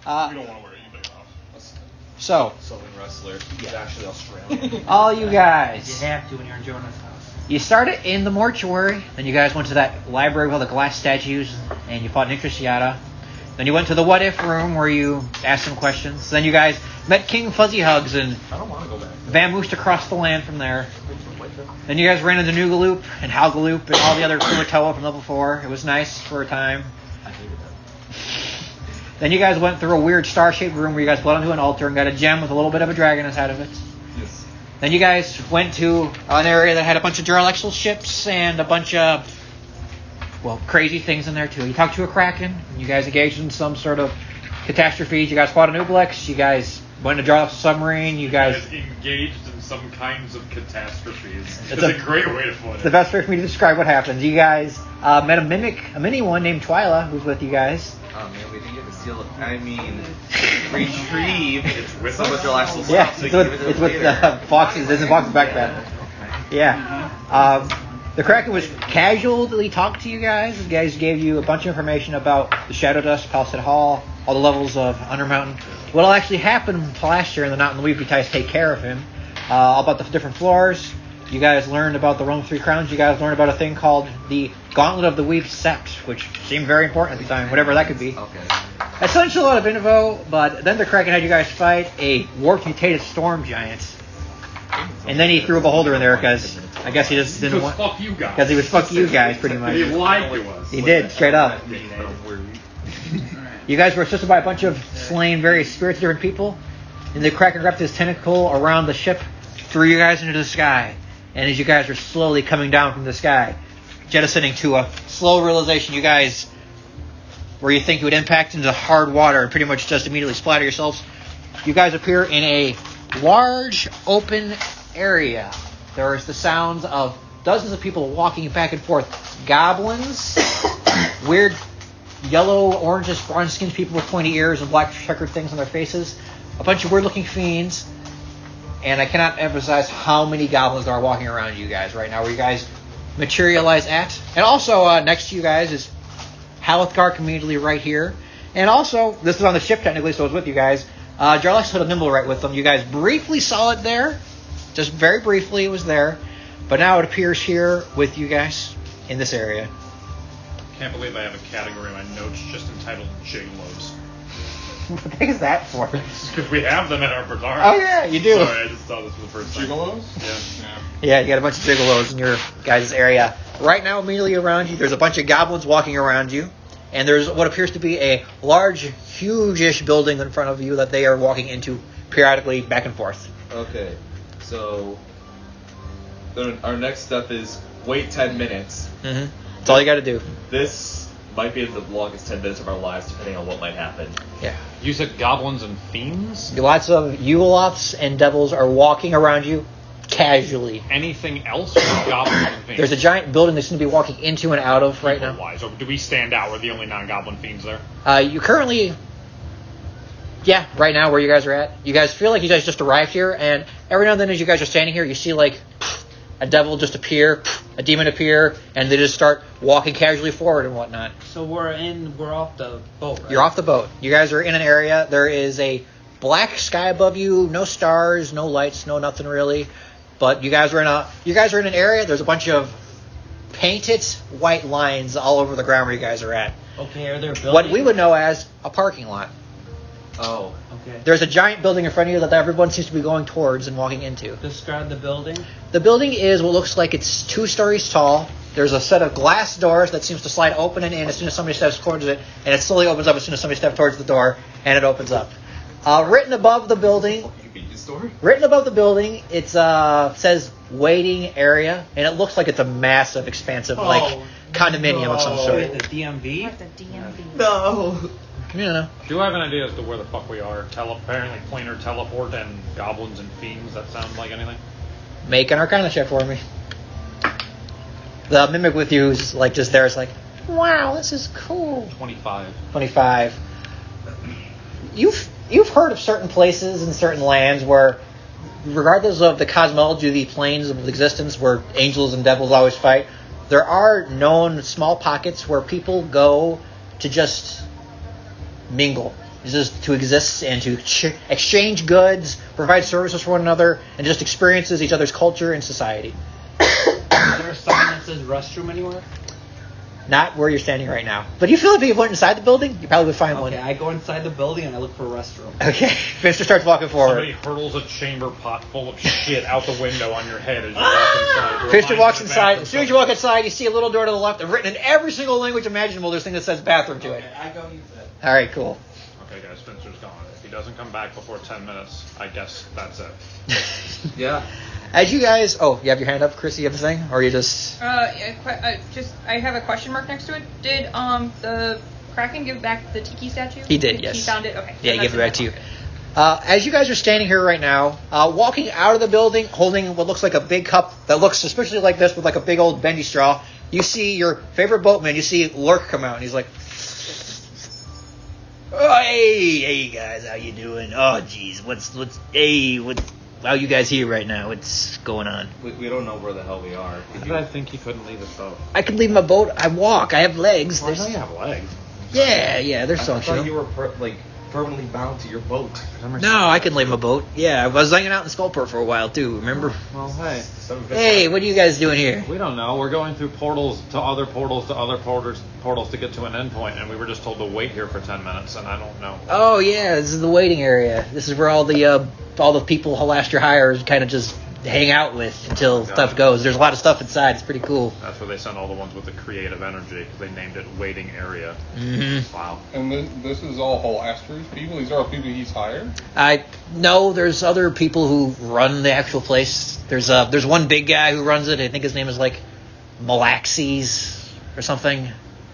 right. We don't want to wear anything off. So, Southern wrestler. He's actually Australian. all you guys, You have to when you're in Jonah's house. you started in the mortuary, then you guys went to that library with all the glass statues, and you fought an Yada. Then you went to the what if room where you asked some questions. Then you guys met King Fuzzy Hugs and I don't want to go back. vamoosed across the land from there. Then you guys ran into Noogaloop and Halgaloop and all the other Kulatoa from level 4. It was nice for a time. I hated that. Then you guys went through a weird star-shaped room where you guys bled onto an altar and got a gem with a little bit of a dragon inside of it. Yes. Then you guys went to an area that had a bunch of Duralexal ships and a bunch of, crazy things in there too. You talked to a Kraken. You guys engaged in some sort of catastrophes. You guys fought an Ublex. You guys went to Duralexal submarine. You guys engaged in some kinds of catastrophes. It's That's a great way to put it. the best way for me to describe what happened. You guys met a mini one named Twyla, who's with you guys. Oh man, we didn't get to steal it. I mean, retrieve. It's with some of your last little Yeah, stuff. So it's you with, give it it's with later. Fox's. It's in Fox's backpack. Yeah. The Kraken was casually talked to you guys. The guys gave you a bunch of information about the Shadow Dust, Palisade Hall, all the levels of Undermountain. What'll actually happen to last year in the Not in the Week if you guys take care of him. All about the different floors. You guys learned about the Realm of Three Crowns. You guys learned about a thing called the Gauntlet of the Weave Sept, which seemed very important at the time, whatever that could be. Okay. Essentially a lot of info, but then the Kraken had you guys fight a warped mutated storm giant. And then he threw a beholder in there because I guess he just didn't want... Fuck you guys. Because he was fuck you guys, pretty much. He lied to us. He did, straight up. You guys were assisted by a bunch of slain various spirits of different people. And the Kraken wrapped his tentacle around the ship, threw you guys into the sky. And as you guys were slowly coming down from the sky, jettisoning to a slow realization, you guys, where you think you would impact into hard water and pretty much just immediately splatter yourselves, you guys appear in a large open area. There is the sounds of dozens of people walking back and forth. Goblins, weird yellow, orangish, bronze-skinned people with pointy ears and black checkered things on their faces. A bunch of weird-looking fiends. And I cannot emphasize how many goblins there are walking around you guys right now, where you guys materialize at. And also, next to you guys is Halasters immediately right here. And also, this is on the ship technically, so it's with you guys. Jarlax had a nimble right with them. You guys briefly saw it there. Just very briefly it was there. But now it appears here with you guys in this area. Can't believe I have a category in my notes just entitled Gigolos. What the heck is that for? Because we have them at our bazaar. Oh yeah, you do. Sorry, I just saw this for the first time. Gigolos? Yeah. Yeah, you got a bunch of gigolos in your guys' area. Right now, immediately around you, there's a bunch of goblins walking around you. And there's what appears to be a large, huge-ish building in front of you that they are walking into periodically back and forth. Okay. So, our next step is wait 10 minutes. Mm-hmm. That's all you got to do. This might be the longest 10 minutes of our lives, depending on what might happen. Yeah. You said goblins and fiends? Lots of Yuloths and devils are walking around you casually. Anything else with goblins and fiends? There's a giant building they seem to be walking into and out of right now. Wise. Or do we stand out? We're the only non-goblin fiends there? You currently... Yeah, right now where you guys are at. You guys feel like you guys just arrived here, and every now and then as you guys are standing here, you see like a devil just appear, a demon appear, and they just start walking casually forward and whatnot. So we're off the boat, right? You're off the boat. You guys are in an area. There is a black sky above you, no stars, no lights, no nothing really. But you guys are in an area. There's a bunch of painted white lines all over the ground where you guys are at. Okay, are there buildings? What we would know as a parking lot. Oh. Okay. There's a giant building in front of you that everyone seems to be going towards and walking into. Describe the building. The building is what looks like it's 2 stories tall. There's a set of glass doors that seems to slide open and in as soon as somebody steps towards it, and it slowly opens up as soon as somebody steps towards the door, and it opens up. Written above the building, it says waiting area, and it looks like it's a massive, expansive, condominium of some sort. The DMV? What the DMV? No. You know. Do I have an idea as to where the fuck we are? Apparently planar teleport and goblins and fiends. That sound like anything? Make an Arcana check for me. The mimic with you is like just there. It's like, wow, this is cool. 25. 25. You've heard of certain places and certain lands where, regardless of the cosmology of the planes of existence where angels and devils always fight, there are known small pockets where people go to just mingle. It's just to exist and to exchange goods, provide services for one another, and just experiences each other's culture and society. Is there a sign that says restroom anywhere? Not where you're standing right now. But do you feel like if you went inside the building, you probably would find one. Okay, I go inside the building and I look for a restroom. Okay. Finster starts walking forward. Somebody hurls a chamber pot full of shit out the window on your head as you walk inside. Finster walks inside. As soon as you walk inside, you see a little door to the left, written in every single language imaginable. There's a thing that says bathroom to it. Okay, I go use it. All right, cool. Okay, guys, Finster's gone. If he doesn't come back before 10 minutes, I guess that's it. Yeah. As you guys, you have your hand up, Chris. You have the thing, or are you just? I have a question mark next to it. Did the Kraken give back the tiki statue? He did, yes. He found it. Okay. Yeah, he gave it back to you. As you guys are standing here right now, walking out of the building, holding what looks like a big cup that looks especially like this with like a big old bendy straw, you see your favorite boatman. You see Lurk come out, and he's like, "Oh, hey guys, how you doing? Oh, geez, how you guys here right now? What's going on?" We don't know where the hell we are. Why did I think he couldn't leave his boat? I can leave my boat. I walk. I have legs. Well, I know you have legs. Yeah, they're I thought functional. you were permanently bound to your boat. No, I can leave my boat. Yeah, I was hanging out in Skullport for a while too. Remember? Well, hey. Hey, what are you guys doing here? We don't know. We're going through portals to other portals to other portals to get to an endpoint, and we were just told to wait here for 10 minutes, and I don't know. Oh yeah, this is the waiting area. This is where all the people Halaster hires kind of just hang out with until stuff goes. There's a lot of stuff inside. It's pretty cool. That's where they send all the ones with the creative energy, because they named it waiting area. Mm-hmm. Wow. And this is all Halasters people? These are all people he's hired? No, there's other people who run the actual place. There's one big guy who runs it. I think his name is like Malaxes or something.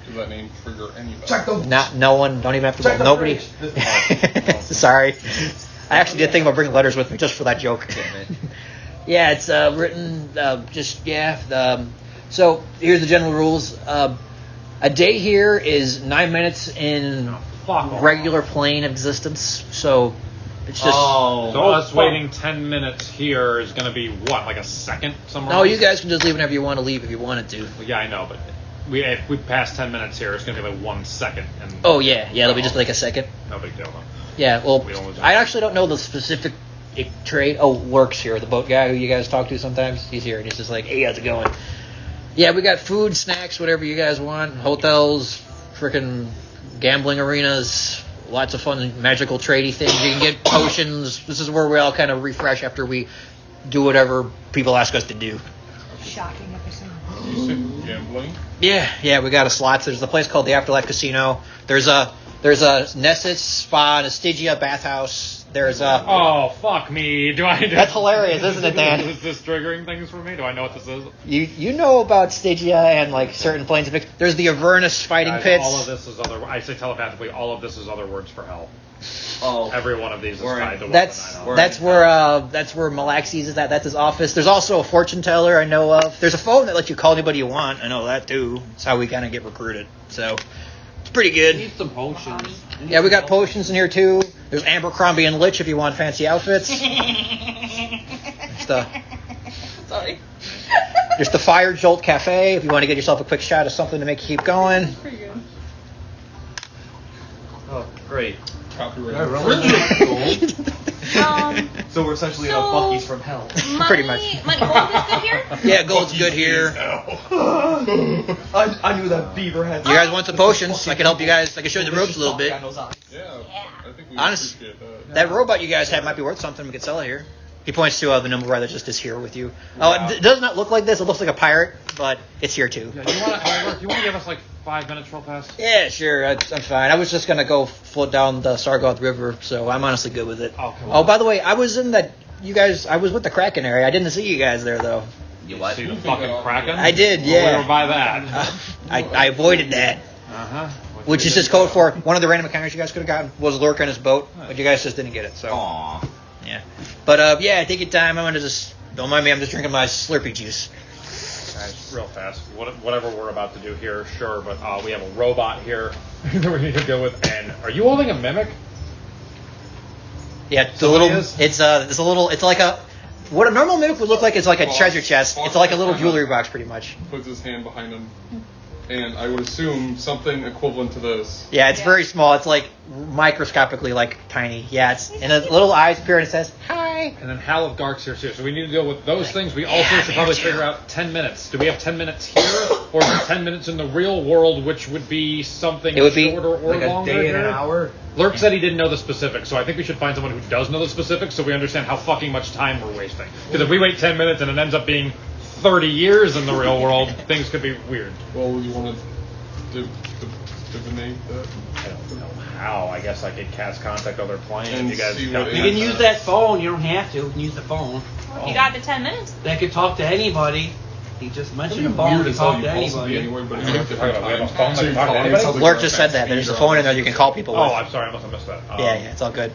Does that name trigger anybody? Check them. No one. Don't even have to. Nobody. Sorry. I actually did think about bringing letters with me just for that joke. Yeah, it's written. So here's the general rules. A day here is 9 minutes in regular plane existence. So it's just. So us waiting 10 minutes here is going to be what, like a second somewhere? No, else? you guys can just leave whenever you want to leave if you wanted to. Well, yeah, I know, but if we pass 10 minutes here, it's going to be like 1 second. And Oh yeah, it'll be just like a second. No big deal, though. Yeah, well, We always- I actually don't know the specific trade. Oh, Lurk's here, the boat guy who you guys talk to sometimes. He's here, and he's just like, "Hey, how's it going?" Yeah, we got food, snacks, whatever you guys want. Hotels, freaking gambling arenas, lots of fun magical tradey things. You can get potions. This is where we all kind of refresh after we do whatever people ask us to do. Shocking episode. You said gambling? Yeah, we got a slots. There's a place called the Afterlife Casino. There's a Nessus spa and a Stygia bathhouse. There's a. Oh, fuck me. That's hilarious, isn't it, Dan? Is this triggering things for me? Do I know what this is? You know about Stygia and like certain planes of fiction. There's the Avernus fighting Guys, pits. all of this is other. I say telepathically. All of this is other words for hell. Oh. Every one of these is We're in- tied to That's one. I know. that's where Malaxes is at. That's his office. There's also a fortune teller I know of. There's a phone that lets you call anybody you want. I know that too. That's how we kind of get recruited. So it's pretty I good. need some potions. Yeah, we got potions in here too. There's Abercrombie and Litch if you want fancy outfits. Sorry. There's the Fire Jolt Cafe if you want to get yourself a quick shot of something to make you keep going. Pretty good. Oh, great. Copyright. So we're essentially So- a Bucky's from hell. Pretty much. My gold is good here? Yeah, gold's good here. I knew that beaver had. You guys want some potions? I can help you guys. I can show you the ropes a little bit. Yeah, I think we Honest- appreciate that. That robot you guys have might be worth something. We could sell it here. He points to the number that just is here with you. Oh, it does not look like this. It looks like a pirate, but it's here too. Yeah, you want to give us like 5 minutes real fast? Yeah, sure. I'm fine. I was just gonna go float down the Sargoth River, so I'm honestly good with it. Oh, come Oh, on. by the way, I was in that. You guys, I was with the Kraken area. I didn't see you guys there though. You what? See the fucking Kraken? I did, Well, yeah. we were by that. I avoided that, Uh-huh. which is just code for one of the random encounters you guys could have gotten was Lurk on his boat, but you guys just didn't get it. So Aw. yeah, but yeah, take your time. I'm gonna just don't mind me. I'm just drinking my Slurpee juice. Guys, real fast. Whatever we're about to do here, sure, but we have a robot here that we need to deal with. And are you holding a mimic? Yeah, it's a Somebody little. is? It's a little. It's like a. What a normal mimic would look like is like a treasure chest. It's like a little jewelry box, pretty much. Puts his hand behind him. and I would assume something equivalent to this. Yeah, it's very small. It's like microscopically like tiny. Yeah, it's and the little eyes appear and it says hi. And then Hal of Dark's here too. So we need to deal with those things. We also should probably figure out 10 minutes. Do we have 10 minutes here, or is it 10 minutes in the real world, which would be something It would be shorter or like a longer? day and an here? hour. Lurk said he didn't know the specifics, so I think we should find someone who does know the specifics, so we understand how fucking much time we're wasting. Because if we wait 10 minutes and it ends up being 30 years in the real world, things could be weird. Well, you want to divinate that? I don't know how. I guess I could cast contact on their plane. And You guys see got what You it can is. use that phone. You don't have to. You can use the phone. You got the 10 minutes. They could talk to anybody. He just It'd mentioned be the phone weird to to tell talk you to possibly anybody. anyway, but you have to We have a phone that so can you talk to call- anybody? tell the Lurk girl just said that. speed There's a or phone in there you can call people Oh, with. I'm sorry. I must have missed that. Yeah, it's all good.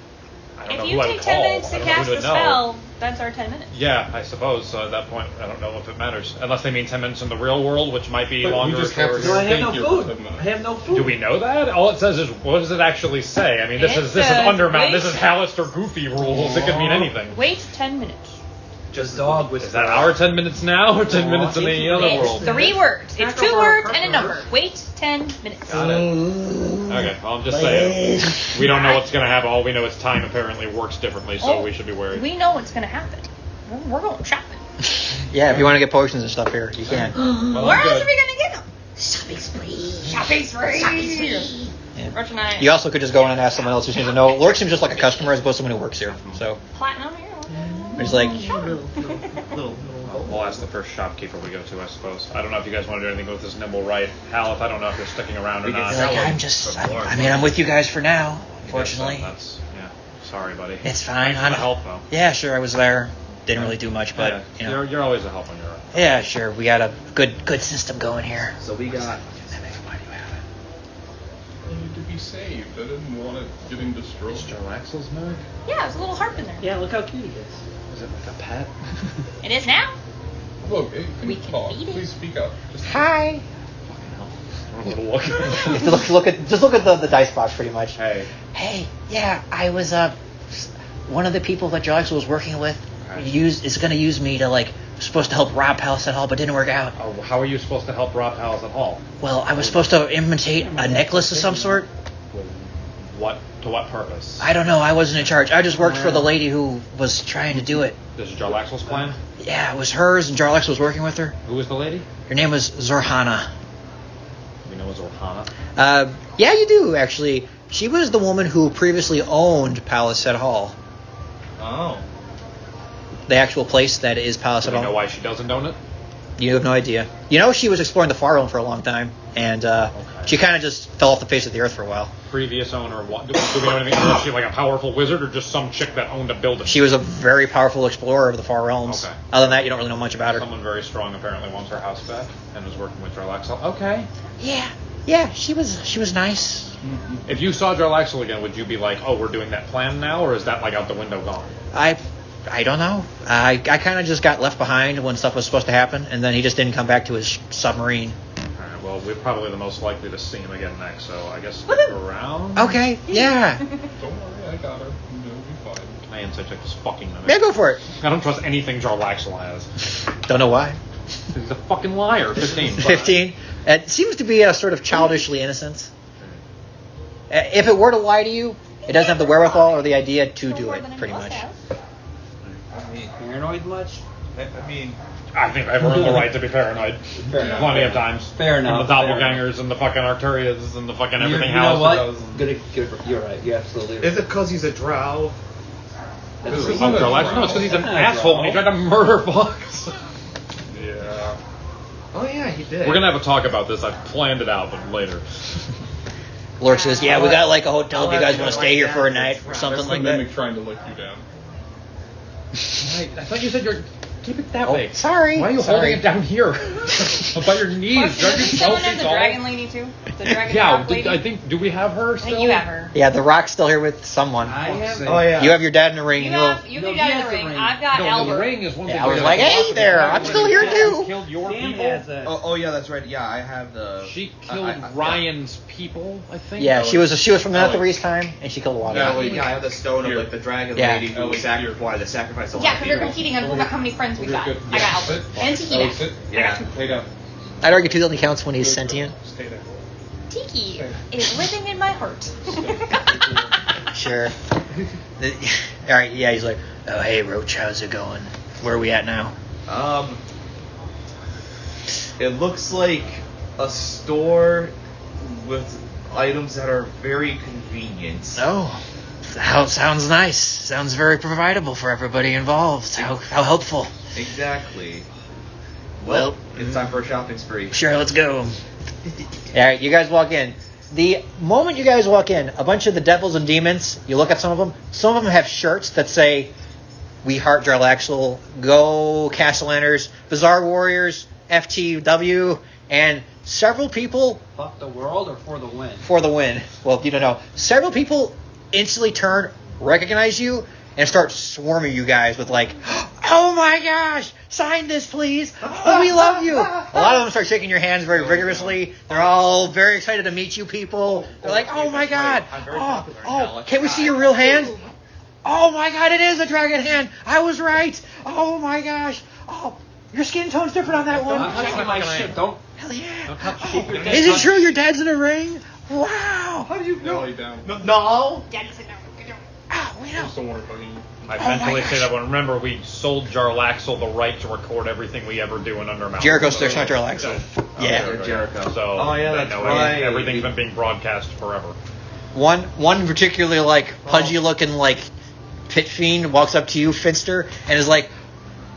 I don't If know you who I'd take 10 call. minutes I to don't know cast who the to know. spell, that's our 10 minutes. Yeah, I suppose. So at that point, I don't know if it matters. Unless they mean 10 minutes in the real world, which might be But we longer. just have or- to No, I have Thank no you. food. I have no food. Do we know that? All it says is, what does it actually say? I mean, this It is says Undermount. This wait. is Halaster Goofy rules. It could mean anything. Wait 10 minutes. Just dog with. Is that our 10 minutes now, or 10 minutes in the other It's world? 3 words. It's 2 words and a number. Wait 10 minutes. Got it. Okay, well, I'm just saying. We don't know what's going to happen. All we know is time apparently works differently, so Oh, we should be worried. We know what's going to happen. We're going shopping. Yeah, if you want to get potions and stuff here, you can. Well, Where I'm else good. are we going to get them? Shopping spree. Shopping spree. Yeah. Rush and I. You also could just go in and ask someone else who seems to know. Lurk seems just like a customer as opposed to someone who works here. So Platinum here. it's like, We'll ask the first shopkeeper we go to, I suppose. I don't know if you guys want to do anything with this nimble right. Hal, if I don't know if you're sticking around or We can not. sell like I mean, I'm with you guys for now. Unfortunately, That's, yeah. Sorry, buddy. it's fine. Thanks for the help, though. Yeah, sure. I was there. Didn't really do much, but Yeah, you know. you're always a help when you're around. Yeah, sure. We got a good system going here. So we got. You need to be saved. I didn't want it getting destroyed. Axel's mug? Yeah, there's a little harp in there. Yeah, look how cute he is. Is it like a pet? It is now. Look, hey, can We you can talk? feed it. Please speak up. Just Hi. Fucking hell. I don't know what to look. You have to look at the dice box pretty much. Hey. Hey, yeah, I was one of the people that Josh was working with Okay. is going to use me to like supposed to help rob House at Hall, but didn't work out. Oh, how are you supposed to help rob Hal's at Hall? Well, I was supposed to imitate a necklace of some sort. To what purpose? I don't know. I wasn't in charge. I just worked for the lady who was trying to do it. This is Jarlaxle's plan? Yeah, it was hers, and Jarlax was working with her. Who is the lady? Her name was Zorhana. We know it's Orhana. Yeah, you do actually. She was the woman who previously owned Palisade Hall, Oh. the actual place that is Palisade Do we Hall. know why she doesn't own it? You have no idea. You know, she was exploring the Far Realm for a long time, and she kind of just fell off the face of the earth for a while. Previous owner, what? Do we know anything? Is she like a powerful wizard or just some chick that owned a building? She was a very powerful explorer of the Far Realms. Okay. Other than that, you don't really know much about her. Someone very strong apparently wants her house back and is working with Jarlaxle. Okay. Yeah, she was nice. If you saw Jarlaxle again, would you be like, oh, we're doing that plan now, or is that like out the window gone? I don't know. I kind of just got left behind when stuff was supposed to happen, and then he just didn't come back to his submarine. Alright, well, we're probably the most likely to see him again next, so I guess stick around. Okay, yeah. don't worry, I got her. You'll be fine. My insight check is fucking mimic. Yeah, go for it. I don't trust anything Jarlaxle has. Don't know why. He's a fucking liar. 15. 15. It seems to be a sort of childishly innocent. If it were to lie to you, it doesn't have the wherewithal or the idea to No do more it, than pretty anyone much. else has. I mean, Paranoid much? I mean, I think I've earned the right to be paranoid. Fair enough. Plenty of times. Fair enough, And the fair doppelgangers and the fucking Arcturias and the fucking You everything know else. what? that goes- You're right. You're absolutely right. is it because he's a drow? That's Is Oh, it right. Jarlaxle? No, it's because he's an That's not asshole and he wrong. tried to murder Fox. Yeah. Oh yeah, he did. We're gonna have a talk about this. I've planned it out, but later. Lord says, yeah, we got like a hotel if you guys I'll want to have stay to here write for a down night this or round. something That's the like that. mimic trying to lick you down. I thought you said you're. Keep it that Oh, way. sorry. Why are you Sorry. holding it down here? By your knees. Question, Drag is there yourself someone in the tall. dragon lady too? The dragon Yeah, rock lady? I think. Do we have her I still? think you have her. Yeah, the Rock's still here with someone. I have. Oh yeah. You have your dad in the ring. You and you'll- have you No, can he get has the the ring. ring. I've got No, Albert. the ring is one Yeah, thing. I was we like, have to hey watch there, it. I'm still here too. Killed your Sam people. has a. Oh yeah, that's right. Yeah, I have the. She killed Ryan's people, I think. Yeah, she was from the Alex. Netherese time, and she killed a lot Yeah, of well, them. yeah, I have the stone of Here. like the dragon Yeah. lady who Alex, here. wanted to sacrifice a lot Yeah, of because we're people. competing on how many friends we You're got. good. I got Sit. Albert. And Alex, Tahina. sit. Yeah. Lay down. I'd argue 2 only counts when he's sentient. Stay there. Tiki is living in my heart. Sure. All right. Yeah. He's like, oh hey Roach, how's it going? Where are we at now? It looks like a store with items that are very convenient. Oh, sounds nice. Sounds very providable for everybody involved. How helpful. Exactly. Well, it's time for a shopping spree. Sure, let's go. All right, you guys walk in. The moment you guys walk in, a bunch of the devils and demons, you look at some of them. Some of them have shirts that say, "We Heart Jarlaxle," "Go Castellaners," "Bizarre Warriors," "FTW," and several people... Fuck the world or for the win? For the win. Well, you don't know. Several people instantly turn, recognize you, and start swarming you guys with like, "Oh my gosh, sign this please. Oh, we love you." A lot of them start shaking your hands very vigorously. They're all very excited to meet you people. They're like, "Oh my god. Oh, can we see your real hand? Oh my god, it is a dragon hand. I was right. Oh my gosh. Oh, your skin tone's different on that one. I'm checking my shit. Don't. Hell yeah. Don't touch your dead. Is it true your dad's in a ring? Wow. How do you know? Lay down. No. Daddy said no. Oh, we know. Just don't worry about you. I Oh mentally my say gosh. that one. Remember, we sold Jarlaxle the right to record everything we ever do in Undermount. Jericho's there's not Jarlaxle. Yeah. Okay, Jericho. So, Oh, yeah, they that's know right. everything's been being broadcast forever. One particularly like pudgy looking like pit fiend walks up to you, Finster, and is like,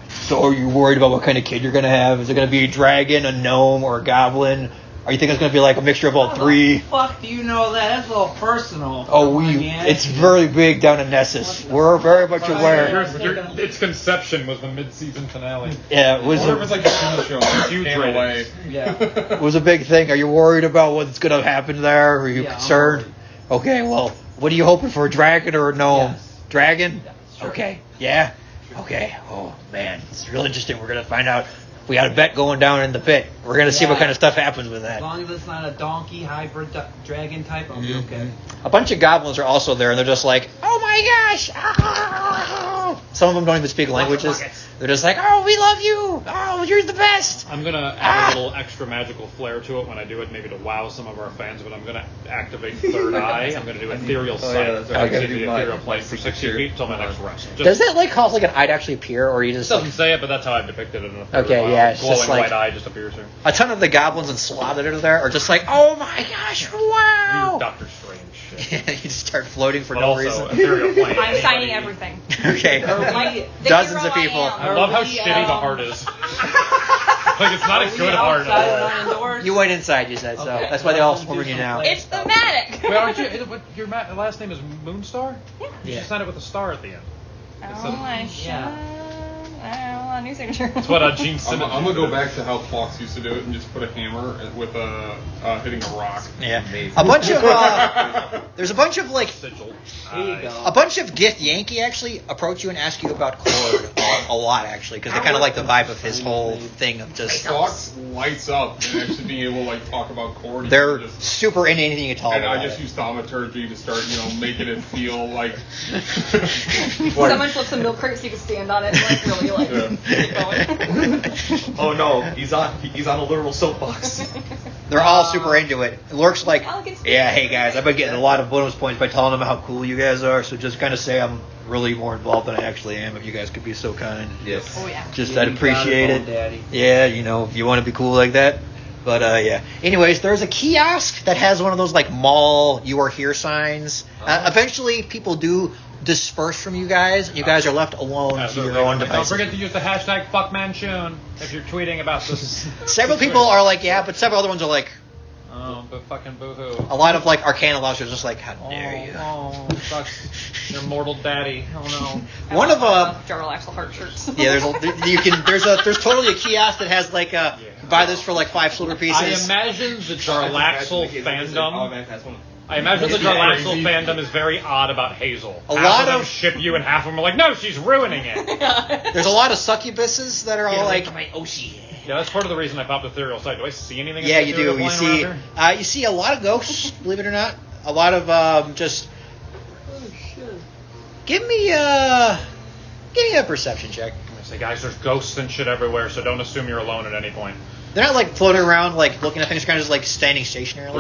"So are you worried about what kind of kid you're gonna have? Is it gonna be a dragon, a gnome, or a goblin? Or you think it's gonna be like a mixture of all three?" Fuck, do you know that? That's a little personal. Oh, man. it's very big down in Nessus. We're very much aware. Its conception was the mid-season finale. Yeah, it was Or if it's like a TV show, like Huge came ratings. away. Yeah. it was a big thing. Are you worried about what's gonna happen there? Are you Yeah, I'm concerned? worried. Okay, well, what are you hoping for? A dragon or a gnome? Yes. Dragon? Yeah, sure. Okay. Yeah. Okay. Oh man, it's real interesting. We're gonna find out. We got a bet going down in the pit. We're gonna see what Yeah. kind of stuff happens with As that. long as it's not a donkey hybrid dragon type, I'll be okay. A bunch of goblins are also there, and they're just like, "Oh my gosh!" Ah! Some of them don't even speak languages. They're just like, "Oh, we love you. Oh, you're the best." I'm gonna add a little extra magical flair to it when I do it, maybe to wow some of our fans. But I'm gonna activate Third Eye. I'm gonna do Ethereal Oh, Sight. yeah, that's right. I I can gotta see do the my- Ethereal my Plane for 60 signature. feet till my next rest. Just, Does that like cause like an eye to actually appear, or you It just doesn't like, say it, but that's how I've depicted it in a Okay, yeah, it's glowing just like- white eye just appears here. a ton of the goblins and slob that are there are just like, "Oh my gosh, wow!" Doctor Strange shit. You just start floating for But no also, reason. Ethereal Plane. I'm signing Anybody- everything. Okay. Like, the Dozens hero of people. I am. I love how Are we, shitty the heart is. Like, it's not a good heart. Outside at all. and indoors? You went inside, you said, so Okay. that's why they all swarming you now. It's thematic. Wait, aren't you? Your last name is Moonstar? Yeah. You Yeah. should sign it with a star at the end. Oh, It's a- I should. Yeah. I want a new signature. That's what Gene I'm Simmons. gonna go back to how Fox used to do it and just put a hammer with a hitting a rock. Yeah. Amazing. A bunch of there's a bunch of like Sigil. There you Nice. go. a bunch of Gith Yankee actually approach you and ask you about Cord a lot actually because they kind of like the vibe of his whole thing of just Fox lights up and actually being able to like talk about Cordy. they're just, super into anything you tell them and I about just it. use thaumaturgy to start, making it feel like. Someone flips a milk crate so you can stand on it and like really like keep going. Oh no, he's on a literal soapbox. They're all super into it. Lurk's like, Elegant yeah, hey guys, I've been getting a lot of bonus points by telling them how cool you guys are, so just kind of say I'm really more involved than I actually am if you guys could be so kind. Yes. Oh yeah. Just Yeah, I'd you appreciate got it. it, Daddy. Yeah, if you want to be cool like that. But yeah. Anyways, there's a kiosk that has one of those like mall "You Are Here" signs. Eventually, people do disperse from you guys. You guys are left alone to your own Don't devices. forget to use the hashtag #FuckManchun if you're tweeting about this. Several people are like, yeah, but several other ones are like, Oh, but fucking boohoo. a lot of like Arcana Lobsters are just like, how dare you? Oh, fuck. Your mortal daddy. Oh no. One of Jarlaxle heart shirts. yeah, there's totally a kiosk that has like buy this for like 5 silver pieces. I imagine the Jarlaxle fandom. That's one. I imagine the Yeah, Jarlaxle crazy. fandom is very odd about Hazel. A Half lot them of- ship you, and half of them are like, no, she's ruining it. There's a lot of succubuses that are all like, Yeah, that's part of the reason I popped Ethereal Sight. Do I see anything? in yeah, the you Ethereal do. You Plane see, around here? you see a lot of ghosts. Believe it or not, a lot of just. Oh, shit. Give me a perception check. I say, guys, there's ghosts and shit everywhere, so don't assume you're alone at any point. They're not like floating around, like looking at things. They're kind of just like standing stationary.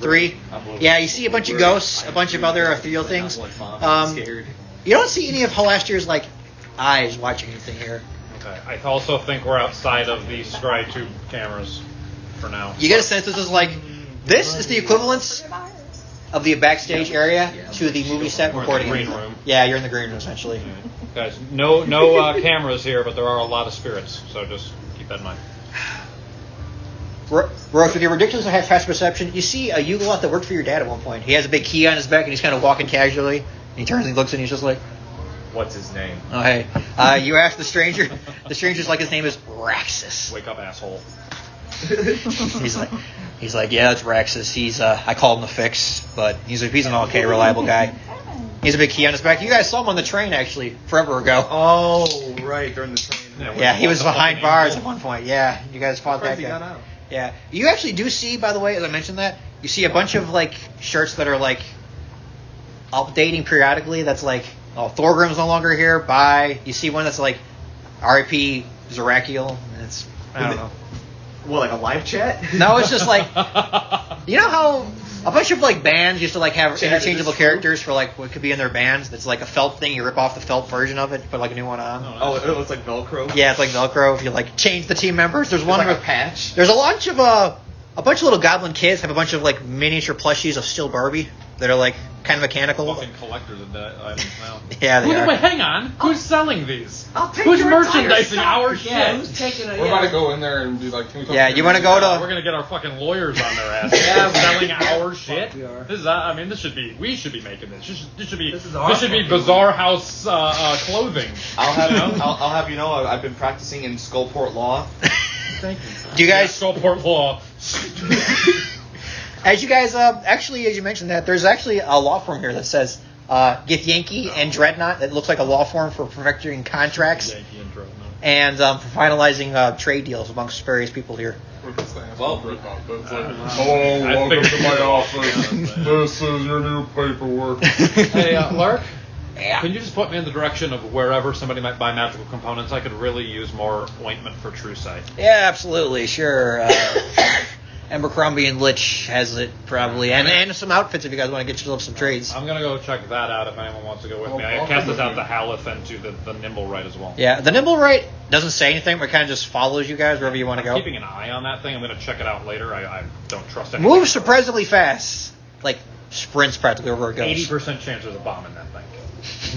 Three. Yeah, you see a bunch of ghosts, a bunch of other ethereal things. Scared. You don't see any of Halasters' like eyes watching anything here. Okay. I also think we're outside of the Scry Tube cameras for now. You get a sense this is the equivalence of the backstage area to the movie set We're in the recording. green room. Yeah, you're in the green room essentially. Guys, no cameras here, but there are a lot of spirits, so just keep that in mind. Roach, with your ridiculously fast perception, you see a Yugoth that worked for your dad at one point. He has a big key on his back, and he's kind of walking casually. And he turns and he looks, and he's just like, What's his name? "Oh hey." You ask the stranger. The stranger's like, his name is Raxus. Wake up, asshole. He's like, "Yeah, it's Raxus. He's I called him the fix, but he's an okay, reliable guy. He's a big key on his back. You guys saw him on the train actually forever ago. Oh, right, during the train. Yeah, he was behind bars at one point. Yeah, you guys fought that He got guy. out. Yeah, you actually do see, by the way, as I mentioned that, you see a bunch of like shirts that are like updating periodically. That's like, oh, Thorgrim's no longer here. Bye. You see one that's like R.I.P. Zerakiel. It's I don't know. What, like a live chat? No, it's just like, you know how a bunch of like bands used to like have Chat interchangeable is characters for like what could be in their bands. That's like a felt thing. You rip off the felt version of it, put like a new one on. Oh, it looks like Velcro? Yeah, it's like Velcro. If you like change the team members, there's It's one like a with patch? There's a bunch of little goblin kids have a bunch of like miniature plushies of Still Barbie that are like kind of mechanical. Fucking collectors of that items now. Yeah, they Wait, are. hang on. Who's selling these? I'll take Who's your entire merchandising stock. our Yeah, shit? who's taking it? We're about to go in there and be like, can we talk Yeah, to you wanna go to- We're gonna get our fucking lawyers on their ass. Yeah, selling our shit. we are. This is, I mean, this should be. We should be making this. This should be. This is This our should be fucking- Bizarre House clothing. I'll have You know? I'll have you know I've been practicing in Skullport Law. Thank you. Do you guys, Skullport Law. as you guys, actually, as you mentioned that, there's actually a law firm here that says Githyanki and Dreadnought. It looks like a law firm for perfecting contracts Yankee and Dreadnought. and for finalizing trade deals amongst various people here. Well, hello, welcome figured to my you office. were- This is your new paperwork. Hey, Lark. Yeah. Can you just put me in the direction of wherever somebody might buy magical components? I could really use more ointment for True Sight. Yeah, absolutely, sure. Abercrombie and Lich has it probably, and some outfits if you guys want to get yourself some trades. I'm gonna go check that out if anyone wants to go with me. I I'll cast come this out with to Haleth and to the Nimble Right as well. Yeah, the Nimble Right doesn't say anything, but kind of just follows you guys wherever you want to I'm go. keeping an eye on that thing. I'm gonna check it out later. I don't trust anything. Moves surprisingly fast, like sprints practically over it goes. 80% chance there's a bomb in that thing.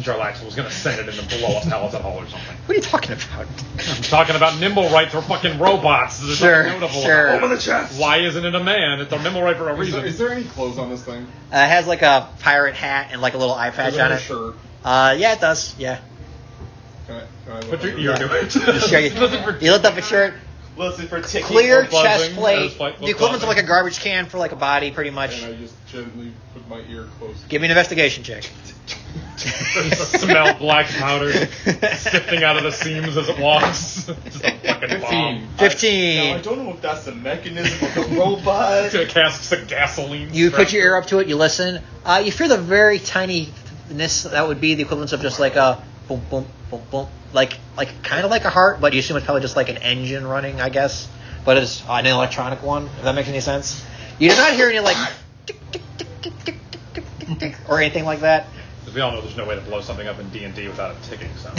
Jarlaxle was gonna send it in to blow up Haleth Hall or something. What are you talking about? I'm talking about Nimble Rights or fucking robots. There's Sure, nothing notable sure. about Open it. the chest. Why isn't it a man? It's a Nimble Right for a reason. Is there any clothes on this thing? It has like a pirate hat and like a little eye Is patch there on a it. shirt? Yeah, it does. Yeah. Can I look Put your under ear it? to it. Just show you. Listen for- You lift up a shirt, Listen for ticking. clear or buzzing. chest plate, As like- the equivalent of like a garbage can for like a body, pretty much. And I just gently put my ear close. Give me an investigation check. Smell black powder sifting out of the seams as it walks. Just a fucking bomb. 15. Now, I don't know if that's the mechanism of the robot. Casks of gasoline. You put strapped your ear up to it, you listen. You feel the very tinyness that would be the equivalent of just like a boom, boom, boom, boom. Like kind of like a heart, but you assume it's probably just like an engine running, I guess. But it's an electronic one, if that makes any sense. You do not hear any like tick, tick, tick, tick, tick, tick, tick, tick, or anything like that. We all know there's no way to blow something up in D&D without a ticking sound.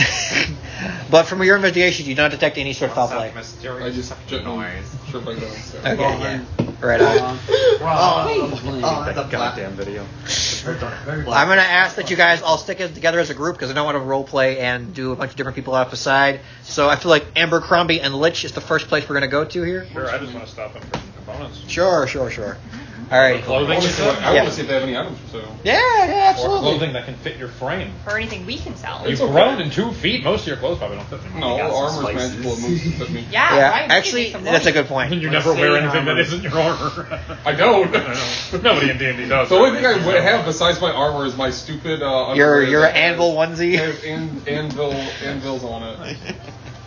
But from your investigation, you do not detect any sort of foul play. I just gently strip my nose. Okay, yeah. Right on. The Goddamn video. I'm going to ask that you guys all stick it together as a group because I don't want to role play and do a bunch of different people off the side. So I feel like Abercrombie and Lich is the first place we're going to go to here. Sure, I just want to stop them for some components. Sure. All right. Clothing, I want Yeah. to see if they have any items for sale. Yeah, or absolutely. clothing that can fit your frame. Or anything we can sell. You've okay. grown in 2 feet. Most of your clothes probably don't fit me. No, got some armor's spices. magical. It moves to fit me. Yeah, Yeah, right. we can actually, make some that's a money. good point. You never wear anything that isn't your armor. I don't. Nobody in D&D does. The only thing I would have besides my armor is my stupid. Your underwear that anvil has- onesie. has anvils on it.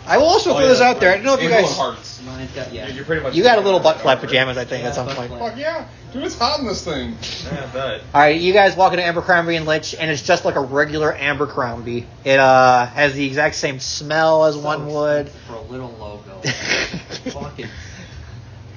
I will also throw this out there. I don't know if you Anvil and guys. hearts. Mine's got, yeah. You're pretty much. You got a little butt flap pajamas, I think, Yeah, at some butt point. flap. Fuck yeah, dude! It's hot in this thing. Yeah, I bet. All right, you guys walk into Abercrombie and Lich, and it's just like a regular Abercrombie. It has the exact same smell as one would. For a little logo. Fucking.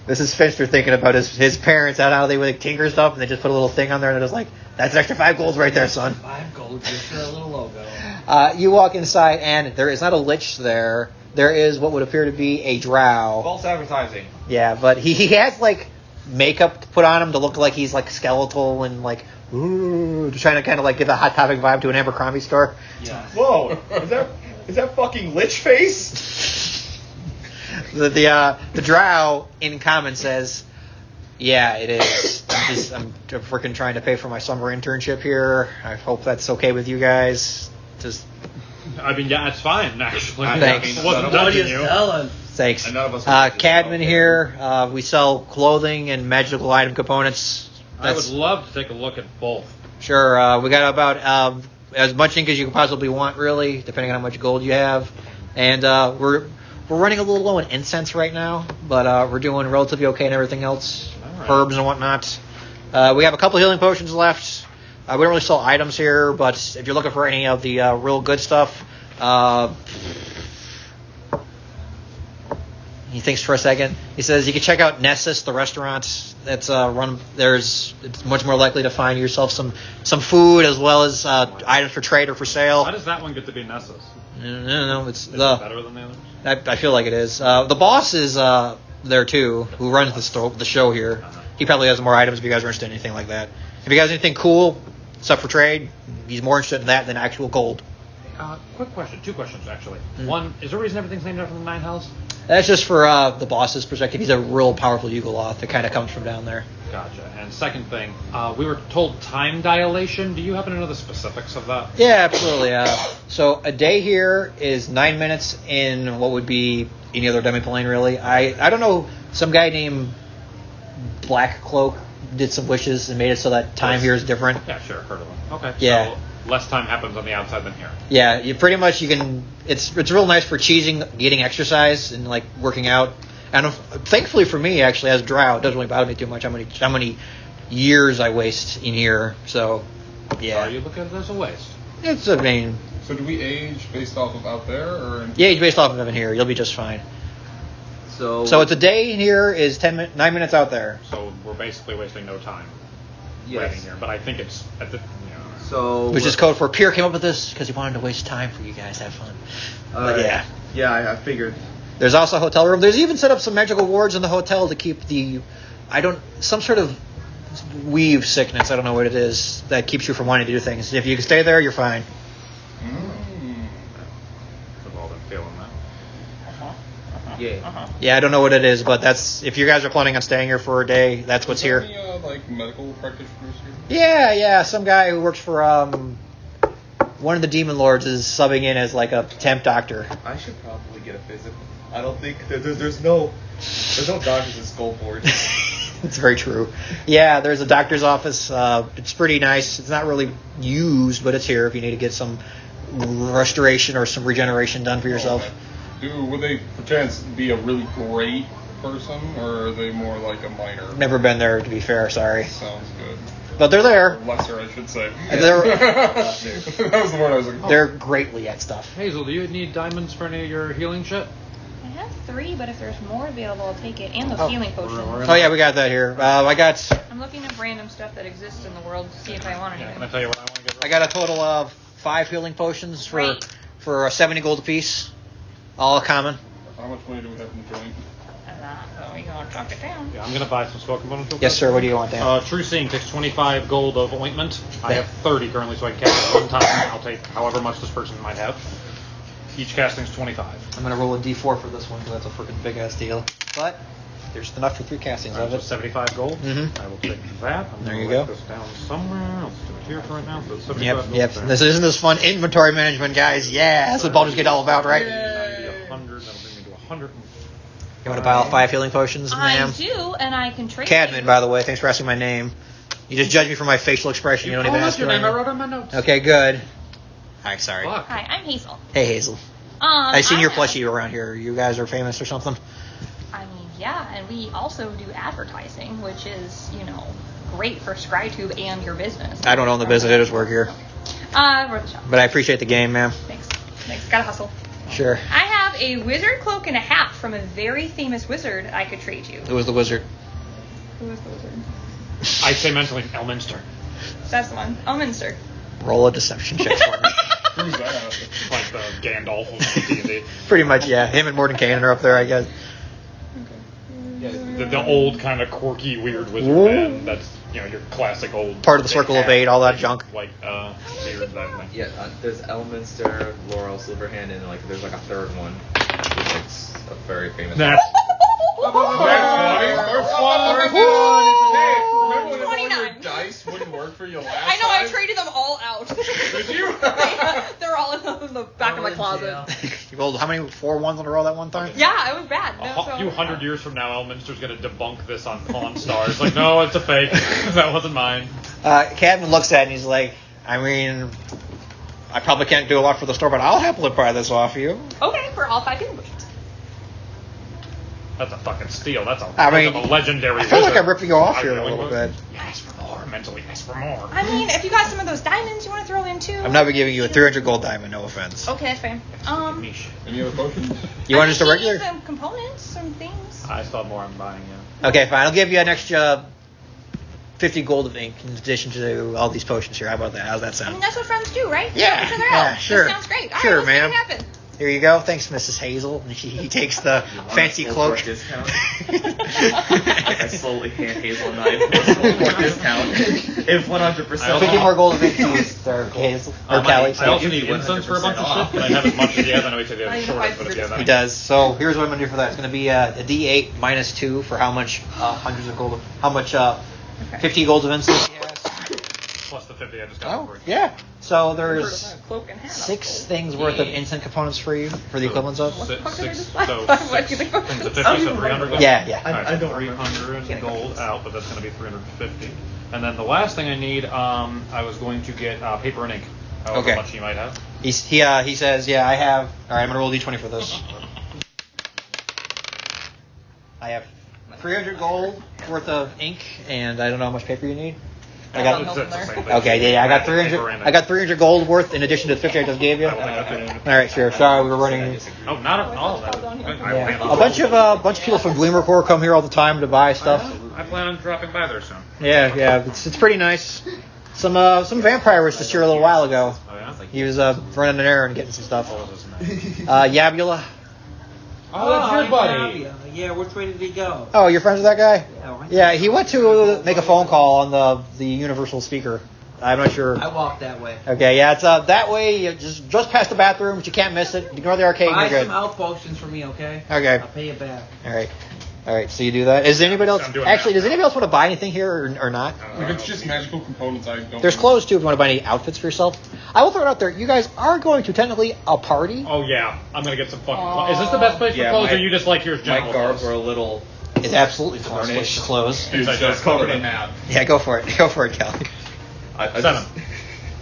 This is Finster thinking about his parents and how they would tinker stuff, and they just put a little thing on there, and they're just like, that's an extra 5 golds right there, son. 5 gold just for a little logo. You walk inside, and there is not a lich there. There is what would appear to be a drow. False advertising. Yeah, but he has, like, makeup put on him to look like he's, like, skeletal and, like, ooh, trying to kind of, like, give a Hot Topic vibe to an Abercrombie store. Yeah. Whoa! Is that fucking Lich Face? The drow in common says, yeah, it is. I'm freaking trying to pay for my summer internship here. I hope that's okay with you guys. Just I mean, yeah, it's fine, actually. Thanks. I wasn't What are you judging you. selling? thanks. And none of us would just Cadman go here. We sell clothing and magical item components. I would love to take a look at both. Sure. We got about as much ink as you could possibly want, really, depending on how much gold you have. And we're running a little low in incense right now, but we're doing relatively okay in everything else, All right. herbs and whatnot. We have a couple healing potions left. We don't really sell items here, but if you're looking for any of the real good stuff, he thinks for a second. He says you can check out Nessus, the restaurant. That's run. It's much more likely to find yourself some food as well as items for trade or for sale. Why does that one get to be Nessus? No, it's Is it better than the others? I feel like it is. The boss is there too, who runs the show here. He probably has more items if you guys are interested in anything like that. If you guys have anything cool, stuff for trade, he's more interested in that than actual gold. Quick question. 2 questions, actually. Mm. One, is there a reason everything's named after the Nine Hells? That's just for the boss's perspective. He's a real powerful Yugoloth that kind of comes from down there. Gotcha. And second thing, we were told time dilation. Do you happen to know the specifics of that? Yeah, absolutely. So a day here is 9 minutes in what would be any other demi-plane, really. I don't know. Some guy named Black Cloak did some wishes and made it so that time here is different. Yeah, sure. Heard of them. Okay. Yeah. So less time happens on the outside than here. Yeah, you pretty much you can. It's real nice for cheesing, getting exercise, and like working out. And thankfully for me, actually, as a drow, it doesn't really bother me too much how many years I waste in here. So, yeah, Or you look at it as a waste. it's I mean, So do we age based off of out there, or in yeah, you're based off of in here, you'll be just fine. So So it's a day in here is 9 minutes out there. So we're basically wasting no time yes. waiting here. But I think it's at the. So Which is code for Pierre came up with this because he wanted to waste time for you guys to have fun. But yeah. Yeah, I figured. There's also a hotel room. There's even set up some magical wards in the hotel to keep some sort of weave sickness, I don't know what it is, that keeps you from wanting to do things. If you can stay there, you're fine. We've all been feeling that. Yeah. Yeah, I don't know what it is, but that's if you guys are planning on staying here for a day, that's what's Is there here. Any, like medical practitioners here? Yeah, some guy who works for one of the demon lords is subbing in as like a temp doctor. I should probably get a physical. I don't think there's no doctors in Skullport. It's very true. Yeah, there's a doctor's office. It's pretty nice. It's not really used, but it's here if you need to get some restoration or some regeneration done for yourself. Would they perchance be a really great person, or are they more like a minor? Never been there, to be fair. Sorry, Sounds good. but they're there. Lesser, I should say. They're That was the word I was looking for. they're greatly at stuff. Hazel, do you need diamonds for any of your healing shit? I have 3, but if there's more available, I'll take it. And those healing potions. Oh yeah, we got that here. I got I'm looking up random stuff that exists in the world to see if I want Yeah, can I anything. tell you what I want to get? I got a total of 5 healing potions Great. for 70 gold apiece, all common. How much money do we have in the joint? So we gonna chop it down. Yeah, I'm gonna buy some spell components. Yes, sir. What do you want, Dan? True Seeing takes 25 gold of ointment. I have 30 currently, so I can cast it one time. I'll take however much this person might have. Each casting's 25. I'm gonna roll a d4 for this one because that's a freaking big ass deal. But there's enough for 3 castings Alright, of so it. 75 gold. Mhm. I will take that. I'm There gonna you write go. this down somewhere. I'll do it here for right now. So it's 75 Yep, gold yep. there. This isn't this fun inventory management, guys. Yeah, that's what Baldur's Gate all about, right? 100. That'll bring me to 100. You want to buy all 5 healing potions, ma'am? I do, and I can trade. Cadman, by the way. Thanks for asking my name. You just judge me for my facial expression. You don't even that's ask your for name. I my wrote on my notes. Okay, good. Alright, sorry. Fuck. Hi, I'm Hazel. Hey, Hazel. I seen I your have- plushie around here. You guys are famous or something? I mean, yeah, and we also do advertising, which is, great for ScryTube and your business. I don't own the business. I just work here. We're the shop. But I appreciate the game, ma'am. Thanks. Gotta hustle. Sure. I have have a wizard cloak and a hat from a very famous wizard I could trade you. Who was the wizard? Who was the wizard? I say mentally Elminster. That's the one. Elminster. Roll a deception check for me. Who's that? Like the Gandalf of D&D. Pretty much, yeah. Him and Mordenkainen are up there, I guess. The old kind of quirky, weird wizard Ooh. man. That's, you know, your classic old... Part of the Circle of Eight, all that junk. Like, beard, that thing. Yeah, there's Elminster, Laurel, Silverhand, and like there's like a third one, which is a very famous. That's... That's funny. That's funny. Hey, remember when all 29. your dice wouldn't work for you last I know, I time? traded them all out. Did you? They're all in the back of my closet. You rolled how many 4 ones in a row that one time? Yeah, it was bad. A few hundred years from now, Elminster's going to debunk this on Pawn Stars. Like, no, it's a fake. That wasn't mine. Cadman looks at it and he's like, I mean, I probably can't do a lot for the store, but I'll happily buy this off you. Okay, for all 5 hidden potions. That's a fucking steal. That's a, I that's mean, a legendary I feel like wizard. I'm ripping you off here a Really little would. bit. Yeah, ask for more. Mentally, ask for more. I mean, if you got some of those diamonds you want to throw in too. I'm not giving you a 300 gold diamond, no offense. Okay, that's fine. Niche. Any other potions? You want I just a need regular? some components, some things. I still have more I'm buying, yeah. Okay, fine. I'll give you an extra 50 gold of ink in addition to all these potions here. How about that? How's that I sound? mean, that's what friends do, right? Yeah, Help each other yeah, out. sure. This sounds great. All Sure, right, let's ma'am. make it happen. Here you go. Thanks, Mrs. Hazel. And he takes the fancy cloak. Discount. I slowly hand Hazel a knife for discount. If 100%. 50 more gold of ink, please, Sir Hazel. Or Callie. I also Give need you incense for a bunch of 100% shit, but I have as much as he has. I know he said he I has need to shortage, buy but if he has fruit. He any. does. So here's what I'm gonna do for that. It's gonna be a D8 minus 2 for how much hundreds of gold. How much 50 gold of incense he has. Plus the 50 I just got Oh, for it. yeah. So Heard there's of a cloak and hat. 6 things worth of incense components for you for the equivalence of. Six, fuck did I so just buy? 6 What? things of 50, so 300 gold? Yeah, yeah. Alright, I so don't 300 gold out, but that's going to be 350. And then the last thing I need, I was going to get paper and ink. However Okay. much you might have. He says, yeah, I have. All right, I'm gonna roll d20 for this. I have 300 gold worth of ink, and I don't know how much paper you need. I got. It's the same thing. Okay, yeah, I got Paper and 300. ink. I got 300 gold worth in addition to the 50 I just gave you. I will All take that. right, sure. Sorry, we were running. Oh, not at all. That was good. Yeah. A bunch of people from Gleamer Corps come here all the time to buy stuff. I plan on dropping by there soon. Yeah, it's pretty nice. Some vampire was just here a little while ago. Oh, yeah? He was running an errand, getting some stuff. What was this name? Yabula. Oh, that's your buddy. Yeah, which way did he go? Oh, you're friends with that guy? Yeah, why- Yeah, he went to make a phone call on the universal speaker. I'm not sure. I walked that way. Okay, yeah, it's that way. You just past the bathroom, but you can't miss it. Ignore the arcade. Buy You're some good. health potions for me, okay? Okay. I'll pay you back. All right. So you do that. Is there anybody else? I'm doing Actually, that. does anybody else want to buy anything here or not? If it's just magical components, I don't. There's clothes too if you want to buy any outfits for yourself. I will throw it out there. You guys are going to technically a party. Oh, yeah. I'm going to get some fucking clothes. Is this the best place for Yeah, clothes, my- or you just like yours My general garbs clothes? are a little. It's absolutely the best place for clothes. It's It's just covered in hat. Yeah, go for it. Go for it, Kelly. I Send 'em.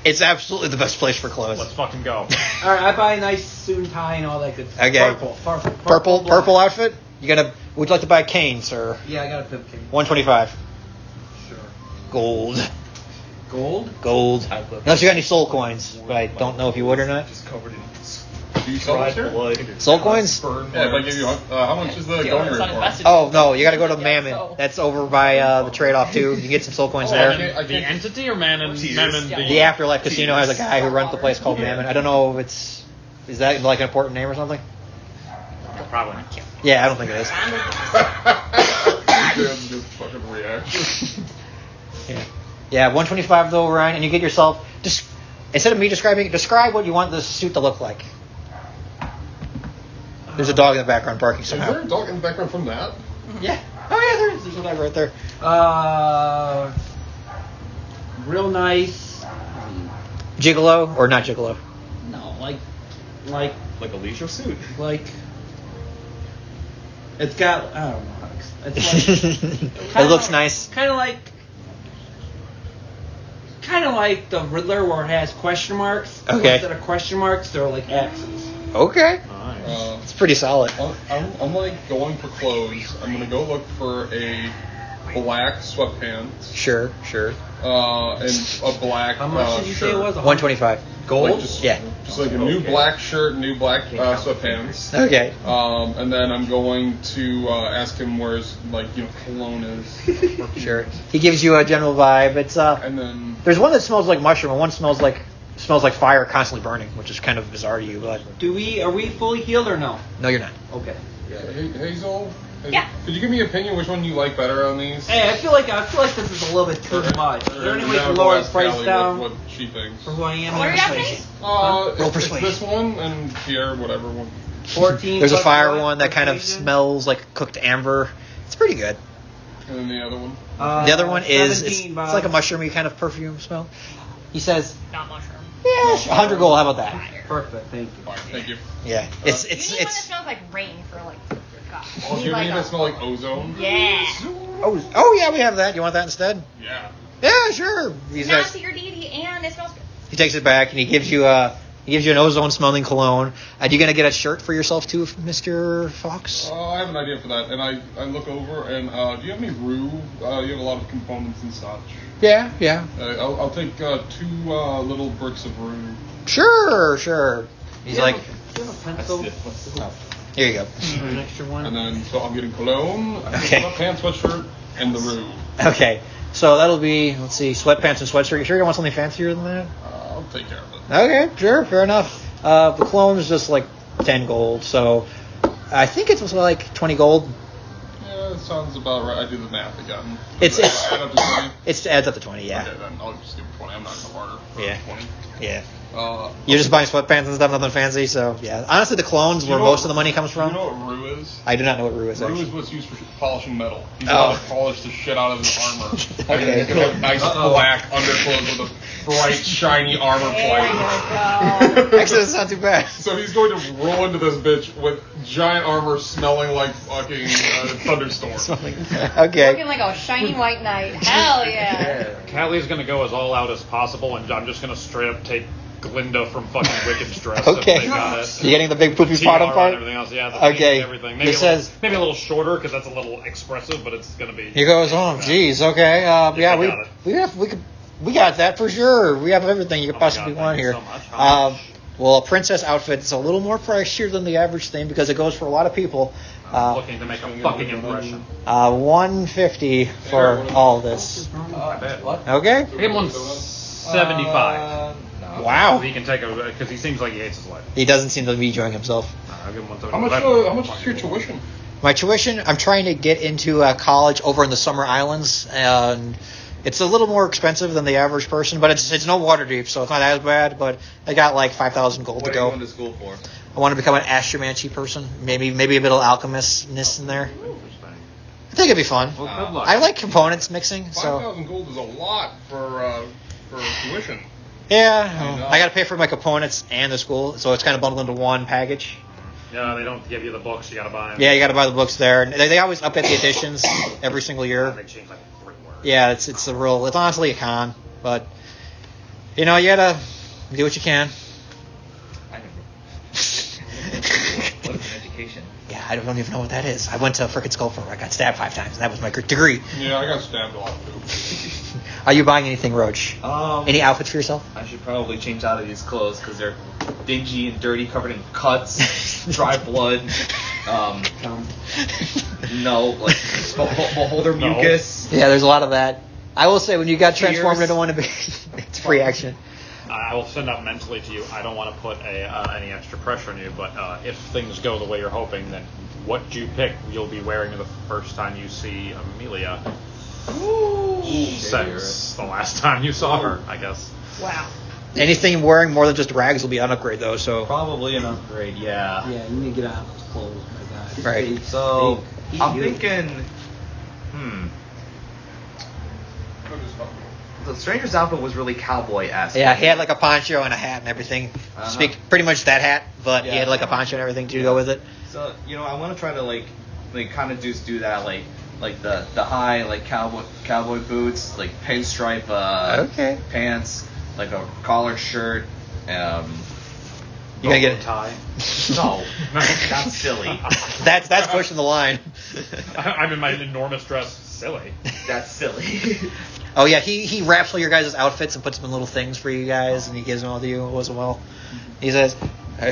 It's absolutely the best place for clothes. Let's fucking go. All right, I buy a nice suit and tie and all that good stuff. Okay. Purple. Purple outfit. Would you like to buy a cane, sir? Yeah, I got a 15. 125. Sure. Gold. Gold? Unless you got any soul coins, but I don't know if you would or not. Just covered in Do you sell this here? blood. Soul coins? Yeah, if I give you, how much is the Yeah, going it's rate not for? invested. Oh no, you got to go to Yeah, Mammon. so- That's over by the trade-off too. You can get some soul coins there. The entity or Mammon? Cheers. Mammon Yeah. The Afterlife Casino has a guy who runs the place called Mammon. I don't know if is that like an important name or something? Probably not. Yeah, I don't think it is. Just fucking reaction. Yeah, 125 though, Ryan, and you get yourself just instead of me describe what you want this suit to look like. There's a dog in the background barking Is there somehow. a dog in the background from that? Yeah. Oh yeah, there's a dog right there. Real nice. Gigolo or not gigolo? No, like, Like a leisure suit. it's got, I don't know how to explain. It's like, It looks nice. Kind of like the Riddler where it has question marks. Okay. Instead of question marks, they're like X's. Okay. Nice. It's pretty solid. I'm like going for clothes. I'm gonna go look for a black sweatpants, Sure. and a black How much did you say it shirt. was? 125. Gold? Like just, Yeah. Just like a new black shirt, new black sweatpants. Okay. And then I'm going to ask him where his cologne is. Sure. He gives you a general vibe. It's And then there's one that smells like mushroom, and one smells like fire constantly burning, which is kind of bizarre to you. But Are we fully healed or no? no, you're not. Okay. Hazel. Yeah. Could you give me an opinion which one you like better on these? Hey, I feel like this is a little bit too much. Is there any way to lower the price down What she thinks. for who I am? What are you asking? It's persuasion. this one and Pierre, whatever one. 14. There's a plus fire what? one that kind of Persuasion? smells like cooked amber. It's pretty good. And then the other one. The other one is 17, it's Bob. like a mushroomy kind of perfume smell. He says, Not mushroom. "Yeah, 100 gold. How about that?" Perfect, thank you. Thank you. Yeah, You need one that smells like rain for like your God. Oh, You do you need need like that a- smell like ozone? Yeah. oh yeah, we have that. You want that instead? Yeah. Yeah, sure. Not to your deity, and it smells good. He takes it back and he gives you an ozone smelling cologne. Are you gonna get a shirt for yourself too, Mr. Fox? I have an idea for that, and I look over and do you have any rue? You have a lot of components and such. Yeah. I'll take 2 little bricks of rue. Sure. He's Do you like, have do you have a pencil? here you go. An extra one? And then so I'm getting cologne, Okay. pants, sweatshirt, and the rue. Okay, so that'll be, let's see, sweatpants and sweatshirt. You sure you don't want something fancier than that? I'll take care of it. Okay, sure, fair enough. The cologne is just like 10 gold, so I think it's like 20 gold. Yeah, that sounds about right. I do the math again. It's- add up to 20. It adds up to 20, yeah. Okay, then I'll just do 20. I'm not gonna barter. For Yeah. 20. Yeah. Uh, You're just buying sweatpants and stuff, nothing fancy, so yeah. Honestly, the cologne's where most of the money comes from. You know what rue is? I do not know what rue is, Rue actually. is what's used for polishing metal. He's Oh. about to polish the shit out of his armor. Okay. And he's gonna have nice black underclothes with a bright, shiny armor There plate. you go. Actually, that's not too bad. So he's going to roll into this bitch with giant armor smelling like fucking thunderstorm. Okay. Looking like a shiny white knight. Hell yeah. Callie's gonna go as all out as possible, and I'm just gonna straight up take Glinda from fucking Wicked's dress. Okay. If they got it. You're getting the big poopy Tiara bottom and part? everything else. Yeah. The Okay. and everything. He Maybe says- maybe a little shorter because that's a little expressive, but it's gonna be. He goes, oh, geez, okay. Yeah, I we got it. we got that for sure. We have everything you could Oh my possibly God, want thank you here. so much. How much? Well, a princess outfit is a little more pricier than the average thing because it goes for a lot of people. I'm looking to make a fucking impression. 150 for all of this. I bet. What? Okay. Give him 175. Wow. He can take a because he seems like he hates his life. He doesn't seem to be enjoying himself. I'll give him How 175. much is your tuition? My tuition, I'm trying to get into college over in the Summer Islands, and it's a little more expensive than the average person, but it's no water deep, so it's not as bad. But I got like 5,000 gold What to are you go. going to school for? I want to become an astromancy person. Maybe a bit of alchemistness in there. I think it'd be fun. Well, good luck. I like components mixing, so 5,000 gold is a lot for tuition. yeah. I got to pay for my components and the school, so it's kind of bundled into one package. Yeah, they don't give you the books. You gotta buy them. Yeah, you got to buy the books there. And they always update the editions every single year. They change like 3 words. Yeah, it's honestly a con, but you know, you gotta do what you can. I never. What is an education? Yeah, I don't even know what that is. I went to frickin' school for it. I got stabbed 5 times, and that was my degree. Yeah, I got stabbed a lot too. Are you buying anything, Roach? Any outfits for yourself? I should probably change out of these clothes because they're dingy and dirty, covered in cuts, dry blood. No, like beholder No. mucus. Yeah, there's a lot of that. I will say, when you got Tears. transformed into one, it's free action. I will send out mentally to you. I don't want to put any extra pressure on you, but if things go the way you're hoping, then what you pick, you'll be wearing the first time you see Amelia. Since the last time you saw her, I guess. Wow. Anything wearing more than just rags will be an upgrade, though. So Probably an upgrade, yeah. Yeah, you need to get out of those clothes, my God. Right. So They I'm eat you. thinking, the stranger's outfit was really cowboy-esque. yeah, he had like a poncho and a hat and everything. Speak pretty much that hat, but he Yeah. had like a poncho and everything to go with it. So I want to try to like kind of just do that like the high like cowboy boots, like pinstripe Okay. pants, like a collared shirt. You gonna get it? tie. No, that's silly. That's pushing the line. I'm in my enormous dress, silly. That's silly. Oh yeah, he wraps all your guys' outfits and puts them in little things for you guys, and he gives them all to you as well. He says,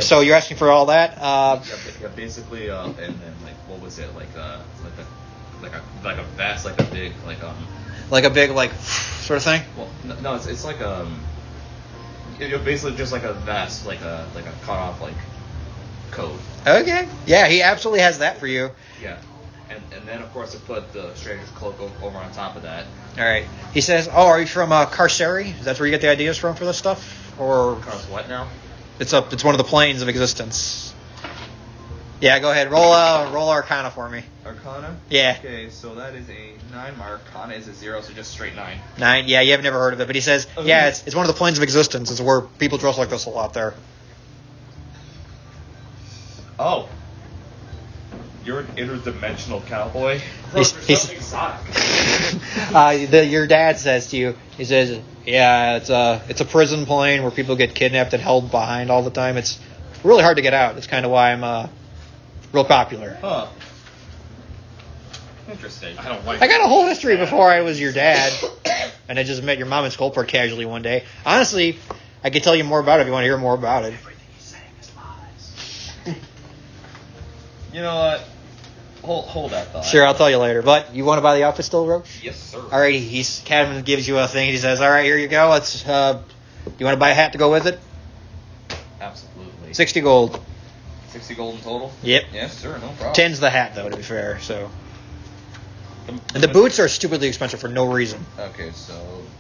"So you're asking for all that?" Yeah, basically, and then like what was it like a vest, like a big like a big sort of thing. well no it's like you're basically just like a vest, like a cut off coat. Okay. Yeah, he absolutely has that for you. Yeah, and then of course I put the stranger's cloak over on top of that. All right. He says, "Oh, are you from Carceri? That's where you get the ideas from for this stuff, or Car's what now? it's one of the planes of existence." Yeah, go ahead. Roll Arcana for me. Arcana? Yeah. Okay, so that is a 9. My Arcana is a 0, so just straight 9. 9. Yeah, you have never heard of it, but he says, Okay. yeah, it's one of the planes of existence. It's where people dress like this a lot there. Oh. You're an interdimensional cowboy? He's- exotic. Your dad says to you, he says, yeah, it's a prison plane where people get kidnapped and held behind all the time. It's really hard to get out. That's kind of why I'm real popular. Huh. Interesting. I don't like. I got a whole history before I was your dad, and I just met your mom in Skullport casually one day. Honestly, I could tell you more about it if you want to hear more about it. Everything he's saying is lies. You know what? Hold that thought. Sure, I'll tell you later. But you want to buy the outfit still, Roach? Yes, sir. Alrighty, Cadman gives you a thing. He says, all right, here you go. Let's. You want to buy a hat to go with it? Absolutely. 60 gold. 60 gold in total? Yep. Yes, sir. No problem. 10's the hat, though, to be fair. So. And the boots are stupidly expensive for no reason. Okay, so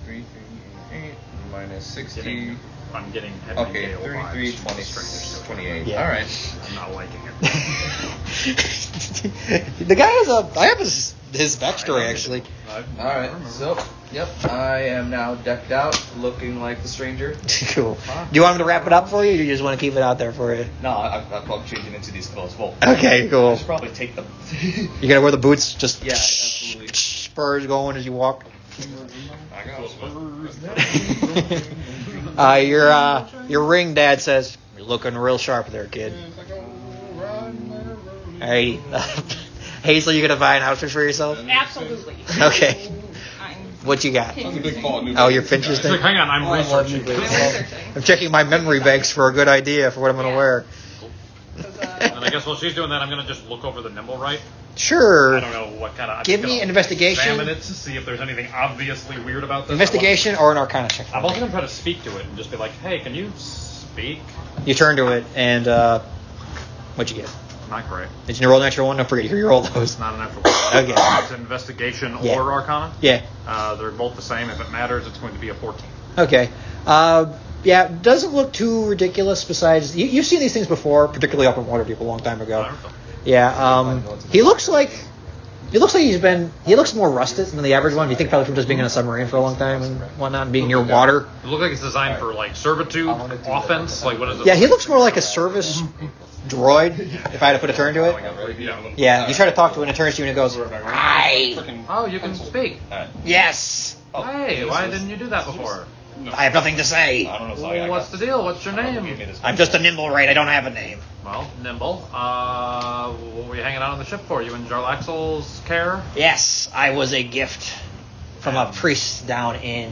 338 minus 60. I'm getting heavy Okay, Gale 33, vibes from 20, Stranger Still. 28. Yeah. All right. I'm not liking it. The guy has I have his backstory, actually. All right. So, yep, I am now decked out, looking like the stranger. Cool. Do you want him to wrap it up for you, or you just want to keep it out there for you? No, I'm changing into these clothes. Well, Okay, I cool. should probably take them. You gotta wear the boots, just Yeah, absolutely. spurs going as you walk. I got Your ring dad says, you're looking real sharp there, kid. Alright. Hazel, you gonna buy an outfit for yourself? Absolutely. Okay. I'm What you got? That's a big thought. Oh, you're interested? Like, hang on, I'm researching. researching. I'm checking my memory banks for a good idea for what I'm gonna wear. 'Cause, And I guess while she's doing that, I'm gonna just look over the nimble right. Sure. I don't know what kind of. Give me an investigation. Examine it to see if there's anything obviously weird about this. Investigation or an Arcana check. I'm also gonna try to speak to it and just be like, "Hey, can you speak?" You turn to it and what'd you get? Not great. Did you roll a natural one? Don't forget you roll those. It's not an actual. Okay. It's investigation Yeah. or Arcana. Yeah. They're both the same. If it matters, it's going to be a 14. Okay. Yeah, doesn't look too ridiculous. Besides, you've seen these things before, particularly up in Waterdeep a long time ago. Yeah. He looks like he looks more rusted than the average one. You think probably from just being in a submarine for a long time and whatnot, and being near water. It looks like it's designed for like servitude, offense. Like what is it? Yeah, he looks more like a service droid. If I had to put a turn to it. Yeah, you try to talk to it and it turns to you and it goes, "Hi." Oh, you can speak. Yes. Hey, why didn't you do that before? I have nothing to say. I don't know. So Well, what's the deal? What's your name? I'm just a nimble right. I don't have a name. Well, Nimble. What were you hanging out on the ship for? You in Jarlaxle's care? Yes, I was a gift from a priest down in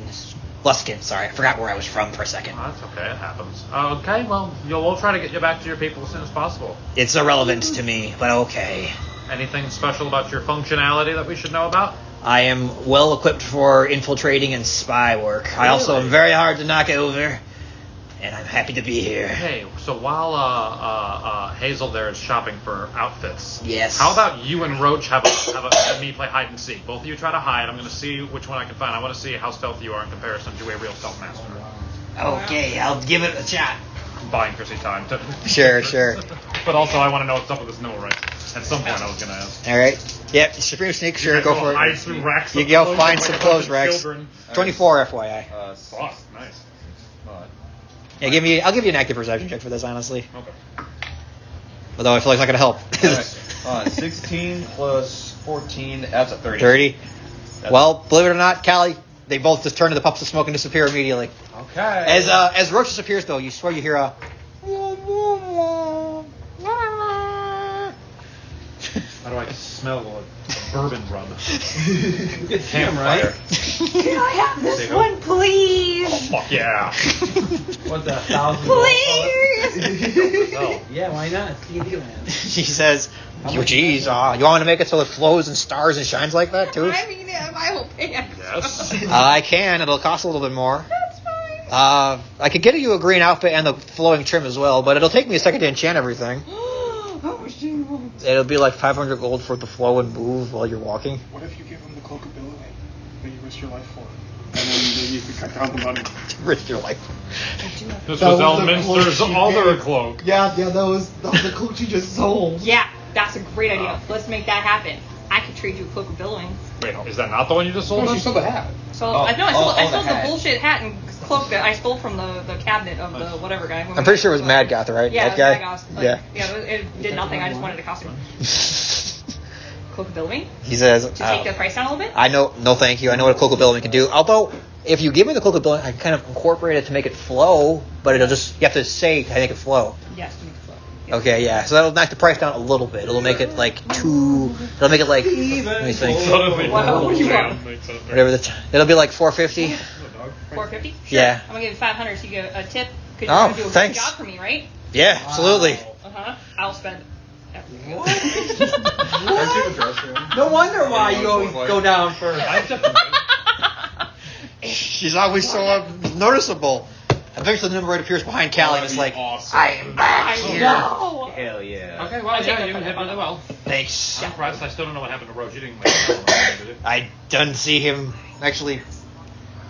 Luskin. Sorry, I forgot where I was from for a second. Oh, that's okay. It happens. Okay, well, we'll try to get you back to your people as soon as possible. It's irrelevant to me, but okay. Anything special about your functionality that we should know about? I am well equipped for infiltrating and spy work. I also am Really? very hard to knock over, and I'm happy to be here. Hey, so while Hazel there is shopping for outfits, Yes. how about you and Roach have me play hide and seek? Both of you try to hide. I'm going to see which one I can find. I want to see how stealthy you are in comparison to a real stealth master. Okay, I'll give it a shot. I'm buying Chrissy time to. Sure. But also, I want to know what's up with this nimble right. At some point, I was going to ask. All right. Yep, Supreme Sneak, sure, go for Hide it. through racks You of go clothes find like some a clothes bunch of racks. children. 24 FYI. Fuck, nice. Yeah, I'll give you an active perception check for this, honestly. Okay. Although I feel like it's not going to help. Alright. 16 plus 14, that's a 30. 30. Well, believe it or not, Callie, they both just turn to the puffs of smoke and disappear immediately. Okay. As Roach disappears, though, you swear you hear a. How do I smell the bourbon rub. You can see him, right? Can I have this one, please? Oh, fuck yeah. What's that, 1,000? Please. Oh. Yeah, why not? It's D&D land. She says, geez, you want me to make it so it flows and stars and shines like that, too? I mean, I will pay extra. Yes. I can. It'll cost a little bit more. That's fine. I could get you a green outfit and the flowing trim as well, but it'll take me a second to enchant everything. Oh, shit. It'll be like 500 gold for it to flow and move while you're walking. What if you give him the cloak of billowing that you risked your life for? And then maybe you could cut down the money. Risk your life. This was Elminster's other cloak. Yeah, that was the cloak you just sold. Yeah, that's a great idea. Let's make that happen. I could trade you a cloak of billowing. Wait, is that not the one you just sold? No, she us? sold the hat. So Oh, I the sold the hat. bullshit hat and cloak that I stole from the cabinet of the whatever guy. I'm pretty sure it was Mad Goth, right? Yeah, that guy? Mad Goth. Like, Yeah. Yeah, it did nothing. I just wanted a costume. Cloak of billowing He says, to take the price down a little bit. I know, no thank you. I know what a cloak of billowing can do. Although, if you give me the cloak of billowing, I can kind of incorporate it to make it flow, but it'll just, you have to say to make it flow. Yes, to make it flow. Yes. Okay, yeah. So that'll knock the price down a little bit. It'll make it like it'll make it like, let me think. Suddenly, What do you want? makes sense. Whatever it'll be like 450. $450? Sure. Yeah. I'm gonna give you $500 so you get a tip because Oh, you're gonna do a thanks. good job for me, right? Yeah, absolutely. Uh-huh. I'll spend everything. Can I see the dress room? No wonder why you always go down first. She's always so noticeable. Eventually, the number appears behind Callie, and it's like, awesome. I am back I here. know. Hell yeah. Okay, well, I take yeah, that you for did the really well. Thanks. I'm surprised I still don't know what happened to Roach. You didn't did you? I didn't see him. Actually,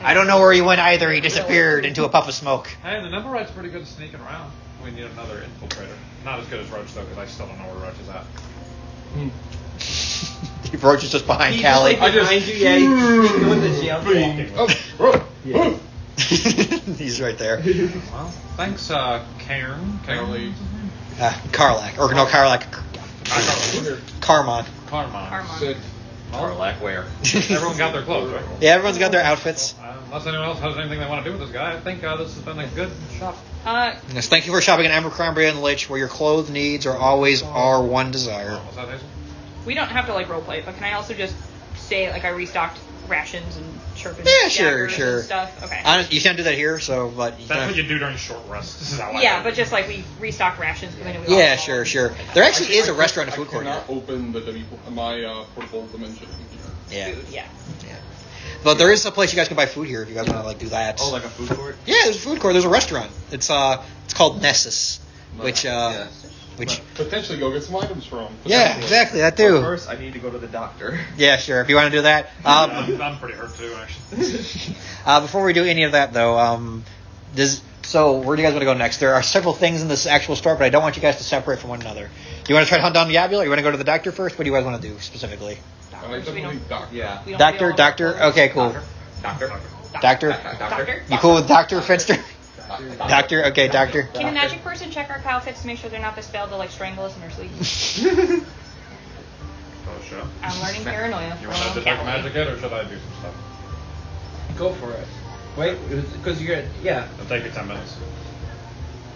I don't know where he went either. He disappeared into a puff of smoke. Hey, the number right's pretty good at sneaking around. We need another infiltrator. Not as good as Roach, though, because I still don't know where Roach is at. Roach is just behind He's Callie. like behind you, yeah, you sneak in the jail. Walking. He's right there. Well, thanks, Cairn. Carly. Karlak. Or no, Karlak. Carmon. Carmon. Sick. Carlac where? Everyone got their clothes, right? Yeah, everyone's got their outfits. Unless anyone else has anything they want to do with this guy, I think this has been a good shop. Yes, thank you for shopping at Abercrombie and Lich, where your clothes needs are always our one desire. Was that Hazel? We don't have to like roleplay, but can I also just say like I restocked rations and sharpened Yeah, sure, daggers sure. and stuff? Okay. You can't do that here, so but you That's can. what you do during short rests. This is how I Yeah, do but it. just like we restocked rations because I know we Yeah, lost all sure, of them. sure. There actually is a restaurant and I food court here. cannot open my portable dimension. Yeah. Food, yeah. Yeah. But there is a place you guys can buy food here if you guys want to like do that. Oh, like a food court? Yeah, there's a food court. There's a restaurant. It's called Nessus, which Yeah. which Potentially go get some items from. yeah, exactly that But too. first, I need to go to the doctor. Yeah, sure. If you want to do that. I'm pretty hurt too, actually. Before we do any of that though, so where do you guys want to go next? There are several things in this actual store, but I don't want you guys to separate from one another. Do you want to try to hunt down the Abula, or you want to go to the doctor first? What do you guys want to do specifically? Definitely doctor. Yeah. We don't Doctor, feel- doctor. Okay, cool. Doctor. Doctor. Doctor. You cool with Doctor Finster? Doctor. Okay, doctor. Can a magic person check our outfits to make sure they're not this failed to like strangle us in our sleep? Oh, sure. I'm learning paranoia. You want to detect magic yet, or should I do some stuff? Go for it. Wait, because you're yeah. It'll take you 10 minutes.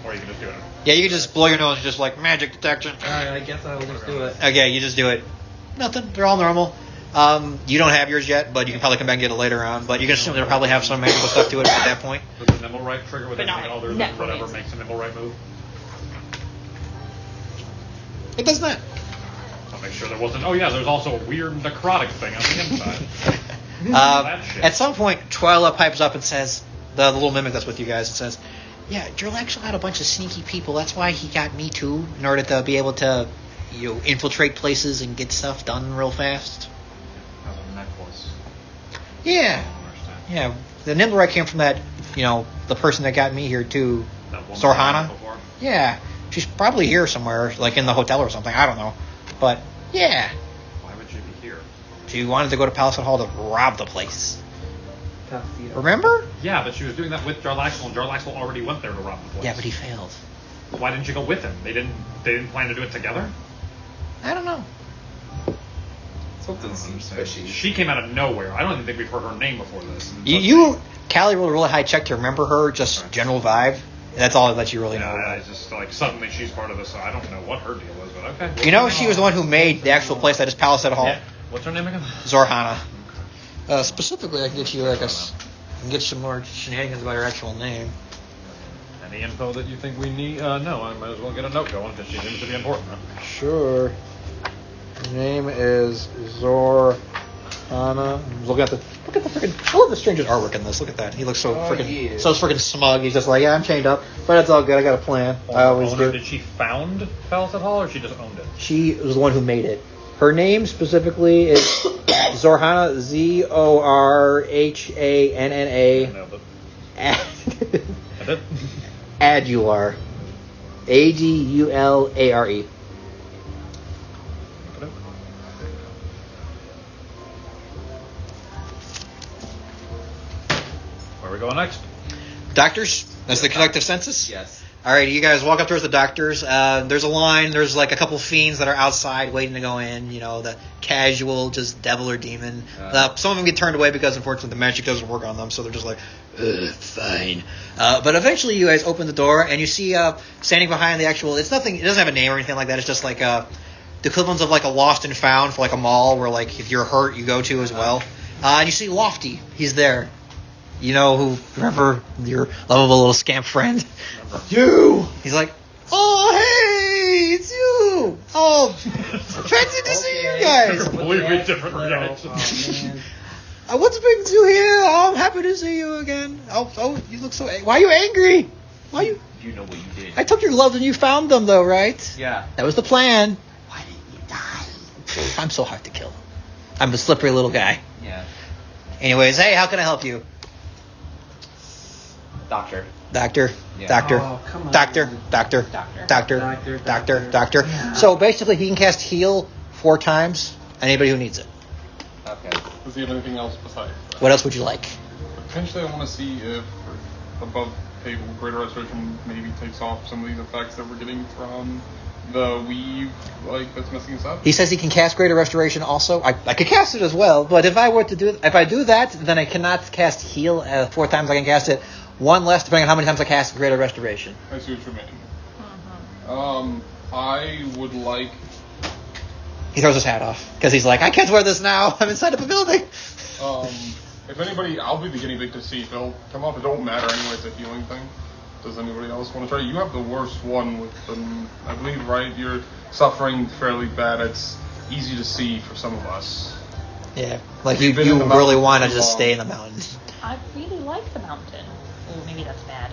Or you can just do it. Yeah, you can just blow your nose and just like magic detection. All right, I guess I'll just do it. Okay, you just do it. Nothing. They're all normal. You don't have yours yet, but you can probably come back and get it later on. But you can assume they'll probably have some magical stuff to it at that point. Does the nimble right trigger with But not anything other than necromancy. whatever makes a nimble right move? It does not. I'll make sure there wasn't. Oh yeah, there's also a weird necrotic thing on the inside. That shit. At some point, Twyla pipes up and says, the little mimic that's with you guys, and says, yeah, Drillexel had a bunch of sneaky people. That's why he got me too, in order to be able to, infiltrate places and get stuff done real fast. As a necklace. Yeah. I don't understand. Yeah. The Nimblewright came from that, the person that got me here too. That woman Sorhana? before. Yeah. She's probably here somewhere, like in the hotel or something. I don't know. But, yeah. Why would you be here? She wanted to go to Palace Hall to rob the place. Tough, you know. Remember? Yeah, but she was doing that with Jarlaxle, and Jarlaxle already went there to rob the place. Yeah, but he failed. Why didn't you go with him? They didn't plan to do it together? I don't know. Something seems fishy. She came out of nowhere. I don't even think we've heard her name before this. Callie rolled a really high check to remember her, just general vibe. That's all that you really know. I just suddenly she's part of this. So I don't know what her deal was, but okay. She was the one who made the actual place that is Palace at Hall. Yeah. What's her name again? Zorhana. Specifically, I can get you some more shenanigans about her actual name. Any info that you think we need? No, I might as well get a note going because she seems to be important. Huh? Sure. Her name is Zorhana. Look at the freaking. I love the stranger's artwork in this. Look at that. He looks so freaking smug. He's just like, yeah, I'm chained up, but it's all good. I got a plan. I always do. Did she found Halasters Hall, or she just owned it? She was the one who made it. Her name specifically is Zorhana, Zorhanna. Nailed it. Adular. Adulare. Where are we going next? Doctors? That's the conductive census? Yes. All right, you guys walk up towards the doctors. There's a line. There's like a couple fiends that are outside waiting to go in. You know, the casual, just devil or demon. Some of them get turned away because, unfortunately, the magic doesn't work on them. So they're just like, fine. But eventually, you guys open the door and you see standing behind the actual. It's nothing. It doesn't have a name or anything like that. It's just like the equivalent of like a lost and found for like a mall where like if you're hurt, you go to as well. And you see Lofty. He's there. You know who? Remember your lovable little scamp friend? You. He's like, oh hey, it's you. Oh, fancy to see you guys. Completely different reaction. What's brings you here? Oh, I'm happy to see you again. Oh, you look so. Why are you angry? Why you? You know what you did. I took your gloves and you found them, though, right? Yeah. That was the plan. Why didn't you die? I'm so hard to kill. I'm a slippery little guy. Yeah. Anyways, hey, how can I help you? Doctor. Doctor. Yeah. Doctor. Oh, come on. Doctor. Doctor. Yeah. So basically, he can cast heal 4 times. Anybody who needs it. Okay. Does he have anything else besides that? What else would you like? Potentially, I want to see if above table greater restoration maybe takes off some of these effects that we're getting from the weave, like that's missing and stuff. He says he can cast Greater Restoration also. I could cast it as well, but if I do that, then I cannot cast heal 4 times. I can cast it 1 less depending on how many times I cast Greater Restoration. I see what you mean. I would like. He throws his hat off because he's like, I can't wear this now. I'm inside of a building. If anybody, I'll be the guinea pig to see if they'll come up. It don't matter anyway. It's a healing thing. Does anybody else want to try? You have the worst one with them, I believe, right? You're suffering fairly bad. It's easy to see for some of us. Yeah, like You've you been in the really mountains want to too just long. stay in the mountains. I really like the mountain. Oh, maybe that's bad.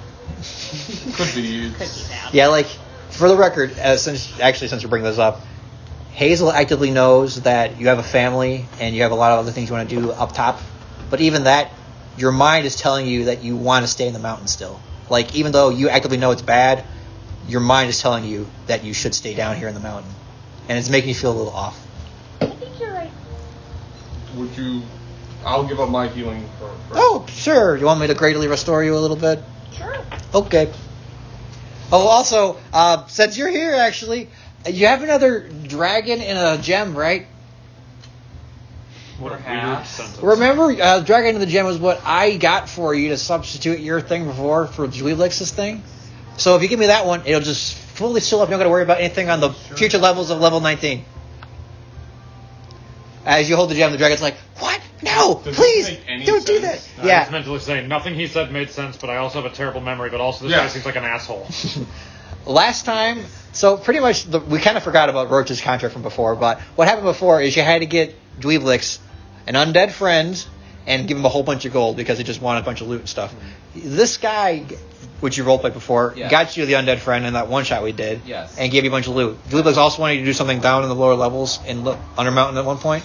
Could be. Could be bad. Yeah, like for the record, since you bring this up, Hazel actively knows that you have a family and you have a lot of other things you want to do up top. But even that, your mind is telling you that you want to stay in the mountain still. Like, even though you actively know it's bad, your mind is telling you that you should stay down here in the mountain. And it's making you feel a little off. I think you're right. Would you? I'll give up my healing for Oh, sure. You want me to greatly restore you a little bit? Sure. Okay. Oh, also, since you're here, actually, you have another dragon and a gem, right? What a weird Perhaps. sentence. Remember, Dragon and the Gem was what I got for you to substitute your thing before for Dweeblix's thing. So if you give me that one, it'll just fully fill up. You don't got to worry about anything on the future levels of level 19. As you hold the gem, the dragon's like, what? No, Does please, this make any don't do that. sense? I was Yeah. mentally saying nothing he said made sense, but I also have a terrible memory. But also, this Yeah. guy seems like an asshole. Last time, so pretty much we kind of forgot about Roach's contract from before, but what happened before is you had to get Dweeblix an undead friend and give him a whole bunch of gold because he just wanted a bunch of loot and stuff. This guy, which you roleplayed before, Yeah. got you the undead friend in that one shot we did, Yes. and gave you a bunch of loot. Dweeblix also wanted you to do something down in the lower levels in Undermountain at one point.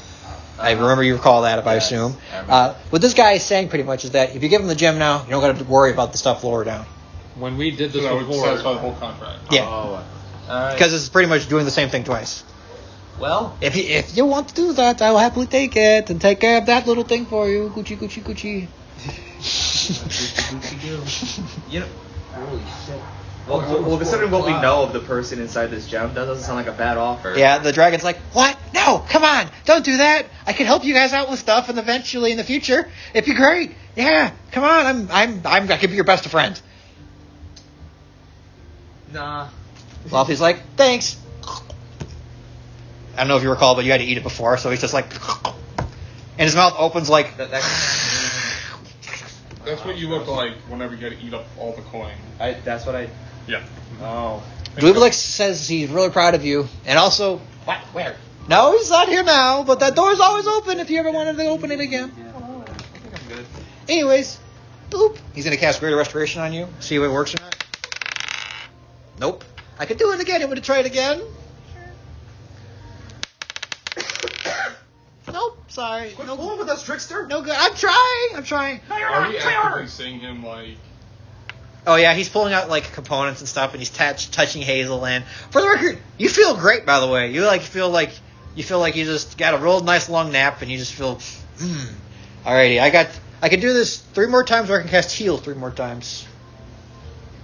I remember you recall that, if I Yes, assume. I remember. What this guy is saying pretty much is that if you give him the gem now, you don't got to worry about the stuff lower down. When we did So this that would before, satisfy the whole contract. Yeah. Oh. Alright. Because it's pretty much doing the same thing twice. Well, If you want to do that, I will happily take it and take care of that little thing for you. Gucci, Gucci, Gucci. you know. Holy shit. Well, considering what we know of the person inside this gem, that doesn't sound like a bad offer. Yeah, the dragon's like, what? No, come on, don't do that. I can help you guys out with stuff, and eventually in the future, it'd be great. Yeah, come on, I could be your best friend. Nah. Lofty's like, thanks. I don't know if you recall, but you had to eat it before, so he's just like, and his mouth opens like. That's what you look like whenever you got to eat up all the coin. That's what I. Yeah. Oh. Dweebelix says he's really proud of you, and also. What? Where? No, he's not here now, but that door's always open if you ever wanted to open it again. Oh, I think I'm good. Anyways, boop. He's gonna cast Greater Restoration on you. See if it works or not. Nope. I could do it again. You want to try it again? Nope. Sorry. Quit No fooling with us, trickster. No good. I'm trying. Are we actively seeing him like? Oh yeah, he's pulling out like components and stuff, and he's touching Hazel. And for the record, you feel great, by the way. You feel like you just got a real nice long nap, and you just feel. Alrighty, I can do this 3 more times, or I can cast heal 3 more times.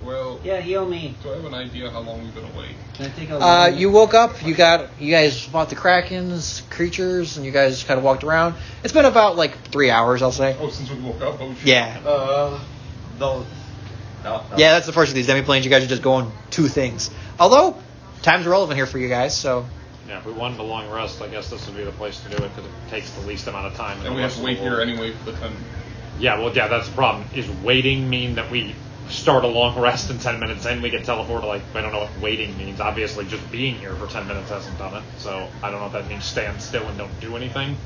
Well. Yeah, heal me. Do I have an idea how long we've been awake? Can I take a You woke up. You guys fought the Krakens, creatures, and you guys kind of walked around. It's been about like 3 hours, I'll say. Oh, since we woke up. Oh shit. Yeah. No. Yeah, that's the first of these demi-planes. You guys are just going 2 things. Although, time's relevant here for you guys, so. Yeah, if we wanted a long rest, I guess this would be the place to do it because it takes the least amount of time. And we have to wait here anyway for the 10. Yeah, well, yeah, that's the problem. Is waiting mean that we start a long rest and 10 minutes in we get teleported? Like, I don't know what waiting means. Obviously, just being here for 10 minutes hasn't done it. So I don't know if that means stand still and don't do anything.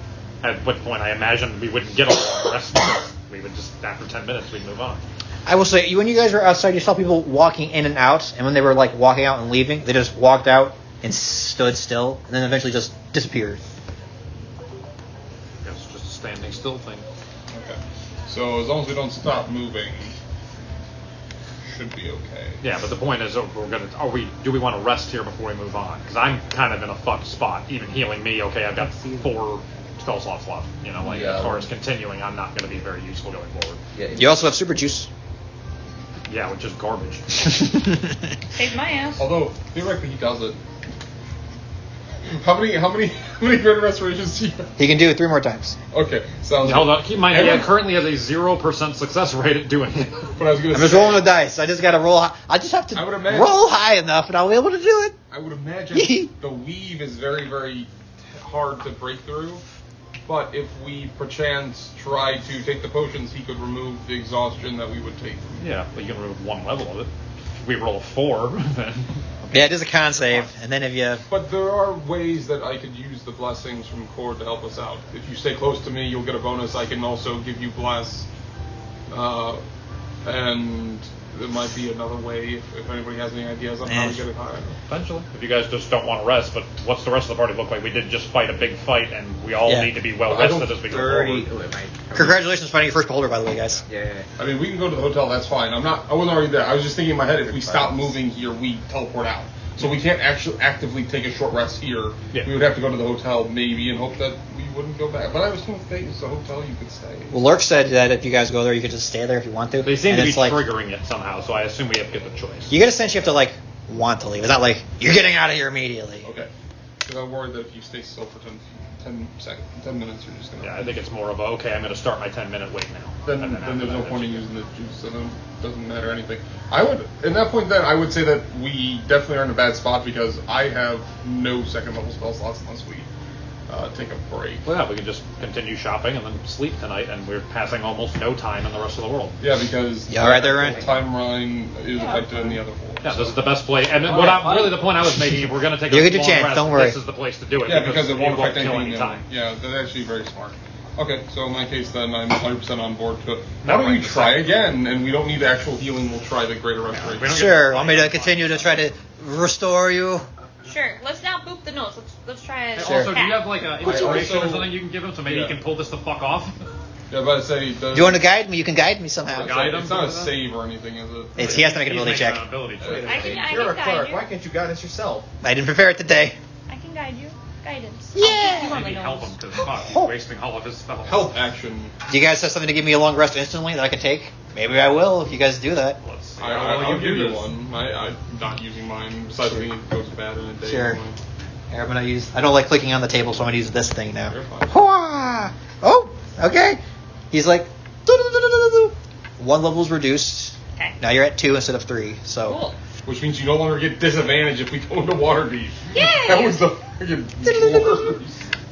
At which point I imagine we wouldn't get a long rest because we would just, after 10 minutes, we'd move on. I will say, when you guys were outside, you saw people walking in and out, and when they were like walking out and leaving, they just walked out and stood still, and then eventually just disappeared. It's just a standing still thing. Okay. So as long as we don't stop moving, should be okay. Yeah, but the point is, do we want to rest here before we move on? Because I'm kind of in a fucked spot. Even healing me, okay, I've got 4 spell slots left. You know, like as far as continuing, I'm not going to be very useful going forward. Yeah. You also have super juice. Yeah, which is garbage. Saved my ass. Although theoretically he does it. How many greater restorations do you have? He can do it 3 more times. Okay, sounds Hold good. on, keep in mind, he currently has a 0% success rate at doing it. But I was going I'm to just rolling the dice. I just got to roll. I just have to I would imagine- roll high enough, and I'll be able to do it. I would imagine the weave is very, very hard to break through. But if we perchance try to take the potions, he could remove the exhaustion that we would take. Yeah, but you can remove 1 level of it. If we roll a 4, then... Yeah, it is a con save, and then if you... But there are ways that I could use the blessings from Cord to help us out. If you stay close to me, you'll get a bonus. I can also give you bless. And there might be another way if anybody has any ideas on how to get it higher. Eventually. If you guys just don't want to rest, but what's the rest of the party look like? We did just fight a big fight, and we all need to be well rested as we go forward. Congratulations on finding your first beholder, by the way, guys. Yeah. I mean, we can go to the hotel. That's fine. I wasn't already there. I was just thinking in my head, if we stop moving here, we teleport out. So we can't actually actively take a short rest here. Yeah. We would have to go to the hotel maybe and hope that we wouldn't go back. But I was thinking if it's a hotel, you could stay. Well, Lurk said that if you guys go there, you could just stay there if you want to. They seem And to be it's like, triggering it somehow, so I assume we have to get the choice. you get a sense you have to, like, want to leave. It's not like, you're getting out of here immediately. Okay. Because I'm worried that if you stay still for 10 minutes, you're just going to... Yeah, I think it's more of a, okay, I'm going to start my 10-minute wait now. Then And there's no after point in that, using the juice, so then it doesn't matter anything. I would, in that point then, I would say that we definitely are in a bad spot because I have no second level spell slots unless we take a break. Well, yeah, we can just continue shopping and then sleep tonight, and we're passing almost no time in the rest of the world. Yeah, because You all right there, Ryan? the timeline is affected in the other four. Yeah, this is the best place. And really the point I was making, if we're going to take You a get your long chance, rest, don't worry. this is the place to do it. Yeah, because it won't affect kill anything. any time. Yeah, that's actually very smart. Okay, so in that case, then I'm 100% on board to it. Not Why don't we right try again? And we don't need the actual healing. We'll try the greater restoration. we don't Sure. Want me to continue to try to restore you? Sure. Let's not boop the nose. Let's try it. And Sure. also, do you have like an inspiration or also- something you can give him so maybe Yeah. he can pull this the fuck off? Yeah, but I say Do you want to guide me? You can guide me somehow. Guide him it's not a to that? save or anything, is it? He has to make an He's ability making check. an ability check. I You're a can guide clerk. you. Why can't you guide us yourself? I didn't prepare it today. I can guide you. Guidance. Yeah. I'll keep you on Maybe my help nose. him because fuck, he's wasting all of his spells. Help action. Do you guys have something to give me a long rest instantly that I can take? Maybe I will if you guys do that. Let's see. I'll give you this. one. I'm not using mine. Besides, being it goes bad in a day. Sure. anyway. Here, I'm gonna use. I don't like clicking on the table, so I'm gonna use this thing now. You're fine. Hwah! Oh, okay. He's like, 1 level's reduced. Okay. Now you're at 2 instead of 3. So Cool. Which means you no longer get disadvantage if we go into Waterdeep. Yay! That was the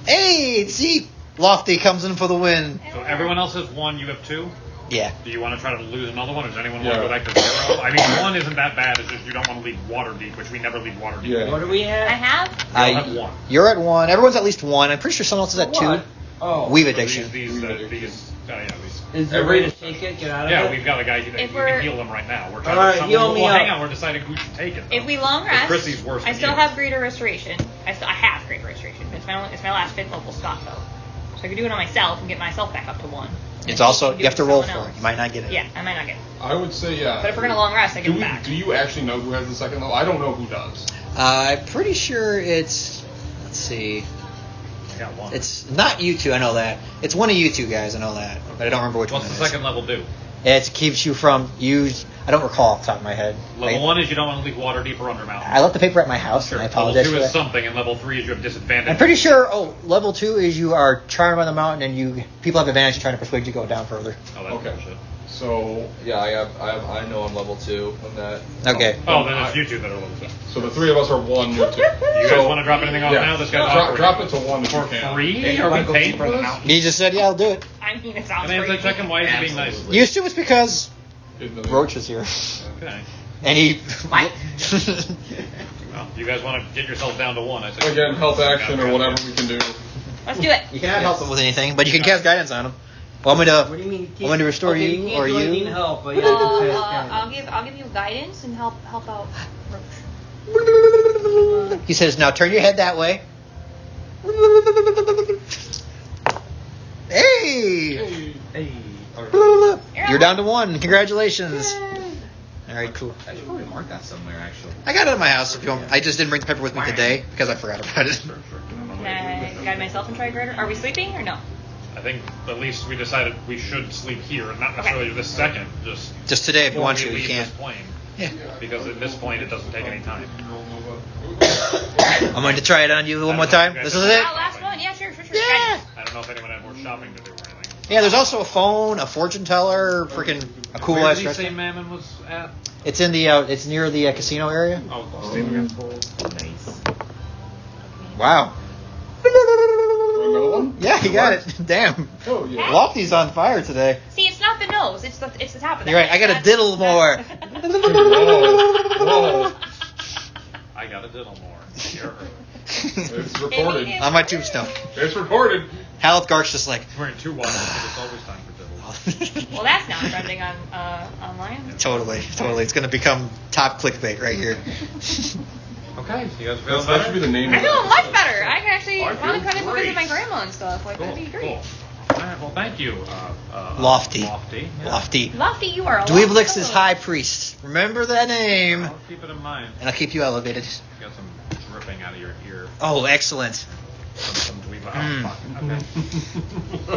Hey, see, Lofty comes in for the win. So everyone else has 1, you have 2? Yeah. Do you want to try to lose another one, or does anyone want to go back to 0? I mean, 1 isn't that bad, it's just you don't want to leave water deep, which we never leave water deep. Yeah. What do we I have? have. You all have 1. You're at 1. Everyone's at least 1. I'm pretty sure someone else is at 2. What? Oh. Weave So addiction. these Is there a way to take it? Get out of it? Yeah, we've got a guy who If can we're- heal them right now. We're All trying right, to heal me hang up. on, we're deciding who should take it. Though. If we long rest, Chrissy's worse I than still you. have greater restoration. I have greater restoration. It's my last 5th level spot though. So I could do it on myself and get myself back up to 1. It's also, do you have it to for roll someone for it. else. You might not get it. Yeah, I might not get it. I would say yeah. But if we're gonna long rest, I get it back. Do you actually know who has the second level? I don't know who does. I'm pretty sure it's, let's see. I got 1. It's not you two, I know that. It's one of you two guys, I know that. But I don't remember which What's one the it is. second level do? It keeps you from, I don't recall off the top of my head. Level 1 is you don't want to leave water deep or under mountain. I left the paper at my house, Sure. and I Level apologize 2 for is that. something, and level 3 is you have disadvantage. I'm pretty sure, level 2 is you are trying to run the mountain, and people have advantage trying to persuade you to go down further. Oh, that's Okay. bullshit. So Yeah, I know I'm level 2 on that. Okay. Oh, then it's you two that are level 2. so the 3 of us are 1. You're 2. You guys want to drop anything off now? This guy's drop it to 1 if you for can. free? Are we paying for this? He just said, yeah, I'll do it. I mean, it sounds And crazy. check him. Why is he being nice? You assume it's because Isn't it? Roach is here. Okay. And he... What? Well, you guys want to get yourself down to 1? I say. Again, help action or whatever we can do. Let's do it. You cannot help him with anything, but you can cast guidance on him. Want me to... What do you mean? Want me to restore okay, you, can't or do you? anything to help, but yeah, you can cast I'll give you guidance and help out Roach. He says, now turn your head that way. Hey! Hey. You're down to 1. Congratulations. All right, cool. I should probably mark that somewhere, actually. I got it at my house. If you want. I just didn't bring the paper with me today because I forgot about it. Can I guide myself and try greater? Are we sleeping or no? I think at least we decided we should sleep here, not necessarily this second. Just Just today, if you before want we to, you leave can. this plane. Yeah. Because at this point, it doesn't take any time. I'm going to try it on you one more time. This is it. Oh, last one? Yeah, sure. Yeah. Guidance. I don't know if anyone had more shopping to do or anything. Yeah, there's also a phone, a fortune teller, freaking a cool Where ass did he say restaurant. Mammon was at? It's in the. It's near the casino area. Oh, Stephen. Nice. Wow. Another one? Yeah, he got it. Damn. Oh, yeah. Lofty's on fire today. See, it's not the nose. It's the top of the You're right. I got to diddle more. Whoa. I got a diddle more. Sure. It's recorded. On my tombstone. It's recorded. Haleth Gark's just like. Wearing 2 watches, but it's always time for diddle. Well, that's now trending on online. Totally. It's going to become top clickbait right here. Okay, you guys feel That should be better? the name I of feel the much better. I can actually I finally feel come to great. visit my grandma and stuff. Like, Cool, that'd be great. cool. All right, well, thank you. Lofty. Lofty. Yeah. Lofty. Lofty, you are a Dweeblix lot. is high priest. Remember that name. I'll keep it in mind. And I'll keep you elevated. You got some dripping out of your ear. Oh, excellent. Some dweeb. Oh, Mm. fuck. Okay.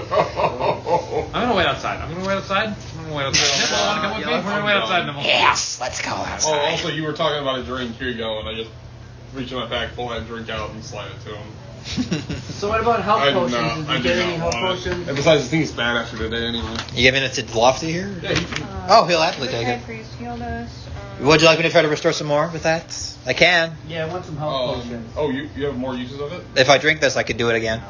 I'm gonna wait outside. Nipple, want to come with me? We're gonna wait outside, Nipple. Yes, let's go Oh, outside. also, you were talking about a drink. Here you go. And I just reach in my pack, pull that drink out, and slide it to him. So what about health I do potions? not. Did I you do get not any health want it. potions? And besides, I think he's bad after today anyway. You giving it to Lofty here? Yeah, he can. Oh, he'll happily take High it. priest healed us. Would you like me to try to restore some more with that? I can. Yeah, I want some health potions. Oh, you have more uses of it? If I drink this, I could do it again.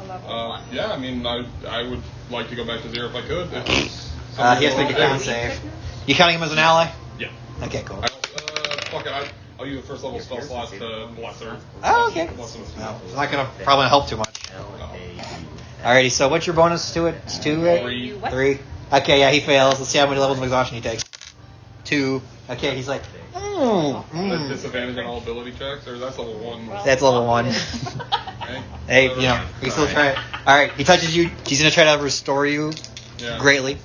Yeah, I mean, I would like to go back to 0 if I could. If it's He has to something make a to con do. save. You counting him as an ally? Yeah. Okay, cool. Fuck it, I'll use the first level spell slot to bless her. Oh, okay. Bless him. No, it's not gonna probably help too much. Alrighty, so what's your bonus to it? It's 2, right? 3. 3. Okay, yeah, he fails. Let's see how many levels of exhaustion he takes. 2. Okay, he's like, Disadvantage on all ability checks, or that's level 1. That's level 1. Hey, you know, we still try it. Alright, he touches you. He's gonna try to restore you Yeah. greatly.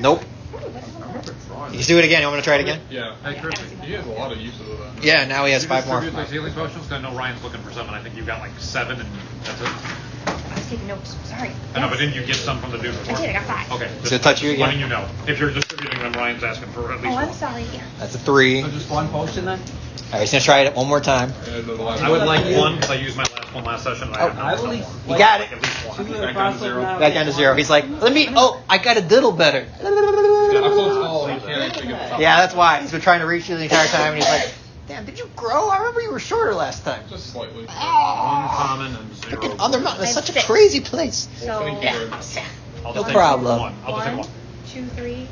Nope. He's do it again. You want me to try it agagen? Yeah. Hey, Chris. He has a lot of uses of that. Yeah, now he has 5 more. Distribute those healing potions? 'Cause I know Ryan's looking for some, and I think you got like 7, and that's it. I was taking notes. Sorry. I know, but didn't you get some from the dude before? I did. I got 5. Okay. So touch you again? Letting you know. If you're distributing them, Ryan's asking for at least Oh, I'm one. sorry. That's a 3. So just one potion then? Alright, he's gonna try it one more time. And the last I would one. like one, because I used my last one last session, and I have I will at least. You got it. at least one. Two Back down to 0. Back down to 0. He's like, let me. Oh, I got a diddle better. Yeah, I'm so tall, he can't actually get the top. Yeah, that's why. He's been trying to reach you the entire time, and he's like, Damn, did you grow? I remember you were shorter last time. Just slightly. One common and 0. Freaking Under Mountain is Mine's such a 6. crazy place. So Thank you very much. I'll No just take problem. One. I'll just take 1, one. 2, 3,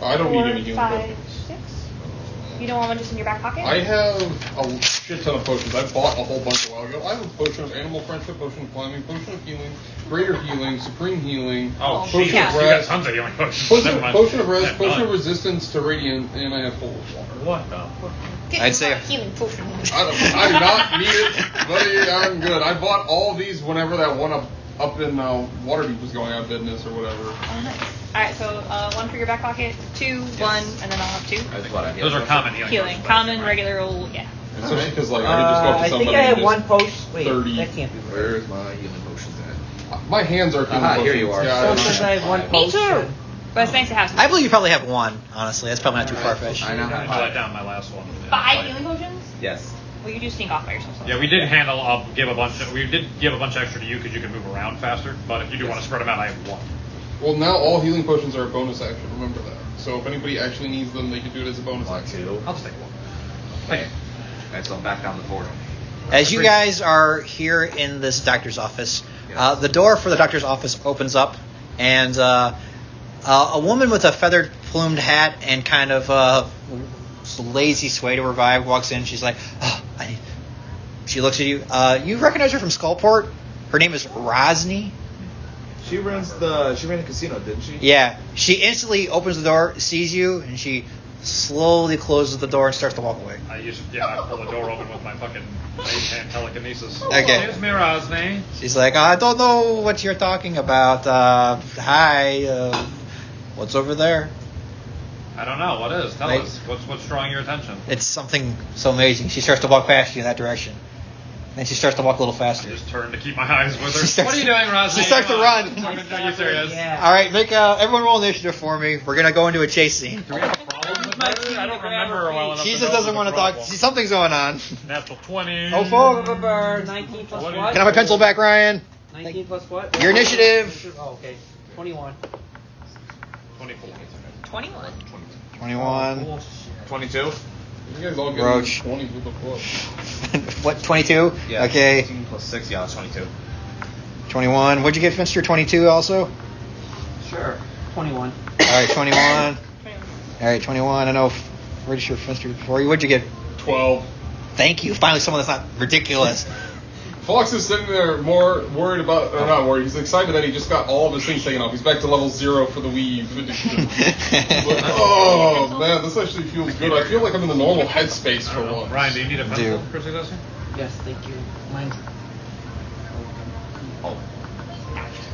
I don't need 4, any healing 5, potions. 6. You don't want one just in your back pocket? I have a shit ton of potions. I bought a whole bunch a while ago. I have a potion of animal friendship, potion of climbing, potion of healing, greater healing, supreme healing, Oh, Oh, jeez. yeah. You got tons of healing potions. Never mind. potion of I rest, have potion of none. resistance to radiant, and I have full of water. What the fuck? Get I'd your say- healing potion. I do not need it, buddy. I'm good. I bought all these whenever that one up in Waterdeep was going out of business or whatever. Oh, nice. Alright, so 1 for your back pocket, 2, 1, and then I'll have 2. I just bought a Those are common healing Healing. potions, Common, right? regular, old, yeah. Especially because like I could just go up to I somebody think I and have just 1 potion. Wait, 30. that can't be right. Where's my healing potions at? My hands are healing Aha, potions. here you are. Yeah, So I- it says I have 1 Me potion. too. But it's nice to have some. I believe you probably have one, honestly. That's probably not too far-fetched. I now I have let 5. down my last one. 5 healing potions? Yes. Well, you do sneak off by yourself. So Yeah, we did handle. We did give a bunch extra to you because you can move around faster. But if you do want to spread them out, I have 1. Well, now all healing potions are a bonus action. Remember that. So if anybody actually needs them, they can do it as a bonus One, action. 2. I'll just take 1. Okay. Alright, so I'm back down the portal. As you guys are here in this doctor's office, Yes. the door for the doctor's office opens up, and a woman with a feathered plumed hat and kind of lazy sway to her vibe walks in. She's like, oh, she looks at you. You recognize her from Skullport? Her name is Rosny. She ran the casino, didn't she? Yeah. She instantly opens the door, sees you, and she slowly closes the door and starts to walk away. I pull the door open with my fucking hand telekinesis. Okay. Here's me, Rosny. She's like, I don't know what you're talking about. Hi. What's over there? I don't know. What is? Tell Right. us. What's drawing your attention? It's something so amazing. She starts to walk past you in that direction. Then she starts to walk a little I faster. just turn to keep my eyes with her. She starts What are you to- doing, Rosny? she starts to Come run. on. Are you serious? Yeah. All right, make everyone roll initiative for me. We're gonna go into a chase scene. Do we have a problem with her? I don't remember her well enough. She to just know doesn't the want to talk. problem. Something's going on. Natural 20. Oh, fuck. 19 plus What do you- what? Can I have my pencil back, Ryan? 19 plus what? Your initiative. Oh, okay. 21. 24. 21. 21. 22? You guys all get Roach. 20s with the foot. What? 22. Yeah. Okay. 18 plus 6, yeah, that's 22. 21. What'd you get, Finster? 22 also. Sure. 21. All right, 21. 21. All right, 21. I know. Pretty sure Finster before you. What'd you get? 12. Thank you. Finally, someone that's not ridiculous. Fox is sitting there more worried about, or not worried, he's excited that he just got all of his things taken off. He's back to level 0 for the Wii. But, oh, man, this actually feels good. I feel like I'm in the normal headspace for once. Ryan, do you need a pencil? Do. Chrissy does? Yes, thank you. Mine's.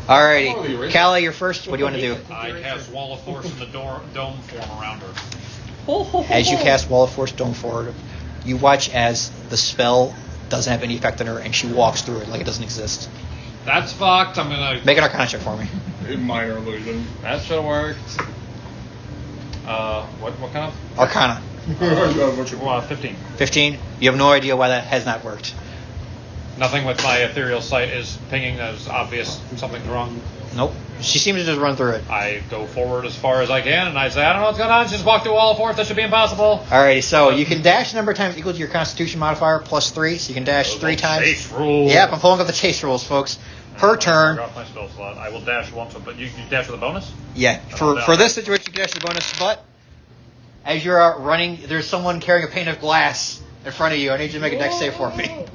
Alrighty, Callie, you're first. What do you want to do? I cast Wall of Force in the dome form around her. As you cast Wall of Force Dome forward, you watch as the spell doesn't have any effect on her, and she walks through it like it doesn't exist. That's fucked. I'm gonna Make an Arcana check for me. A minor illusion. That should have worked. What kind of? Arcana. 15. 15. You have no idea why that has not worked. Nothing with my ethereal sight is pinging as obvious something's wrong. Nope. She seems to just run through it. I go forward as far as I can, and I say, I don't know what's going on. She just walked through a wall of force. That should be impossible. Alrighty, so you can dash a number of times equal to your Constitution modifier plus 3, so you can dash 3 times. Chase rule. Yep, I'm pulling up the chase rules, folks. Per turn. Drop my spell slot. I will dash once, but you dash with a bonus? Yeah, for this situation, you can dash the bonus, but as you're running, there's someone carrying a pane of glass in front of you. I need you to make a dex save for me.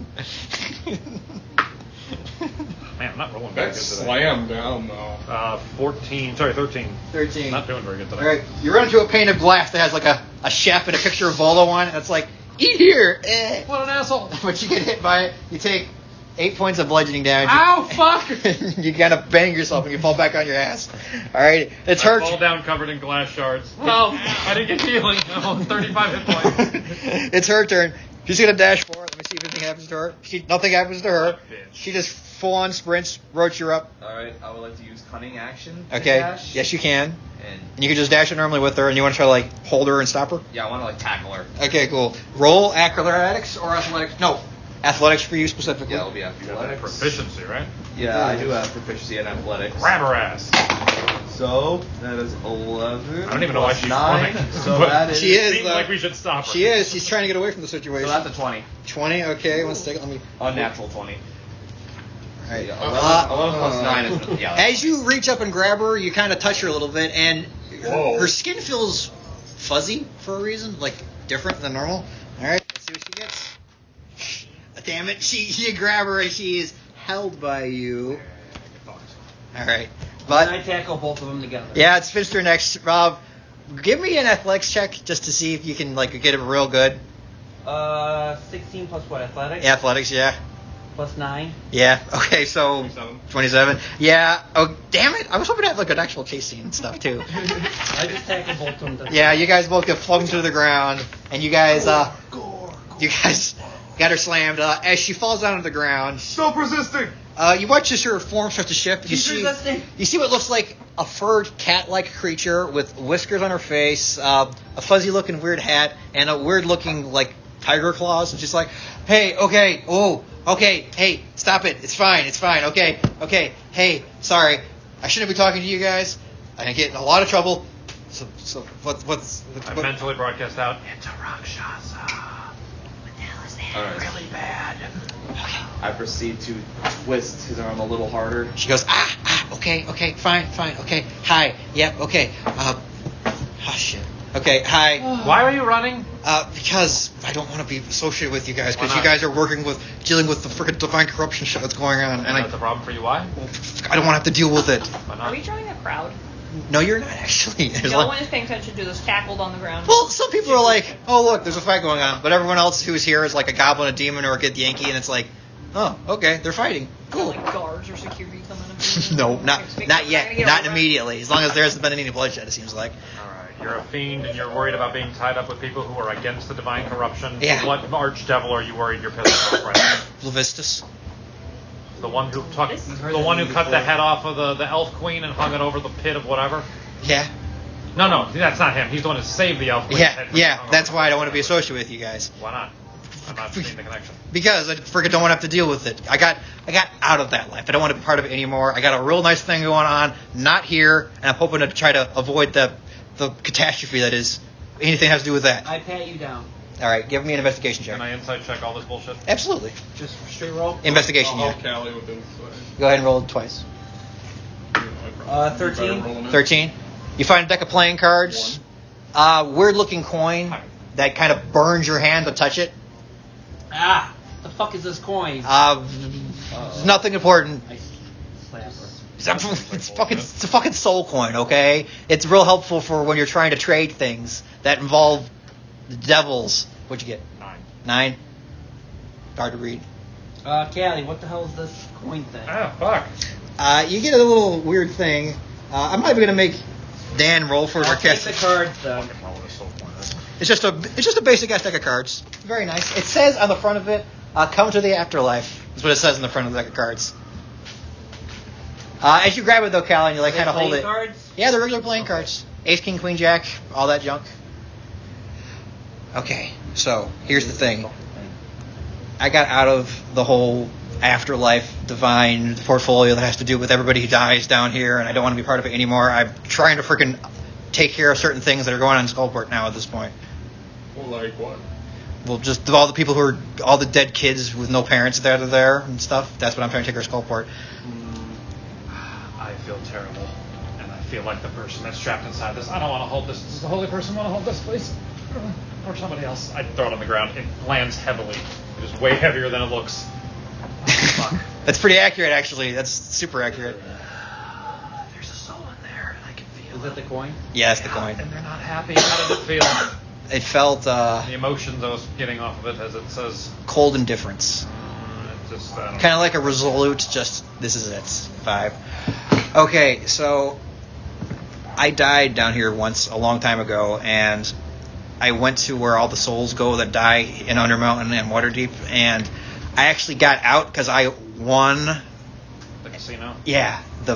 Man, I'm not rolling very That's good today. slam down, though. 13. 13. Not doing very good today. Alright, you run into a pane of glass that has like a chef and a picture of Voldo on it. That's like, eat here! Eh. What an asshole. But you get hit by it. You take 8 points of bludgeoning damage. Ow, fuck! You kind of bang yourself and you fall back on your ass. Alright, it's her I fall down covered in glass shards. Well, I didn't get healing. I'm on 35 hit points. It's her turn. She's gonna dash forward. Let me see if anything happens to her. Nothing happens to her. Bitch. She just full on sprints. Roach, you're up. Alright, I would like to use cunning action. To Okay. dash. Yes, you can. And And you can just dash it normally with her, and you want to try to like hold her and stop her. yeah, I want to like tackle her. Okay, cool. Roll acrobatics or athletics. No, Athletics for you specifically. Yeah, it'll be You have athletics. proficiency, right? Yeah, I do have proficiency in athletics. Grab her ass. So that is 11. I don't even know why plus she's 9. running. So But that is. She is. Seems like we should stop her. She is. She's trying to get away from the situation. So that's a 20. 20. Okay, one second. Let me. Unnatural 20. All right. Yeah, 11 plus 9 is. Yeah. As you reach up and grab her, you kind of touch her a little bit, and Whoa. her skin feels fuzzy for a reason, like different than normal. All right, let's see what she gets. Damn it! You grab her and she is held by you. All right, But I but tackle both of them together. yeah, it's Finster next. Rob, give me an athletics check just to see if you can like get it real good. 16 plus what? Athletics? Athletics, yeah. Plus 9. Yeah. Okay. So 27. 27. Yeah. Oh, damn it! I was hoping to have like an actual chase scene and stuff too. I just tackle both of them together. Yeah, you guys both get flung to the ground, and you guys got her slammed. As she falls down to the ground, Stop resisting! you watch as her form starts to shift. You She's see, resisting. you see what looks like a furred cat-like creature with whiskers on her face, a fuzzy-looking weird hat, and a weird-looking like tiger claws. And she's like, "Hey, okay, oh, okay, hey, stop it. It's fine, okay, hey, sorry, I shouldn't be talking to you guys. I get in a lot of trouble. So what's I mentally broadcast out. It's a Rakshasa. Alright. Really bad. I proceed to twist his arm a little harder. She goes, okay, fine, okay, hi, yep, okay, oh shit, okay, hi, Why are you running? because I don't want to be associated with you guys, Why because you not? guys are dealing with the freaking divine corruption shit that's going on, and That's a problem for you. Why? I don't want to have to deal with it. Why Are not? we joining a crowd? No, you're not actually. There's No like- one is paying attention to this tackled on the ground. well, some people are like, oh look, there's a fight going on, but everyone else who's here is like a goblin, a demon, or a good Yankee, and it's like, oh, okay, they're fighting, cool. Like guards or security coming up. No, not yet, not immediately. As long as there hasn't been any bloodshed, it seems like. All right. You're a fiend, and you're worried about being tied up with people who are against the divine corruption. Yeah. What archdevil are you worried you're pissing off right now? Levistus. The one who cut This- the one who cut the head off of the elf queen and hung it over the pit of whatever. Yeah. No, that's not him. He's the one who saved the elf queen's head. Yeah. That's why I don't want to be associated with you guys. Why not? I'm not seeing the connection. Because I freaking don't want to have to deal with it. I got out of that life. I don't want to be part of it anymore. I got a real nice thing going on, not here, and I'm hoping to try to avoid the catastrophe that is anything that has to do with that. I pat you down. All right, give me an investigation check. Can I insight check all this bullshit? Absolutely. Just straight roll. Investigation, I'll yeah. help Callie with this. Go ahead and roll it twice. 13. 13. You find a deck of playing cards. Weird looking coin that kind of burns your hand to touch it. Ah! The fuck is this coin? It's nothing important. I slap her. It's a fucking soul coin, okay? It's real helpful for when you're trying to trade things that involve the devils. What'd you get? 9. 9? Hard to read. Callie, what the hell is this coin thing? Ah, fuck. You get a little weird thing. I'm not even gonna make Dan roll for it or I'll take cast the it. cards then. Fucking hell, this is so pointless. It's just a basic ass deck of cards. Very nice. It says on the front of it, "Come to the afterlife." Is what it says on the front of the deck of cards. As you grab it though, Cal, and you like kind of hold it. Cards? Yeah, the regular playing cards. Ace, King, Queen, Jack, all that junk. Okay, so here's the thing. I got out of the whole afterlife divine portfolio that has to do with everybody who dies down here, and I don't want to be part of it anymore. I'm trying to freaking take care of certain things that are going on in Skullport now at this point. Well, like what? Well, just all the people who are, all the dead kids with no parents that are there and stuff. That's what I'm trying to take care of Skullport. I feel terrible, and I feel like the person that's trapped inside this. I don't want to hold this. Does the holy person want to hold this, please? Or somebody else? I throw it on the ground. It lands heavily. It is way heavier than it looks. Oh, fuck. That's pretty accurate, actually. That's super accurate. There's a soul in there, and I can feel Is that the coin? Yeah, that's the coin. And they're not happy. How did it feel? It felt The emotions I was getting off of it, as it says. cold indifference. It just, I don't Kind of like a resolute, just this is it vibe. Okay, so I died down here once a long time ago, and I went to where all the souls go that die in Undermountain and Waterdeep, and I actually got out because I won. The casino. Yeah, the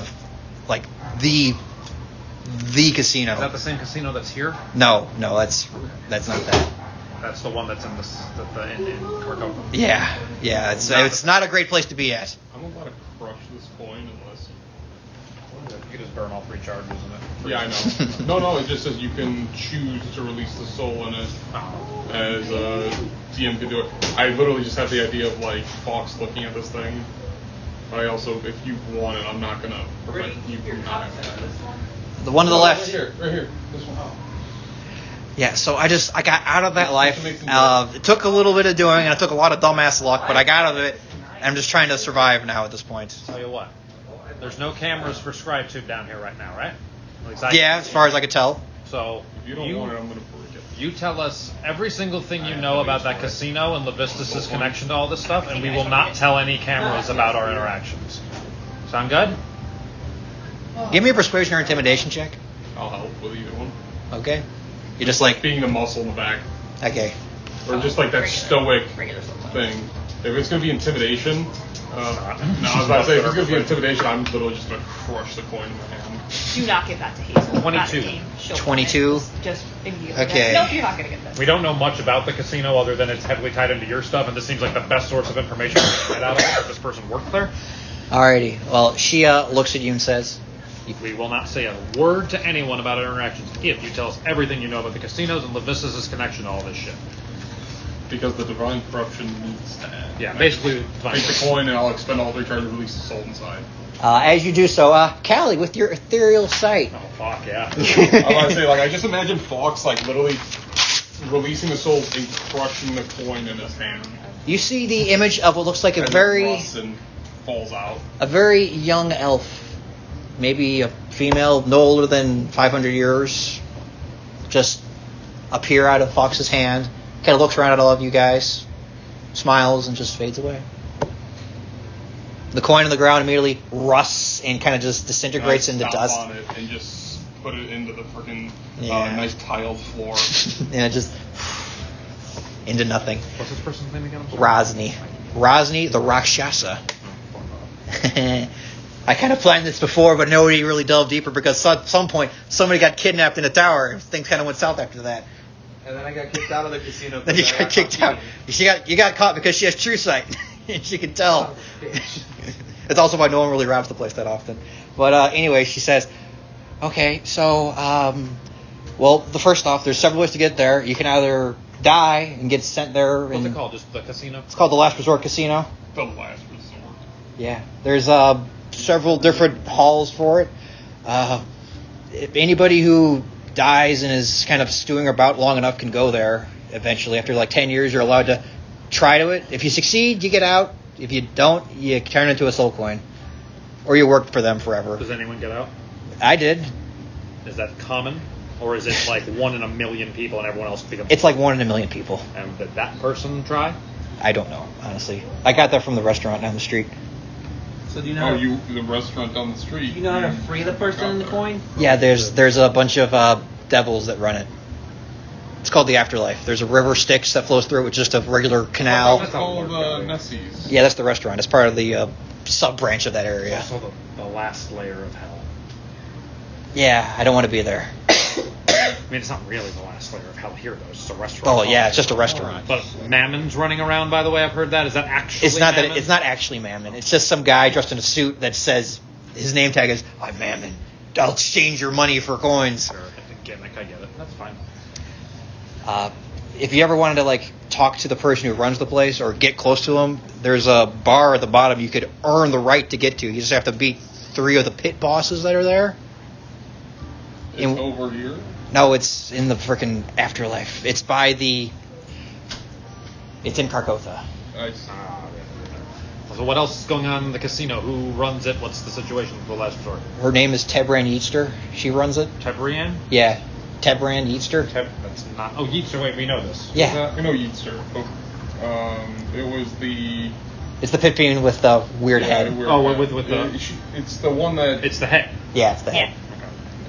casino. Is that the same casino that's here? No, that's not that. That's the one that's in in Carcosa. Yeah. It's not a great place to be at. I'm about to crush this coin unless. You could just burn all 3 charges in it. Yeah, I know. No, it just says you can choose to release the soul in it as DM can do it. I literally just have the idea of like Fox looking at this thing. But I also, if you want it, I'm not gonna prevent you from not having it. The one to the left. Right here. This one. Yeah, so I got out of that life. It took a little bit of doing, and it took a lot of dumbass luck, but I got out of it. And I'm just trying to survive now at this point. Tell you what, there's no cameras for Scribe Tube down here right now, right? At least Yeah, as far as I could tell. So If you don't want it, I'm gonna break it. you tell us every single thing you know about that casino and Levistus' connection to all this stuff, and we will not tell any cameras about our interactions. Sound good? Give me a persuasion or intimidation check. I'll help with either one. Okay. You just like Being the muscle in the back. okay. Or just like that stoic Regular stuff. thing. If it's gonna be intimidation, no, I was about to say, if it's gonna be intimidation, I'm literally just gonna crush the coin in my hand. Do not give that to Hazel. 22. She'll 22? Just immediately. Okay. Nope, you're not going to get this. We don't know much about the casino other than it's heavily tied into your stuff, and this seems like the best source of information to get out of it if this person worked there. Alrighty. Well, she looks at you and says, We will not say a word to anyone about our interactions if you tell us everything you know about the casinos and Levistus' connection to all this shit. Because the divine corruption needs to end. Yeah, basically, Take the coin and I'll expend all 3 charges to release the soul inside. as you do so, Callie, with your ethereal sight. Oh, fuck, yeah. I was about to say, like, I just imagine Fox, like, literally releasing the soul and crushing the coin in his hand. You see the image of what looks like As it rusts and falls out. a very young elf, maybe a female, no older than 500 years, just appear out of Fox's hand. Kind of looks around at all of you guys, smiles, and just fades away. The coin on the ground immediately rusts and kind of just disintegrates into dust. On it and just put it into the freaking Yeah. nice tiled floor. And it just into nothing. What's this person's name again? Rosny the Rakshasa. I kind of planned this before, but nobody really delved deeper because at some point somebody got kidnapped in a tower and things kind of went south after that. And then I got kicked out of the casino. Then you got kicked out. You got caught because she has true sight. And she can tell. It's also why no one really robs the place that often. But anyway, she says, okay, so, well, first off, there's several ways to get there. You can either die and get sent there. What's it called? Just the casino? It's called the Last Resort Casino. The last resort. Yeah. There's several different halls for it. If anybody who dies and is kind of stewing about long enough can go there eventually. After like 10 years, you're allowed to try to it. If you succeed, you get out. If you don't, you turn into a soul coin. Or you work for them forever. Does anyone get out? I did. Is that common? Or is it like 1 in a million people and everyone else becomes... It's like 1 in a million people. And did that person try? I don't know, honestly. I got that from the restaurant down the street. So do you know? The restaurant down the street. Do you know how to free the person in the coin? Yeah, there's a bunch of devils that run it. It's called the Afterlife. There's a river Styx that flows through it with just a regular canal. It's called Nessie's. Yeah, that's the restaurant. It's part of the sub-branch of that area. Also the last layer of hell. Yeah, I don't want to be there. I mean, it's not really the last layer of hell here, though. It's just a restaurant. Oh, yeah, it's just a restaurant. But Mammon's running around, by the way. I've heard that. Is that actually It's not Mammon? that. It's not actually Mammon. It's just some guy dressed in a suit that says his name tag is "I'm Mammon. I'll exchange your money for coins." Sure, it's a gimmick. I get it. That's fine. If you ever wanted to like talk to the person who runs the place or get close to him, there's a bar at the bottom you could earn the right to get to. You just have to beat 3 of the pit bosses that are there. It's over here? No, it's in the freaking Afterlife. It's by the... It's in Carcosa. Nice. So what else is going on in the casino? Who runs it? What's the situation with the last resort? Her name is Tebran Yeatster. She runs it. Tebrian? Yeah. Tebran Yeatster. That's not... Oh, Yeatster. Wait, we know this. Yeah. I know Yeatster. It was the... It's the pit bean with the weird head. With the... It's the one that... It's the head. Yeah, it's the head.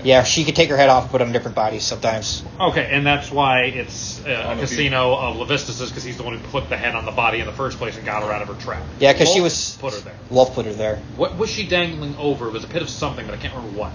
Yeah, she could take her head off and put it on different bodies sometimes. Okay, and that's why it's a casino of Levistus's, because he's the one who put the head on the body in the first place and got her out of her trap. Yeah, because she was... Put her there. Wolf put her there. What was she dangling over? It was a pit of something, but I can't remember what.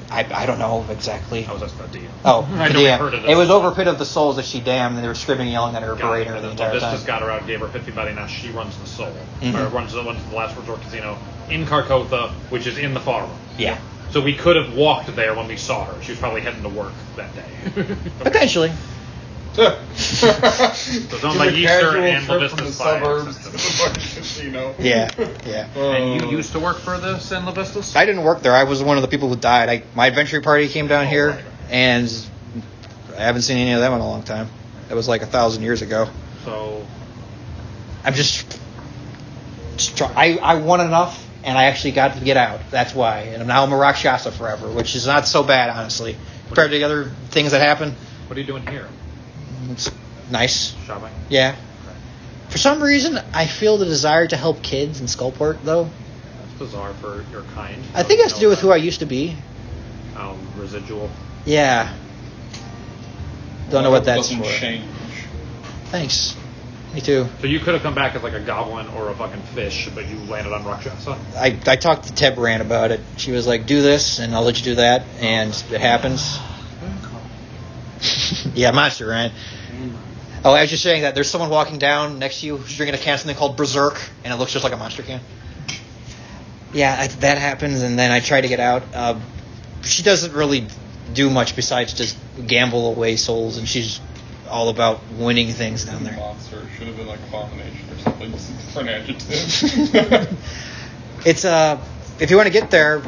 I don't know exactly. I was asking about DM. Oh, I the know we DM. heard of It was over Pit of the Souls that she damned, and they were screaming and yelling at her, berating her the entire time. Just got her out, gave her 50 money. Now she runs the Soul, Mm-hmm. or runs the Last Resort Casino in Carcotha, which is in the farm. Yeah. So we could have walked there when we saw her. She was probably heading to work that day. Potentially. So it's owned by Easter and La Vista suburbs to the fucking casino. Yeah. And you used to work for this in La Vista? I didn't work there. I was one of the people who died. My adventure party came down here, right. and I haven't seen any of them in a long time. That was like 1,000 years ago. So I'm just I won enough, and I actually got to get out. That's why. And now I'm a Rakshasa forever, which is not so bad, honestly, compared to the other things that happen. what are you doing here? It's nice. Shopping? Yeah. For some reason, I feel the desire to help kids in Skullport, though. That's bizarre for your kind. I think it has to do with who I used to be. Residual. Yeah. Don't know what that's Doesn't for. change. Thanks. Me too. So you could have come back as like a goblin or a fucking fish, but you landed on Rakshasa. I talked to Tebran about it. She was like, do this, and I'll let you do that, and it happens. Yeah, monster, right? Oh, I was just saying that there's someone walking down next to you who's drinking a can of something called Berserk, and it looks just like a monster can. Yeah, that happens, and then I try to get out. She doesn't really do much besides just gamble away souls, and she's all about winning things down there. Monster should have been like abomination or something. Just a different adjective. It's if you want to get there,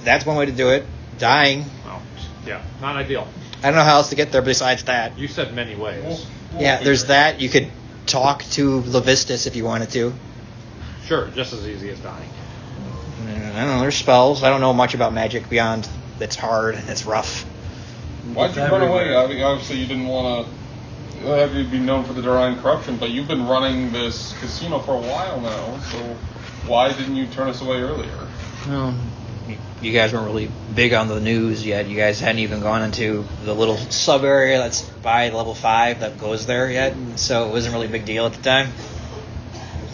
that's one way to do it. Dying. Oh, yeah, not ideal. I don't know how else to get there besides that. You said many ways. Yeah, there's that. You could talk to Levistus if you wanted to. Sure, just as easy as dying. I don't know. There's spells. I don't know much about magic beyond it's hard and it's rough. Why'd you run away? I mean, obviously, you didn't want to have you be known for the Dorian corruption, but you've been running this casino for a while now, so why didn't you turn us away earlier? You guys weren't really big on the news yet. You guys hadn't even gone into the little sub area that's by level 5 that goes there yet, so it wasn't really a big deal at the time.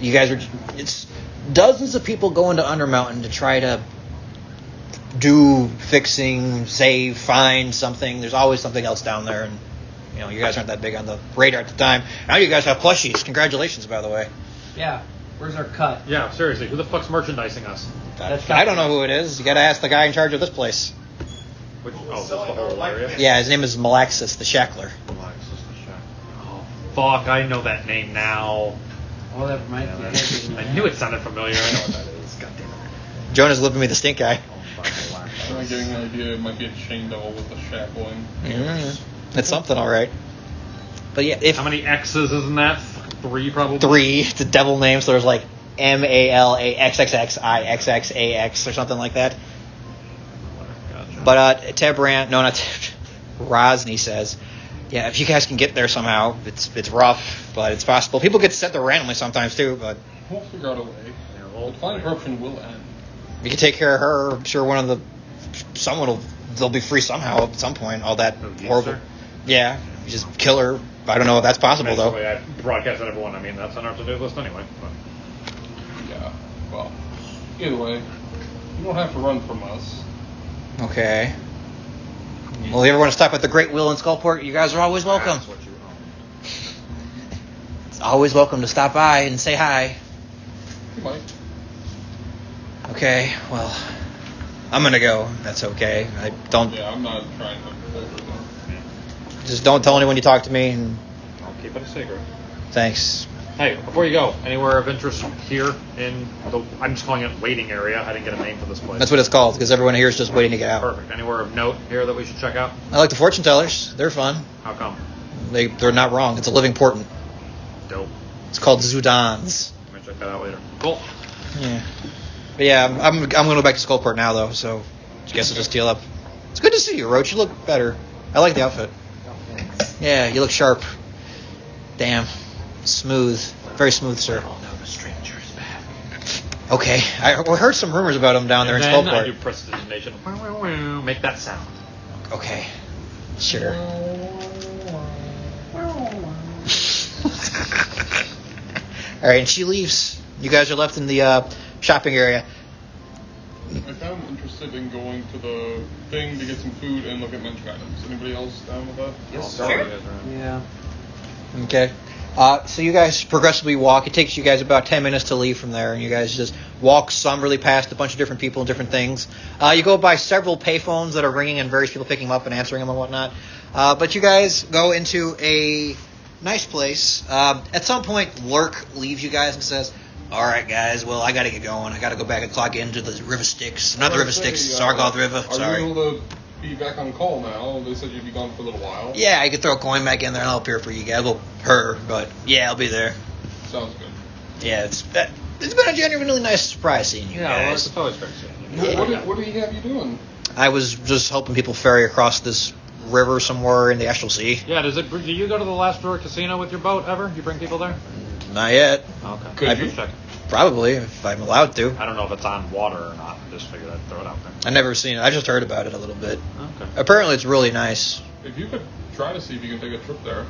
You guys were. It's dozens of people going to Undermountain to try to do fixing, save, find something. There's always something else down there, and you guys aren't that big on the radar at the time. Now you guys have plushies. Congratulations, by the way. Yeah. Where's our cut? Yeah, seriously, who the fuck's merchandising us? I don't know who it is. You got to ask the guy in charge of this place. Just the whole area? Yeah, his name is Malaxis the Shackler. Oh, fuck, I know that name now. Oh, that reminds me. I knew it sounded familiar. I know what that is. God damn it. Jonah's living me the stink eye. I'm getting the idea it might be a chain devil with a shackling. That's something, all right. But yeah, if How many X's is in that? 3 probably? 3, it's a devil name, so there's like MALAXXXIXXAX or something like that. Gotcha. But Tebran, no, not Rosny says, yeah, if you guys can get there somehow, it's rough, but it's possible. People get sent there randomly sometimes too, but We'll figure out a way. The Divine corruption will end. you can take care of her. I'm sure they'll be free somehow at some point. All that horrible. Yeah, you just kill her. I don't know if that's possible though. I broadcast at everyone. I mean, that's on our to-do list anyway. But. Yeah. Well, either way, you don't have to run from us. Okay. Well, if you ever want to stop at the Great Wheel in Skullport, you guys are always welcome. That's what you own. It's always welcome to stop by and say hi. You might. Okay, well, I'm gonna go. That's okay. Yeah, I'm not trying to over them. Just don't tell anyone you talk to me. And I'll keep it a secret. thanks. Hey, before you go, anywhere of interest here in I'm just calling it waiting area. I didn't get a name for this place. That's what it's called because everyone here is just waiting to get out. Perfect. Anywhere of note here that we should check out? I like the fortune tellers. They're fun. How come? They're not wrong. It's a living portent. Dope. It's called Zudans. I'm gonna check that out later. Cool. Yeah. But yeah, I'm gonna go back to Skullport now though. So I guess I'll just deal up. It's good to see you, Roach. You look better. I like the outfit. Yeah, you look sharp. Damn. Smooth. Very smooth, sir. The stranger is back. Okay. I heard some rumors about him down there in And then I do Skullport. prestidigitation. Make that sound. Okay. Sure. Alright, and she leaves. You guys are left in the shopping area. If I'm interested interested in going to the thing to get some food and look at mention items. Anybody else down with that? Yes, I'll sir. start. Yeah. Okay. So you guys progressively walk. It takes you guys about 10 minutes to leave from there, and you guys just walk somberly past a bunch of different people and different things. You go by several payphones that are ringing and various people picking them up and answering them and whatnot. But you guys go into a nice place. At some point, Lurk leaves you guys and says, "All right, guys. Well, I got to get going. I got to go back and clock into the River Styx. Not the River Styx, Sargoth River. Are Sorry. you able to be back on call now? They said you'd be gone for a little while. Yeah, I could throw a coin back in there and I'll appear for you guys. Well, her, but yeah, I'll be there. Sounds good. Yeah, it's been a genuinely nice surprise seeing you Yeah, well, guys. it's always great seeing you. Yeah. What did he have you doing? I was just helping people ferry across this river somewhere in the Astral Sea. Yeah, do you go to the Last Resort Casino with your boat ever? You bring people there? Not yet. Okay. Could Just you? checking. Probably, if I'm allowed to. I don't know if it's on water or not. I just figured I'd throw it out there. I've never seen it. I just heard about it a little bit. Okay. Apparently, it's really nice. If you could try to see if you can take a trip there.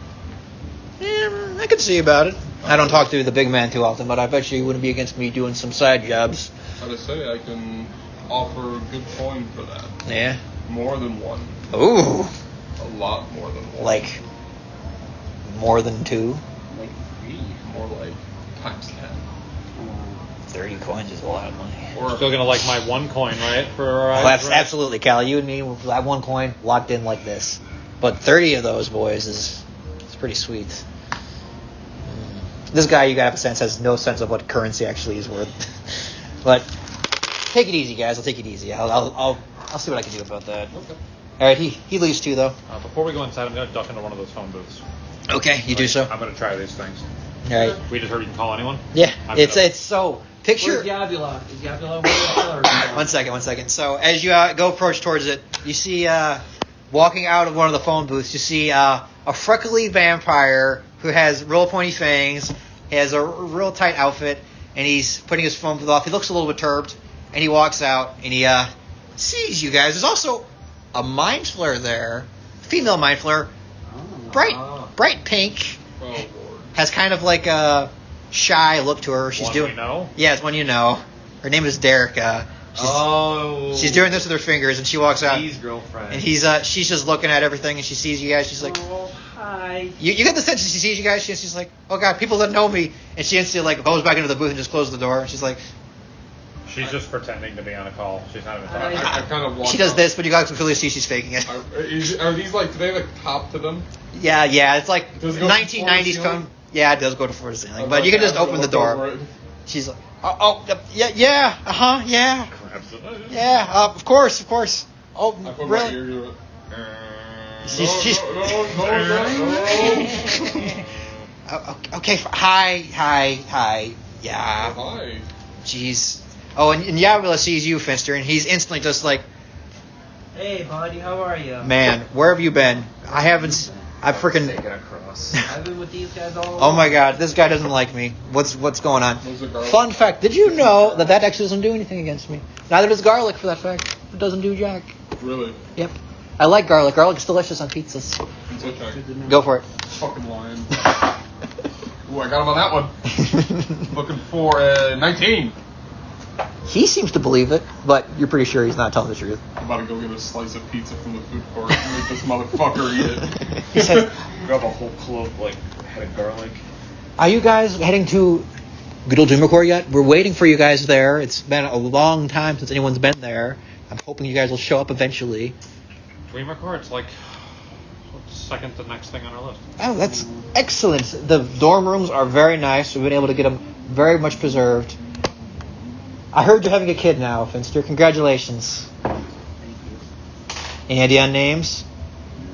Yeah, I could see about it. I don't talk to the big man too often, but I bet you wouldn't be against me doing some side jobs. How to say, I can offer a good coin for that. Yeah. More than one. Ooh. A lot more than one. Like, more than 2? Like 3. More like times 10. 30 coins is a lot of money. Or Still gonna like my one coin, right? For Oh, absolutely, Callie. You and me, we'll have one coin locked in like this. But 30 of those boys is pretty sweet. This guy, you gotta have a sense, has no sense of what currency actually is worth. But take it easy, guys. I'll take it easy. I'll see what I can do about that. Okay. All right, he leaves too, though. Before we go inside, I'm gonna duck into one of those phone booths. Okay, you do so. I'm gonna try these things. All right. We just heard you can call anyone. Yeah, I'm it's gonna- so picture. Where's Yabula? Is Yabula where the killer? One second. So as you go approach towards it, you see walking out of one of the phone booths, you see a freckly vampire who has real pointy fangs. He has a real tight outfit, and he's putting his phone booth off. He looks a little perturbed, and he walks out, and he sees you guys. There's also a mind flayer there, female mind flayer, bright pink, Oh, Lord. has kind of like a shy look to her. She's One doing. we know? Yeah, it's one you know. Her name is Derek. She's doing this with her fingers, and she walks out. Steve's girlfriend. And she's just looking at everything, and she sees you guys. She's like, Oh, hi. you get the sense that she sees you guys. She's like, oh god, people that know me, and she instantly like goes back into the booth and just closes the door. And she's like, She's just pretending to be on a call. She's not even Alright. talking. I kind of walk she does up. this, but you guys can clearly see she's faking it. Are these like, do they have a top to them? Yeah, it's like Does it go from 1990s floor to ceiling? phone. Yeah, it does go to floor to ceiling, but you can just open the door. She's like, yeah, of course. Oh, I put my really? ear to it. She's No. okay. Hi. Yeah. Hi. Jeez. Oh, and Yabula sees you, Finster, and he's instantly just like, Hey, buddy, how are you? man, where have you been? I've freaking. Take it across. I've been with these guys all Oh my god, this guy doesn't like me. What's going on? Was it garlic? Fun fact: did you know that actually doesn't do anything against me? Neither does garlic, for that fact. It doesn't do jack. Really? Yep. I like garlic. Garlic's delicious on pizzas. It's okay. Go for it. Fucking lying. Ooh, I got him on that one. Looking for 19. He seems to believe it, but you're pretty sure he's not telling the truth. I'm about to go get a slice of pizza from the food court and make this motherfucker eat it. He says, Grab a whole clove, like, head of garlic. are you guys heading to good old Dreamercore yet? We're waiting for you guys there. It's been a long time since anyone's been there. I'm hoping you guys will show up eventually. Dreamer Core, it's like second to next thing on our list. Oh, that's excellent. The dorm rooms are very nice. We've been able to get them very much preserved. I heard you're having a kid now, Finster. Congratulations. Any idea on names?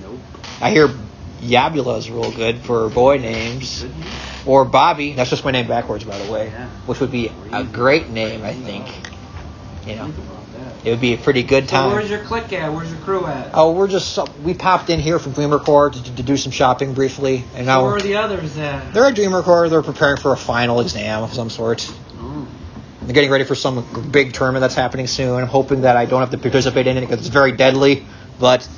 Nope. I hear Yabula's real good for boy names. Or Bobby. That's just my name backwards, by the way. Yeah. Which would be a great name, I think. You know, it would be a pretty good So time. where's your clique at? Where's your crew at? Oh, we popped in here from Dreamer Core to do some shopping briefly, and now Where are the others at? they're at Dreamer Core. They're preparing for a final exam of some sort. Oh. They're getting ready for some big tournament that's happening soon. I'm hoping that I don't have to participate in it because it's very deadly, but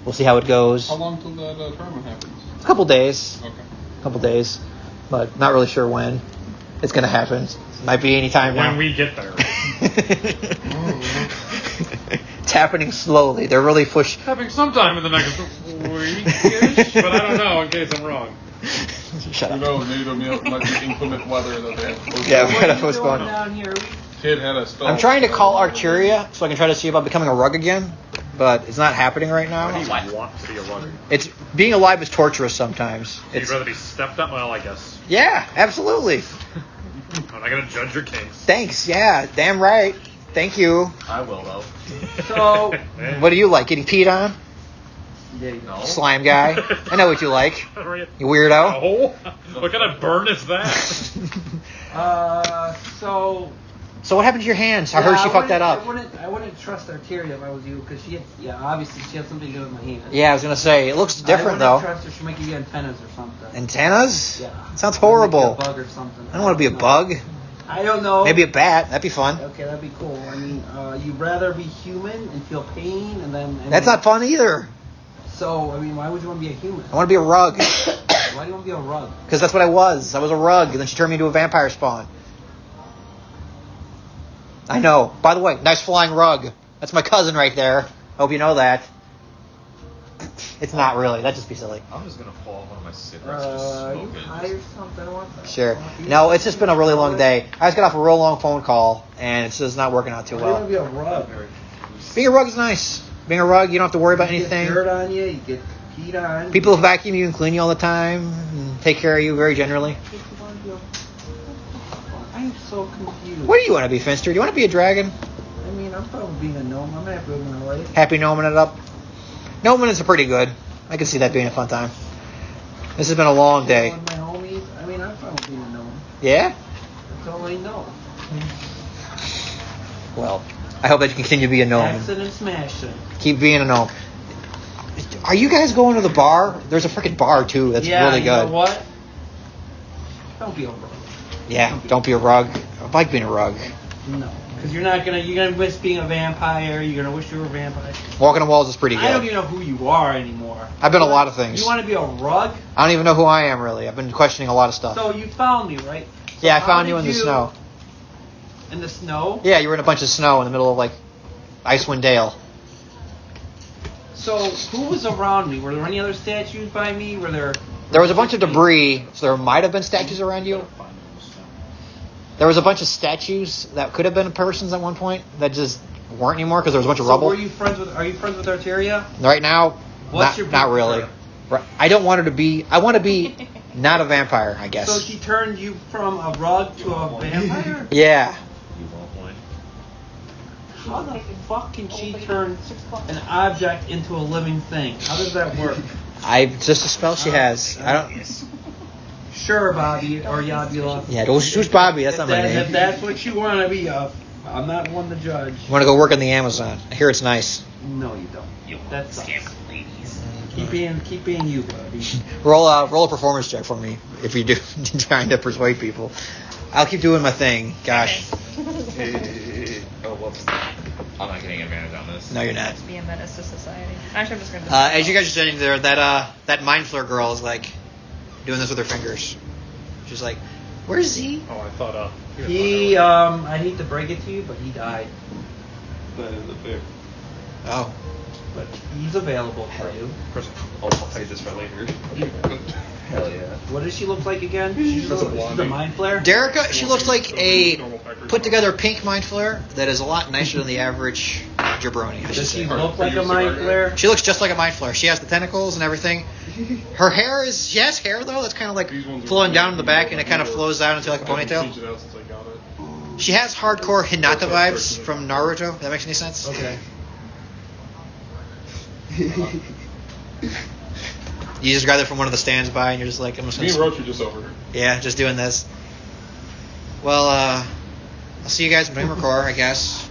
we'll see how it goes. How long till that tournament happens? A couple days, Okay. but not really sure when it's going to happen. Might be any time now. When we get there. It's happening slowly. They're really push. Happening sometime in the next week-ish, but I don't know in case I'm wrong. Shut Who up. knows? Maybe there might be inclement weather that they have to postpone. Yeah, What we're are gonna you postpone. doing down here? Kid had a spell. I'm trying to call Arteria so I can try to see about becoming a rug again, but it's not happening right Why do now. you want to be a rugger? It's being alive is torturous sometimes. You'd It's rather be stepped up? Well, I guess. yeah, absolutely. I'm not gonna judge your kinks. Thanks. Yeah, damn right. Thank you. I will though. So, What do you like? Getting peed on? No. Slime guy. I know what you like. You weirdo. Oh, what kind of burn is that? so. So what happened to your hands? I yeah, heard she fucked that up. I wouldn't trust Arteria if I was you, because obviously she has something to do with my hands. Yeah, I was gonna say it looks different I though. wouldn't trust her. She might give you antennas or something. Antennas? Yeah. Sounds Or horrible. maybe a bug or something. I don't want to be a bug. I don't know. Maybe a bat. That'd be fun. Okay, that'd be cool. I mean, you'd rather be human and feel pain, and then. That's not fun either. So, I mean, why would you want to be a human? I want to be a rug. Why do you want to be a rug? Because that's what I was. I was a rug, and then she turned me into a vampire spawn. I know. By the way, nice flying rug. That's my cousin right there. Hope you know that. It's not really. That'd just be silly. I'm just gonna fall off one of my cigarettes. Just smoke You it. high or something? I don't want that. Sure. No, it's just been a really long day. I just got off a real long phone call, and it's just not working out too Why do you want well. to be a rug? Being a rug is nice. Being a rug, you don't have to worry about You anything. get dirt on you, you get peed on. People vacuum you and clean you all the time, and take care of you very generally. I'm so confused. What do you want to be, Finster? Do you want to be a dragon? I mean, I'm fine with being a gnome. I'm happy with my life. Happy gnoming it up? Gnoming is pretty good. I can see that being a fun time. This has been a long day. With my homies, I mean, I'm fine with being a gnome. Yeah? That's all I know. Well, I hope that you continue to be a gnome. Axing and smashing. Keep being a gnome. Are you guys going to the bar? There's a freaking bar, too. That's really good. You know what? Don't be a rug. Yeah, don't be a rug. I like being a rug. No. Because you're gonna miss being a vampire. You're gonna wish you were a vampire. Walking on walls is pretty good. I don't even know who you are anymore. I've been a lot of things. You want to be a rug? I don't even know who I am, really. I've been questioning a lot of stuff. So you found me, right? So Yeah, I how found you did in the snow. In the snow? Yeah, you were in a bunch of snow in the middle of, like, Icewind Dale. So who was around me? Were there any other statues by me? Were there? There was a bunch of debris, so there might have been statues around you. There was a bunch of statues that could have been persons at one point that just weren't anymore because there was a bunch of So rubble. Are you friends with Arteria? Right now, What's your not beef with really. her? Right. I don't want her to be. I want to be not a vampire, I guess. So she turned you from a rug to a vampire? Yeah. You won't win. How the fuck can she turn an object into a living thing? How does that work? It's just a spell she has. I don't. Sure, Bobby or Yabula. Yeah, who's Bobby? That's not my If name. that's what you want to be, I'm not one to judge. I want to go work on the Amazon. I hear it's nice. No, you don't. That sucks. Keep being you, Bobby. Roll a performance check for me if you do trying to persuade people. I'll keep doing my thing. Gosh. Oh, whoops. I'm not getting advantage on this. No, you're not. Be a menace to society. Actually, I'm just gonna. As you guys are sitting there, that mind flare girl is like doing this with her fingers. She's like, "Where's Z?" Oh, I thought. He, I hate to break it to you, but he died. Oh, But he's available for you. I'll save this for later. Hell yeah. What does she look like again? She's a mind flare. Derica. She looks like a put together pink mind flare that is a lot nicer than the average jabroni. I should Does she say. look like a mind flare? She looks just like a mind flare. She has the tentacles and everything. Her hair is she has hair though that's kind of like flowing down in the back and it kind of flows down into like a ponytail. Changed it out since I got it. She has hardcore Hinata vibes from Naruto. If that makes any sense? Okay. You just grab it from one of the stands by and you're just like, I'm just Me and gonna, Roach are just over here. yeah, just doing this. Well, I'll see you guys in Dreamercore, I guess.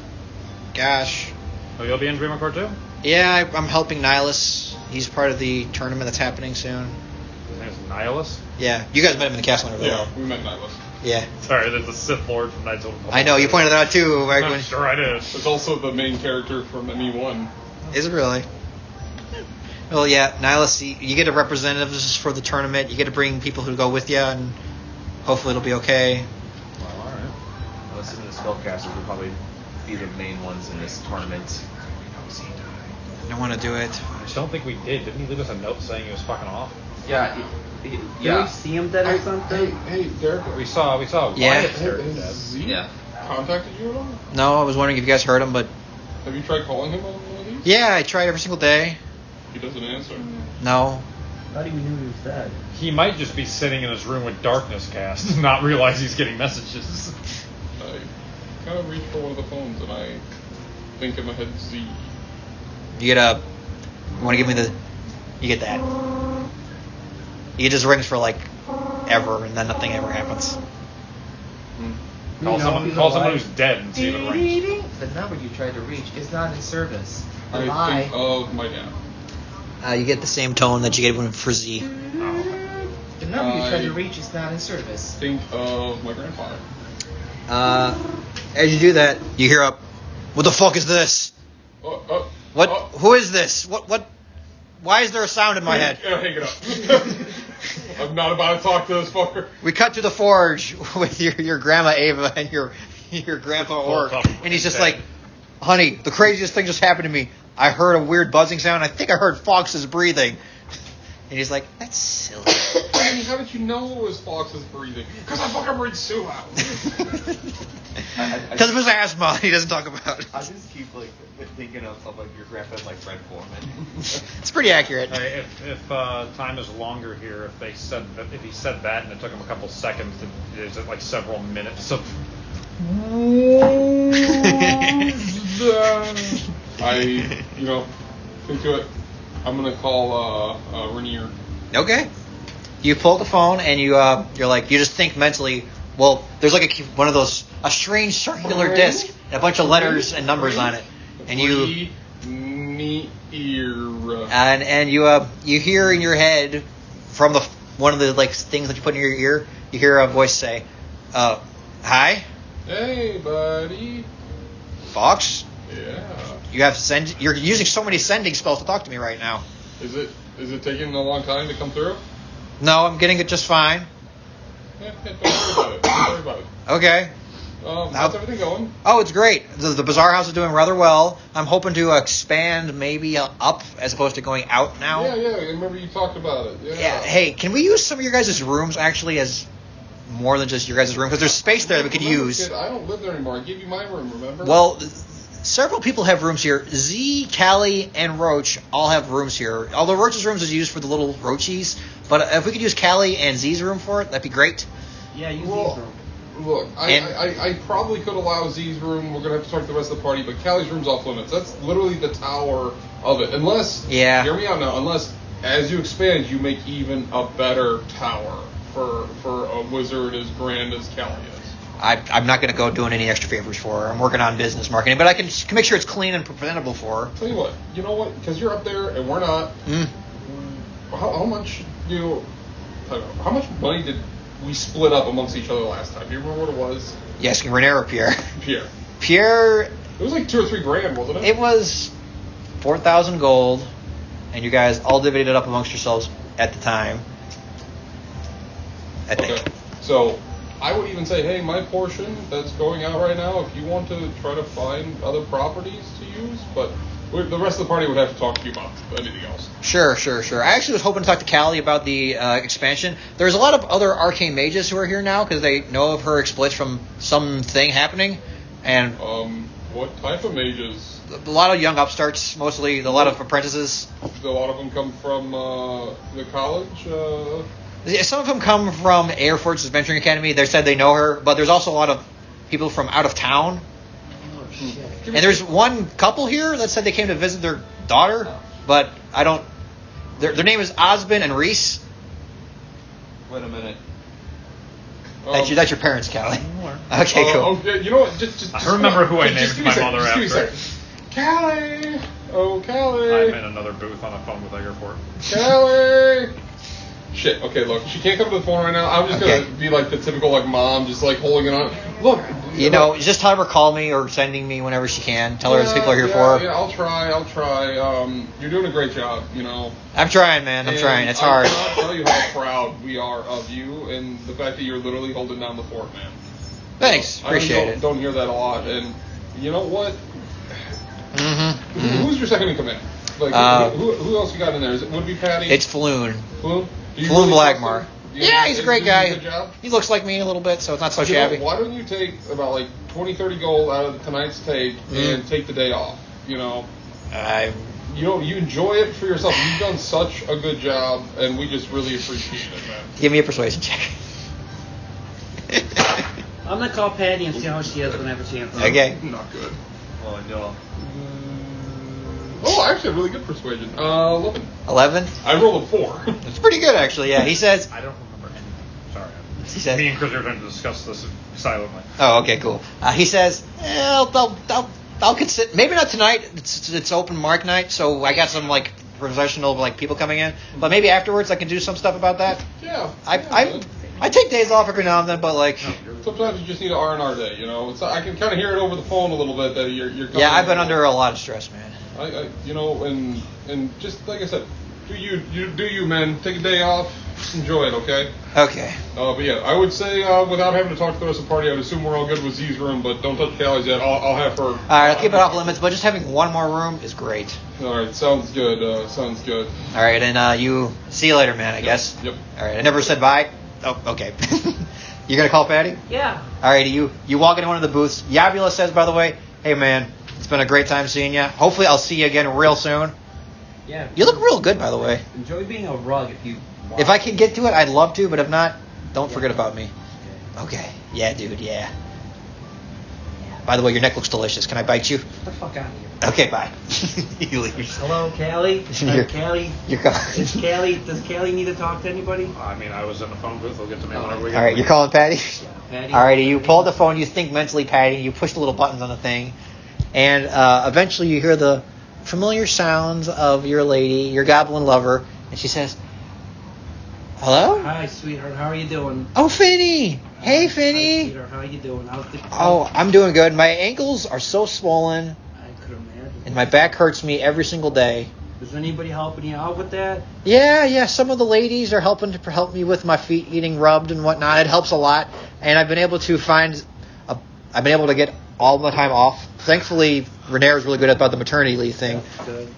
Gosh. Oh, you'll be in Dreamer Core too? Yeah, I'm helping Nihilus. He's part of the tournament that's happening soon. His name's Nihilus? Yeah, you guys met him in the castle over there. Yeah, we met Nihilus. Yeah, Sorry, there's the Sith Lord from Knights of the I know. You pointed that out too. Right? I'm sure I did. It's also the main character from ME1. Is it really? Well, yeah, Nihilus, you get a representatives for the tournament. You get to bring people who go with you, and hopefully it'll be okay. Well, alright. I'm assuming the spellcasters will probably be the main ones in this tournament. I don't want to do it. I don't think we did. Didn't he leave us a note saying he was fucking off? Yeah. Did we see him dead or something? Hey, Derek. We saw Yeah. Wyatt there. Has Z Yeah. contacted you at all? No, I was wondering if you guys heard him, but Have you tried calling him on one of these? yeah, I tried every single day. He doesn't answer. No. I thought he knew he was dead. He might just be sitting in his room with darkness cast and not realize he's getting messages. I kind of reach for one of the phones and I think in my head Z. You get a. You want to give me the. You get that. He just rings for like ever, and then nothing ever happens. Call someone who's dead and see if it rings. The number you tried to reach is not in service. I Goodbye. think of my dad. You get the same tone that you gave him for Z. The number you tried to reach is not in service. Think of my grandfather. As you do that, you hear up. What the fuck is this? What? Who is this? What? Why is there a sound in my head? Hang it up. I'm not about to talk to this fucker. We cut to the forge with your grandma Ava and your grandpa Ork, and he's just like, honey, the craziest thing just happened to me. I heard a weird buzzing sound. I think I heard Fox's breathing. And he's like, that's silly. How did you know it was Fox's breathing? Because I fucking read Sue out. Because of his asthma, he doesn't talk about it. I just keep like thinking of like your grandpa's like Fred Foreman. It's pretty accurate. If time is longer here, if he said that and it took him a couple seconds, is it like several minutes of? I think to it. I'm gonna call Rainier. Okay. You pull the phone and you're like, you just think mentally, well, there's like a strange circular disc and a bunch of letters and numbers on it, and you hear in your head from one of the like things that you put in your ear, you hear a voice say, "Hi, hey, buddy, Fox." Yeah. You're using so many sending spells to talk to me right now. Is it taking a long time to come through? No, I'm getting it just fine. Yeah, don't worry about it. Okay. How's everything going? Oh, it's great. The Bazaar House is doing rather well. I'm hoping to expand maybe up as opposed to going out now. Yeah, I remember you talked about it. Yeah. Hey, can we use some of your guys' rooms actually as more than just your guys' room? Because there's space there that we could use. Kid, I don't live there anymore. I gave you my room, remember? Well, several people have rooms here. Z, Callie, and Roach all have rooms here. Although Roach's rooms is used for the little Roachies. But if we could use Callie and Z's room for it, that'd be great. Yeah, use Z's room. Look, I probably could allow Z's room. We're going to have to talk to the rest of the party. But Callie's room's off limits. That's literally the tower of it. Unless, hear me out now, unless as you expand, you make even a better tower for a wizard as grand as Callie is. I'm not going to go doing any extra favors for her. I'm working on business marketing, but I can make sure it's clean and presentable for her. Tell you what, you know what? Because you're up there and we're not. How much how much money did we split up amongst each other last time? Do you remember what it was? Yes, Renier or Pierre? Pierre. It was like $2 or $3 grand, wasn't it? It was 4,000 gold, and you guys all divided it up amongst yourselves at the time. I think. Okay. So I would even say, hey, my portion that's going out right now, if you want to try to find other properties to use, but the rest of the party would have to talk to you about anything else. Sure. I actually was hoping to talk to Callie about the expansion. There's a lot of other arcane mages who are here now because they know of her exploits from something happening. And what type of mages? A lot of young upstarts, mostly. A lot of apprentices. A lot of them come from the college? Some of them come from Air Force's Venturing Academy. They said they know her, but there's also a lot of people from out of town. Oh, shit. And there's one couple here that said they came to visit their daughter, but I don't... Their name is Osbin and Reese. Wait a minute. That's your parents, Callie. Okay, cool. Okay, you know what? Just I remember who I named my mother after. Callie! Oh, Callie! I'm in another booth on the phone with Airport. Callie! Shit, okay, look, she can't come to the phone right now. I'm just going to be like the typical like mom, just like holding it on. Look. Just tell her call me or sending me whenever she can. Tell her there's people are here for her. Yeah, I'll try. You're doing a great job, I'm trying, man. I'm trying. It's hard. I cannot tell you how proud we are of you and the fact that you're literally holding down the fort, man. Thanks. Appreciate it. Don't hear that a lot. And you know what? Mm-hmm. Who's your second in command? Like, who else you got in there? Would it be Patty? It's Floon. Floon? Floon Blagmar. Yeah, he's a great guy. Good job? He looks like me a little bit, so it's not so You know, shabby. why don't you take about like 20, 30 gold out of tonight's tape and take the day off? You know, you enjoy it for yourself. You've done such a good job, and we just really appreciate it, man. Give me a persuasion check. I'm gonna call Patty and see how she is when I have a chance. Okay. Not good. Oh no. Oh, actually, a really good persuasion. 11. 11? I rolled a 4. It's pretty good, actually. Yeah, he says. I don't remember anything. Sorry. He says. Me and Chris are trying to discuss this silently. Oh, okay, cool. He says, I'll consider. Maybe not tonight. It's open mark night, so I got some like professional like people coming in. But maybe afterwards I can do some stuff about that. Yeah. I take days off every now and then, but like. Sometimes you just need an R&R day, you know. I can kind of hear it over the phone a little bit that you're coming. Yeah, I've been under a lot of stress, man. You know, and just like I said, do you, man. Take a day off, just enjoy it, okay? Okay. But yeah, I would say without having to talk to the rest of the party, I would assume we're all good with Z's room, but don't touch Callie's yet. I'll have her. All right, I'll keep it off limits, but just having one more room is great. All right, sounds good. Sounds good. All right, and you see you later, man. I guess. Yep. All right, I never said bye. Oh, okay. You're gonna call Patty? Yeah. All right, you walk into one of the booths. Yabula says, by the way, hey man, it's been a great time seeing you. Hopefully, I'll see you again real soon. Yeah. You look real good, by the way. Enjoy being a rug if you want. If I can get to it, I'd love to, but if not, don't forget about me. Okay. Yeah, dude. Yeah. By the way, your neck looks delicious. Can I bite you? Get the fuck out of here. Okay, bye. You leave. Hello, Callie. Callie. You're calling. Does Callie need to talk to anybody? I mean, I was in the phone booth. They'll get to me whenever we get. All right, you're calling Patty? Yeah, Patty. All right, you pull the phone, you think mentally, Patty, you push the little buttons on the thing, and eventually you hear the familiar sounds of your lady, your goblin lover, and she says, hello? Hi, sweetheart. How are you doing? Oh, Finny! Hey, Hi, Finny! sweetheart. How are you doing? Oh, I'm doing good. My ankles are so swollen, I could imagine. and my back hurts me every single day. Is anybody helping you out with that? Yeah, some of the ladies are helping to help me with my feet getting rubbed and whatnot. It helps a lot, and I've been able to I've been able to get all my time off. Thankfully, Renair is really good about the maternity leave thing. Good.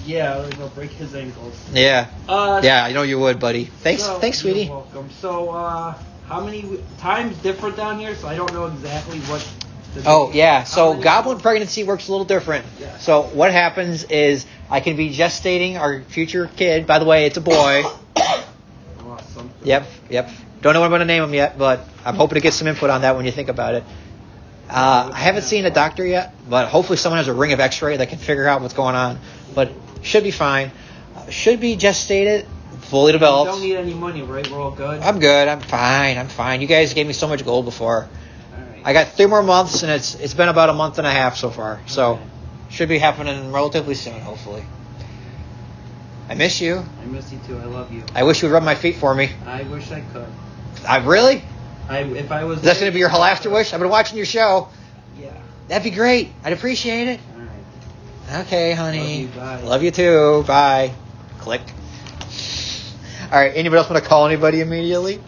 Yeah, he'll break his ankles. Yeah. Yeah, I know you would, buddy. Thanks, sweetie. You're welcome. So, how many times different down here? So I don't know exactly what. Oh, yeah. So many- goblin pregnancy works a little different. Yeah. So what happens is I can be gestating our future kid. By the way, it's a boy. Awesome. Yep. Don't know what I'm going to name him yet, but I'm hoping to get some input on that when you think about it. I haven't seen a doctor yet, but hopefully someone has a ring of X-ray that can figure out what's going on. But should be fine. Should be gestated, fully developed. You don't need any money, right? We're all good? I'm good. I'm fine. You guys gave me so much gold before. All right. I got 3 more months, and it's been about a month and a half so far. So Okay. should be happening relatively soon, hopefully. I miss you. I miss you too. I love you. I wish you would rub my feet for me. I wish I could. Really? If I was. Is that going to be your Halaster wish? I've been watching your show. Yeah. That'd be great. I'd appreciate it. All right. Okay, honey. Love you, bye. Love you too. Bye. Click. All right. Anybody else want to call anybody immediately?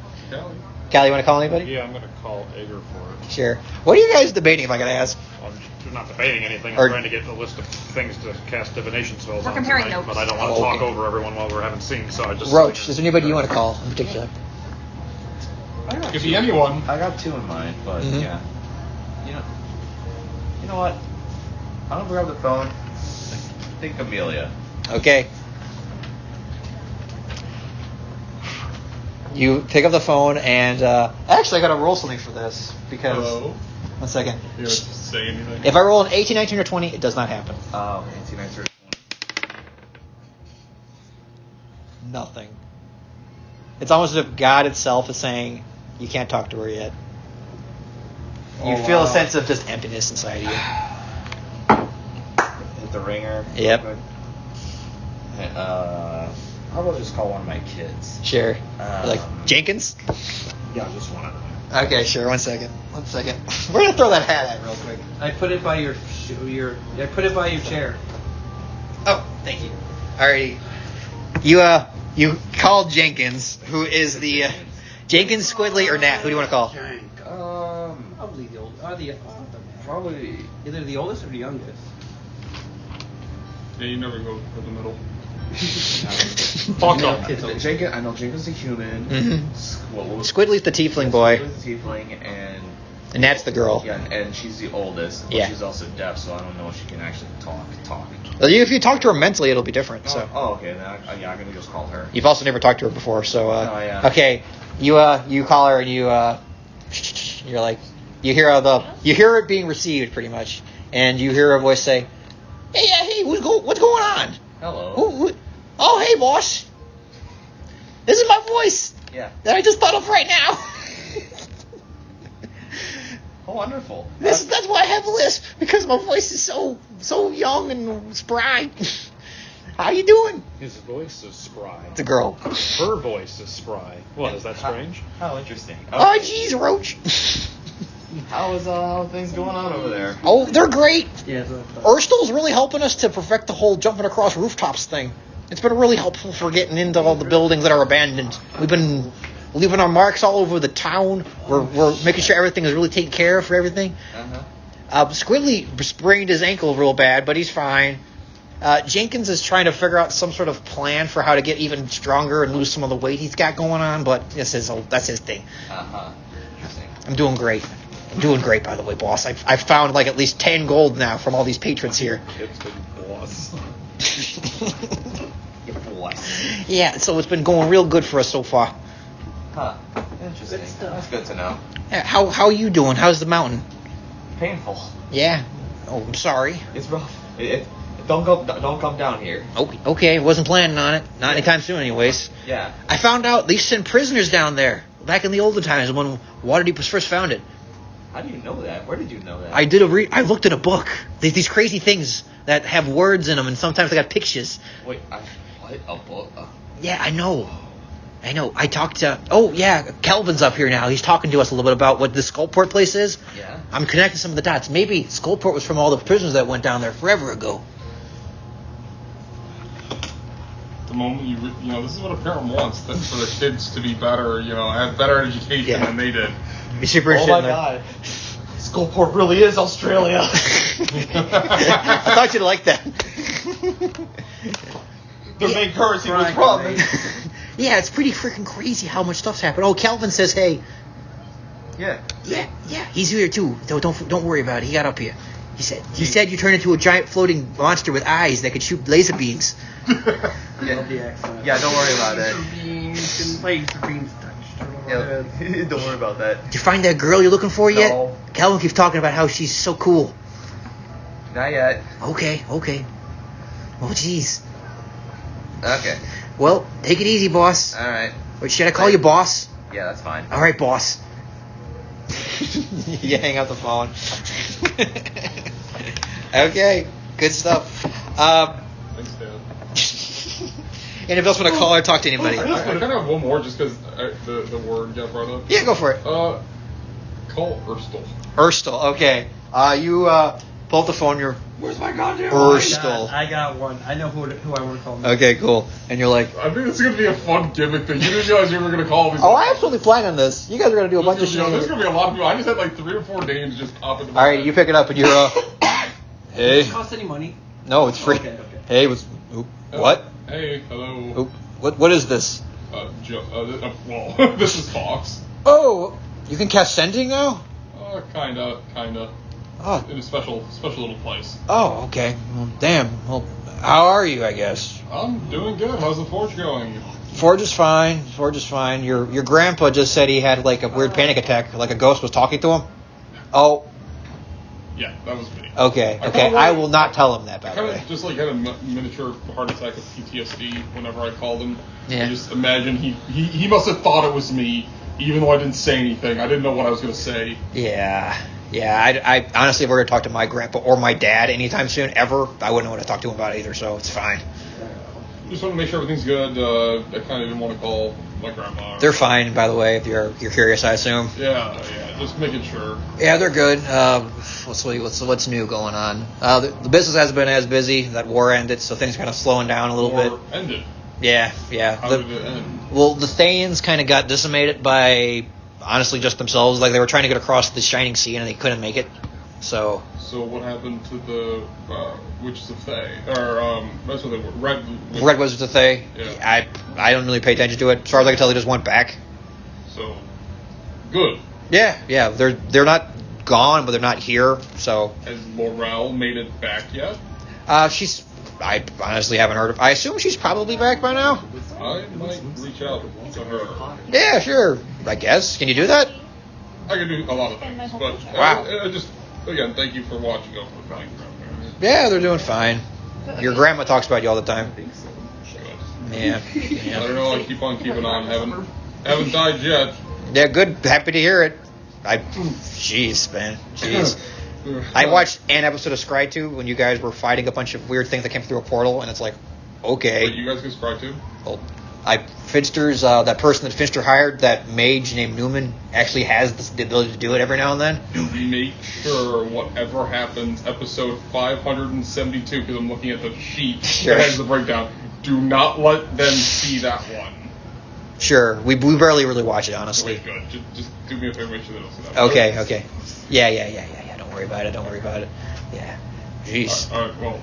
Callie, you want to call anybody? Yeah, I'm going to call Ager for it. Sure. What are you guys debating, if I gotta ask? I'm not debating anything. I'm Or- trying to get a list of things to cast divination spells We're on comparing tonight, notes. but I don't want Oh, to talk okay. over everyone while we're having scenes, so I just... Roach, is there anybody you want to call in particular? Could be anyone. I got 2 in mind, but Mhm. yeah. You know what? I'm gonna grab the phone. I think Amelia. Okay. You pick up the phone and actually I gotta roll something for this because Hello. 1 second. You want to say anything? If I roll an 18, 19, or 20, it does not happen. 18, 19, 20. Nothing. It's almost as if God itself is saying, you can't talk to her yet. You Oh, feel wow. a sense of just emptiness inside of you. Hit the ringer. Yep. real quick. Hey, I'll go just call one of my kids. Sure. Like Um, Jenkins? Yeah, just one of them. Okay, sure. 1 second. We're gonna throw that hat at real quick. I put it by your I put it by your chair. Oh, thank you. Alrighty. You called Jenkins, who is the Jenkins, Squidly, or Nat? Who do you want to call? Probably the old. The Probably. either the oldest or the youngest. Yeah, you never go for the middle. Fuck up. I know Jenkins the human. Mm-hmm. Squidly's the tiefling boy. Squidly's the tiefling, And that's the girl. Yeah, and she's the oldest. But Yeah. she's also deaf, so I don't know if she can actually talk. Well, if you talk to her mentally, it'll be different. So. Oh, okay. Then I'm gonna just call her. You've also never talked to her before, so. Yeah. Okay, you call her and you're like, you hear it being received pretty much, and you hear a voice say, "Hey, what's going on? Hello. Oh, hey, boss. This is my voice. Yeah. That I just thought of right now." Oh, wonderful. That's why I have a lisp, because my voice is so young and spry. How you doing? His voice is spry. It's a girl. Her voice is spry. What, is that strange? How interesting. Oh, jeez, Roach. How things going on over there? Oh, they're great. Yeah. Urstel's really helping us to perfect the whole jumping across rooftops thing. It's been really helpful for getting into all the buildings that are abandoned. We've been leaving our marks all over the town. We're making sure everything is really taken care of for everything. Squidly sprained his ankle real bad, but he's fine. Jenkins is trying to figure out some sort of plan for how to get even stronger and lose some of the weight he's got going on, but that's his thing. Interesting. I'm doing great. I'm doing great, by the way, boss. I've found like at least 10 gold now from all these patrons here. It's been boss. Yeah, so it's been going real good for us so far. Huh. Interesting. That's good to know. Yeah, how are you doing? How's the mountain? Painful. Yeah. Oh, I'm sorry. It's rough. Don't come down here. Okay. Wasn't planning on it. Not anytime soon, anyways. Yeah. I found out they sent prisoners down there back in the olden times when Waterdeep was first founded. How do you know that? Where did you know that? I looked at a book. These crazy things that have words in them, and sometimes they got pictures. Wait, what? A book? Yeah, I know. I talked to... Oh, yeah, Kelvin's up here now. He's talking to us a little bit about what the Skullport place is. Yeah. I'm connecting some of the dots. Maybe Skullport was from all the prisoners that went down there forever ago. The moment you know, this is what a parent wants, that for their kids to be better, have better education than they did. Be super Oh interested my in that. god. Skullport really is Australia. I thought you'd like that. Their main currency was province. Yeah, it's pretty freaking crazy how much stuff's happened. Oh, Kelvin says, hey. Yeah. Yeah, he's here too. Don't worry about it. He got up here. He said you turned into a giant floating monster with eyes that could shoot laser beams. Yeah, don't worry about it. Yeah, don't worry about that. Did you find that girl you're looking for yet? No. Kelvin keeps talking about how she's so cool. Not yet. Okay. Oh, jeez. Okay. Well, take it easy, boss. All right. Or should I call you boss? Yeah, that's fine. All right, boss. You hang up the phone. Okay, good stuff. Thanks, Dad. Anybody else want to call or talk to anybody? I kind of have one more just because the word got brought up. Yeah, go for it. Call Urstel. Urstel, okay. You pull up the phone, you're... Where's my goddamn Urstel. I got one. I know who I want to call. Okay, cool. And you're like... I think this is going to be a fun gimmick thing. You didn't realize you were going to call these. Oh, I absolutely planned on this. You guys are going to do a bunch of shit. There's going to be a lot of people. I just had like 3 or 4 names just pop into my All right, head. you pick it up and you're... Hey. Does it cost any money? No, it's free. Okay. Hey, what? Hey, hello. What is this? Well, this is Fox. Oh, you can cast sending now? Kinda. Oh. In a special little place. Oh, okay. Well, damn. Well, how are you, I guess? I'm doing good. How's the forge going? Forge is fine. Your grandpa just said he had like a weird panic attack, like a ghost was talking to him. Oh. Yeah, that was me. Okay. I will not tell him that, by I the kind way. of just like had a miniature heart attack of PTSD whenever I called him. Yeah. I just imagine he must have thought it was me, even though I didn't say anything. I didn't know what I was going to say. Yeah. I honestly, if we're gonna talk to my grandpa or my dad anytime soon, ever, I wouldn't want to talk to him about it either. So it's fine. Just want to make sure everything's good. I kind of didn't want to call my grandma. They're fine, by the way. If you're curious, I assume. Yeah, just making sure. Yeah, they're good. What's new going on? The business hasn't been as busy. That war ended, so things are kind of slowing down a little bit. War ended. Yeah. How did it end? Well, the Thanes kind of got decimated by, honestly, just themselves. Like, they were trying to get across the Shining Sea, and they couldn't make it. So what happened to the Witches of Thay? Or that's what they were. Red Wizards of Thay. Yeah. I don't really pay attention to it. As far as I can tell, they just went back. So good. Yeah. They're not gone, but they're not here. So Has Laurel made it back yet? I honestly haven't heard of. I assume she's probably back by now. I might reach out to her. Yeah, sure. I guess. Can you do that? I can do a lot of things, but Wow. I just again thank you for watching over the Valley. Yeah, they're doing fine. Your grandma talks about you all the time. Yeah. I don't know. I keep on keeping on. Haven't died yet. Yeah, good. Happy to hear it. Jeez, man. Jeez. I watched an episode of Scry 2 when you guys were fighting a bunch of weird things that came through a portal, and it's like, okay. Wait, you guys can Scry too? Well, Finster's, that person that Finster hired, that mage named Newman, actually has the ability to do it every now and then. Make sure whatever happens, episode 572, because I'm looking at the sheet that has the breakdown, do not let them see that one. Sure. We barely really watch it, honestly. Okay, good. Just do me a favor, make sure they don't see that. Okay. Yeah. Don't worry about it. Yeah. Jeez. All right, well,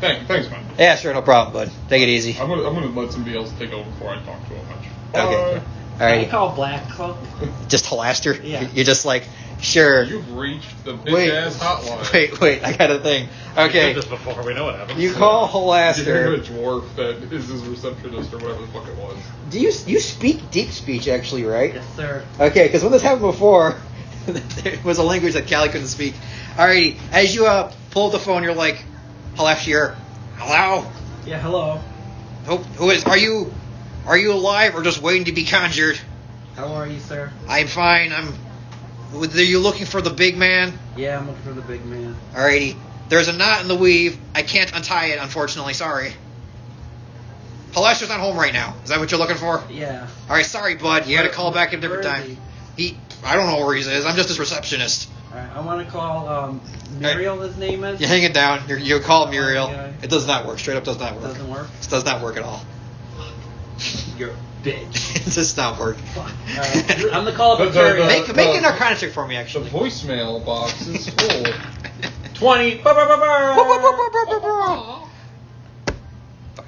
thanks, man. Yeah, sure, no problem, bud. Take it easy. I'm gonna let somebody else take over before I talk to a bunch. Okay. I call Black Cloak. Just Halaster? Yeah. You're just like, sure. You've reached the bitch-ass hotline. Wait, I got a thing. We Okay. did this before. We know what happens. You call You Halaster. hear a dwarf that is his receptionist or whatever the fuck it was. Do you speak deep speech, actually, right? Yes, sir. Okay, because when this happened before, it was a language that Callie couldn't speak. Alrighty, as you pull the phone, you're like, Halaster, hello? Yeah, hello. Who is? Are you alive or just waiting to be conjured? How are you, sir? I'm fine. Are you looking for the big man? Yeah, I'm looking for the big man. Alrighty. There's a knot in the weave. I can't untie it, unfortunately. Sorry. Halaster's not home right now. Is that what you're looking for? Yeah. Alright, sorry, bud. You gotta call back at a different Where is time. I don't know where he is. I'm just his receptionist. Alright, I want to call Muriel, his name is. You hang it down. You call Muriel. Okay. It does not work. Straight up does not work. Doesn't work? It does not work at all. You're a bitch. It does not work. Alright, I'm the call up Terry. Make an arcana check for me, The actually. voicemail box is full. 20. Fuck,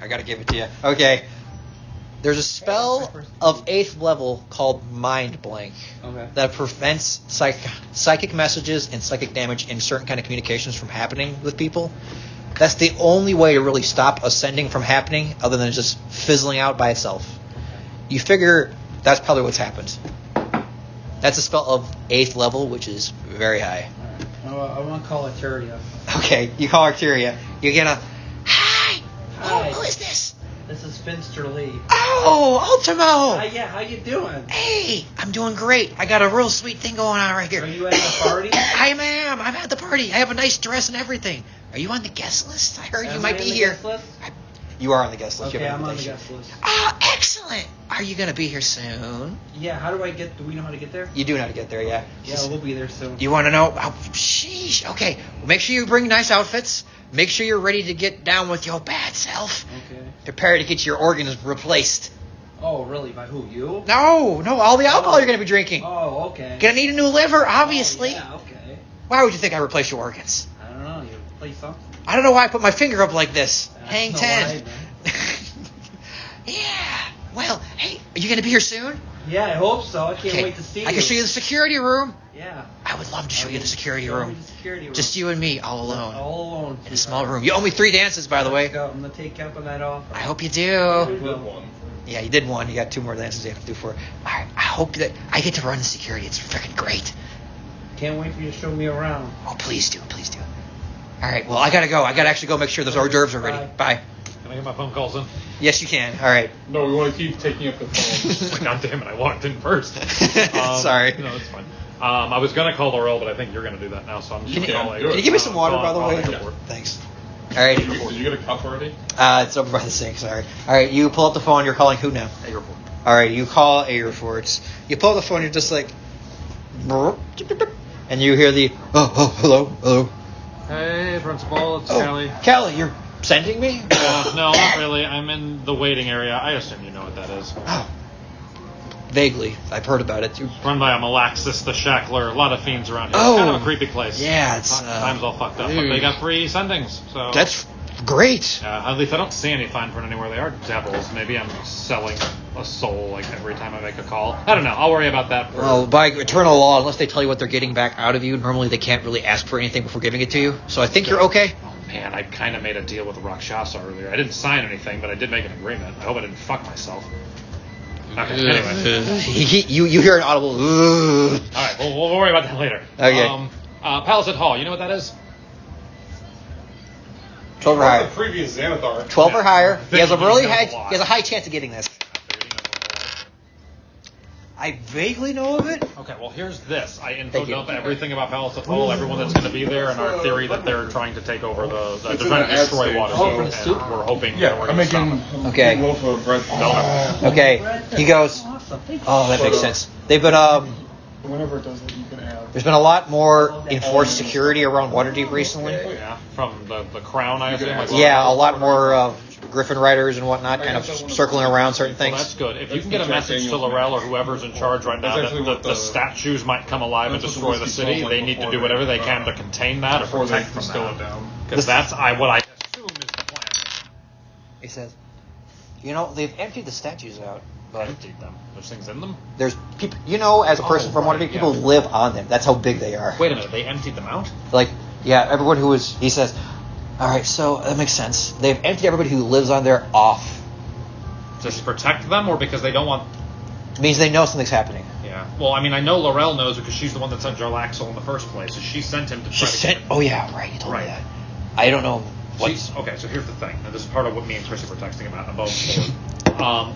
I gotta give it to you. Okay. There's a spell of 8th level called Mind Blank that prevents psychic messages and psychic damage and certain kind of communications from happening with people. That's the only way to really stop ascending from happening other than just fizzling out by itself. You figure that's probably what's happened. That's a spell of 8th level, which is very high. I want to call Arteria. Okay, you call Arteria. You get a, hi! Hi. Who is this? This is Finster Lee. Oh, Ultimo! Yeah, how you doing? Hey, I'm doing great. I got a real sweet thing going on right here. Are you at the party? I am. I'm at the party. I have a nice dress and everything. Are you on the guest list? I heard you might be here. You are on the guest list. Okay, I'm on the guest list. Oh, excellent. Are you going to be here soon? Yeah, do we know how to get there? You do know how to get there, yeah. Yeah, we'll be there soon. You want to know? Oh, sheesh. Okay, well, make sure you bring nice outfits. Make sure you're ready to get down with your bad self. Okay. Prepare to get your organs replaced. Oh, really? By who? You? No, all the alcohol you're going to be drinking. Oh, okay. Gonna need a new liver, obviously. Oh, yeah, okay. Why would you think I replace your organs? I don't know. You play something? I don't know why I put my finger up like this. Hang know 10. why, Yeah. Well, hey, are you going to be here soon? Yeah, I hope so. I can't wait to see you. I can show you the security room. Yeah. I would love to show you the security Show me room. the security room. Just you and me, all alone. All alone. In a small room. You owe me 3 dances, by the way. I'm going to take up on that offer. I hope you You do. did one. Yeah, you did one. You got 2 more dances you have to do for it. I hope that I get to run the security. It's freaking great. Can't wait for you to show me around. Oh, please do. All right, well, I got to go. I got to actually go make sure those hors d'oeuvres are ready. Bye. Can I get my phone calls in? Yes, you can. All right. No, we want to keep taking up the phone. God damn it, I walked in first. Sorry. No, it's fine. I was going to call Laurel, but I think you're going to do that now, so I'm just going to call do it. Can you give me some water, by the way? Airport. Thanks. All right. Did you get a cup already? It's over by the sink, sorry. All right, you pull up the phone. You're calling who now? Airport. All right, you call Airforts. You pull up the phone. You're just like, and you hear the, hello. Hey, Principal, it's Callie. Callie, you're sending me? No, not really. I'm in the waiting area. I assume you know what that is. Oh. Vaguely. I've heard about it. Run by a Malaxis the Shackler. A lot of fiends around here. Oh. Kind of a creepy place. Yeah, it's... Time's all fucked up. But they got free sendings, so... That's great. At least I don't see any fine print anywhere they are devils. Maybe I'm selling a soul like every time I make a call. I don't know. I'll worry about that. Well, by eternal law, unless they tell you what they're getting back out of you, normally they can't really ask for anything before giving it to you. So I think you're okay. Oh man, I kind of made a deal with Rakshasa earlier. I didn't sign anything, but I did make an agreement. I hope I didn't fuck myself. Okay, anyway. You hear an audible... All right, we'll worry about that later. Okay. Palisade Hall, you know what that is? 12 or higher. The previous Xanathar. 12 or higher. He has a really He knows high... a lot. He has a high chance of getting this. I vaguely know of it. Okay, well, here's this. I Thank infoed you. up everything about Palisade Hall, everyone that's going to be there, and our theory that they're trying to take over they're It's trying to in the ad destroy stage. Waterdeep, and we're hoping Yeah, that we're I'm going to making stop it. Okay. a loaf of bread. Okay. He goes... Oh, that makes sense. They've been... Whenever it does it, you can add. There's been a lot more enforced security around Waterdeep recently. Yeah, from the crown, I assume. Like, Yeah, a lot more Griffin riders and whatnot kind of circling around certain Well, that's things. good. If you can get a message to Laurel or whoever's in charge right now that the statues might come alive and destroy the city, they need to do whatever they can to contain that or Before they protect from distill it that. down. Because that's what I assume is the plan. He says, they've emptied the statues out, but Emptied them. There's things in them? there's people, as a person from right, Waterdeep, people yeah. live on them. That's how big they are. Wait a minute, they emptied them out? Like, yeah, everyone who is, he says, all right, so that makes sense. They've emptied everybody who lives on there off. Just to protect them or because they don't want... It means they know something's happening. Yeah. Well, I mean, I know Laurel knows because she's the one that sent Jarlaxle in the first place. So she sent him to try She to sent, oh yeah, right, he told Right. me that. I don't know what's... Okay, so here's the thing. And this is part of what me and Chrissy were texting about above board.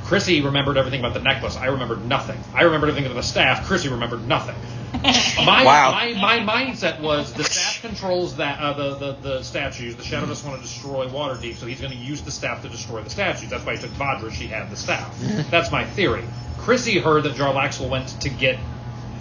Chrissy remembered everything about the necklace. I remembered nothing. I remembered everything about the staff. Chrissy remembered nothing. My mindset was the staff controls that the statues. The Shadow doesn't want to destroy Waterdeep, so he's going to use the staff to destroy the statues. That's why he took Vadra. She had the staff. That's my theory. Chrissy heard that Jarlaxle went to get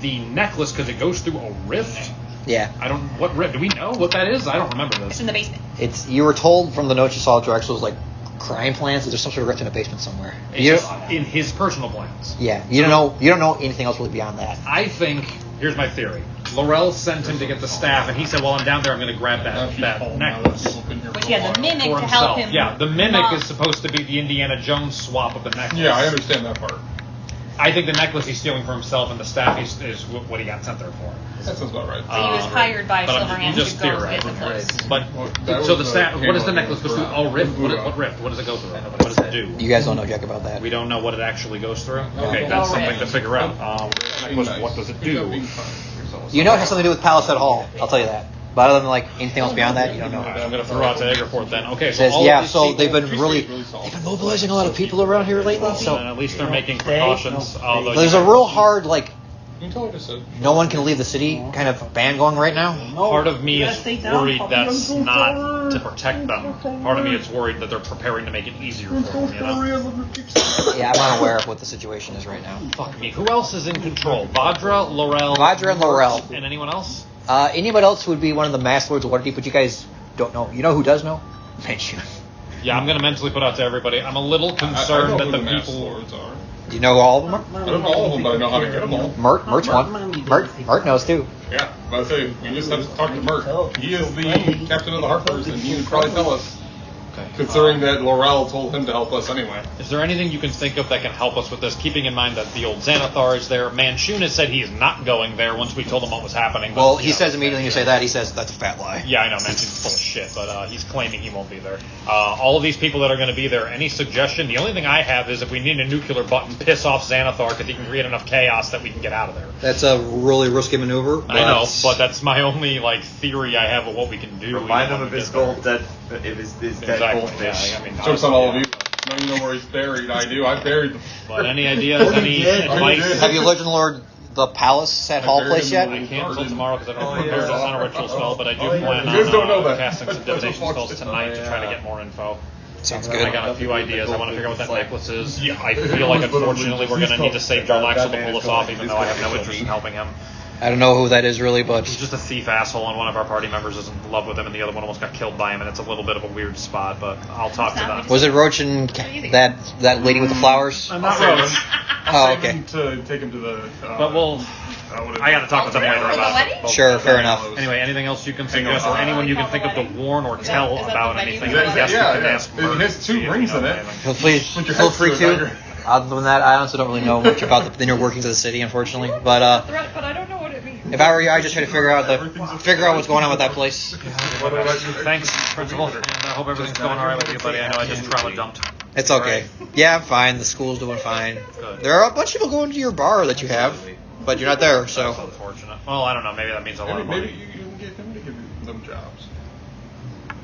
the necklace because it goes through a rift. Yeah. What rift? Do we know what that is? I don't remember It's this. in the basement. You were told from the notes you saw Drax was like crime plans that there's some sort of rift in a basement somewhere. It's just in his personal plans. Yeah. You don't know anything else really beyond that. I think, here's my theory. Laurel sent him to get the staff, and he said, well, I'm down there, I'm going to grab that necklace. Which he has a mimic For to help himself. him. Yeah, the mimic not- is supposed to be the Indiana Jones swap of the necklace. Yeah, I understand that part. I think the necklace he's stealing for himself, and the staff is what he got sent there for. That sounds about right. So he was hired by but I'm Silverhand just to go get the theorizing. clothes. But That so was, the staff. What does the Kmart necklace go through? for, Oh, rift. Buddha. What rift? What does it go through? What does it do? You guys don't know jack about that. We don't know what it actually goes through. Okay, that's something to figure out. Necklace, what does it do? You know it has something to do with Palisade Hall. I'll tell you that. But other than like anything else beyond that, you don't know. I'm going to throw out to Egg Report then. Okay, It so says, all yeah, of these so people, they've been mobilizing a lot of people around here lately. and So at least they're making precautions. Although there's a real hard You can tell what I just said. no one can leave the city kind of ban going right now. part of me is worried that's not to protect them. Part of me is worried that they're preparing to make it easier for them. You know? Yeah, I'm not aware of what the situation is right now. Fuck me. Who else is in control? Vadra, Laurel, Vadra and Laurel. and anyone else? Anybody else would be one of the Mass Lords of Waterdeep, but you guys don't know. You know who does know? Manchun. Yeah, I'm going to mentally put out to everybody. I'm a little I concerned know that who the the Mass people. Lords are. Do you know who all of them are? I don't know all of them, but I know how to get them all. Mert's one. Mert knows too. Yeah, but I say we just have to talk to Mert. He is the captain of the Harpers, and he would probably tell us. Considering that Laurel told him to help us anyway. Is there anything you can think of that can help us with this? Keeping in mind that the old Xanathar is there. Manchun has said he is not going there once we told him what was happening. But, Well, he says immediately when you say that, he says that's a fat lie. Yeah, I know. Manchun's full of shit, but he's claiming he won't be there. All of these people that are going to be there, any suggestion? The only thing I have is if we need a nuclear button, piss off Xanathar because he can create enough chaos that we can get out of there. That's a really risky maneuver. I know, but that's my only theory I have of what we can do. Remind him of his gold dead, his dead goldfish. Yeah, I mean, Jokes on all of you. Now you know where he's buried. I do. I buried the. But any ideas? Any advice? Have you Legend Lord the Palace at Hall Place yet? I can't until tomorrow because I don't have prepared. It's not a ritual spell, but I do plan You guys don't know on that. casting some divination spells tonight to try to get more info. Sounds I good. got a few ideas. I want to figure out what that necklace is. I feel like unfortunately we're going to need to save Jarlaxle to pull us off, even though I have no interest in helping him. I don't know who that is really, but He's just a thief asshole, and one of our party members is in love with him, and the other one almost got killed by him, and it's a little bit of a weird spot, but I'll talk to them. was it Roach and that lady with the flowers? I'm not Roach. Oh, okay. To take him to the. But we'll. I got to talk with them later about it. Sure, fair enough. Anyway, anything else you can think of, or anyone you can think of to warn or tell about anything? Yeah, Yes, you can yeah. ask It Murray has to two see if rings you know in it. anything. Feel free to. Other than that, I honestly don't really know much about the inner workings of the city, unfortunately. But Threat, but I don't know what it means. if I were you, I'd just try to figure out what's going on with that place. Thanks, Principal. And I hope everything's going all right with you, buddy. I know I just trauma dumped. It's okay. Yeah, I'm fine. The school's doing fine. Good. There are a bunch of people going to your bar that you have, but you're not there, so. That's unfortunate. Well, I don't know. Maybe that means a lot of Maybe money. you can get him to give them jobs.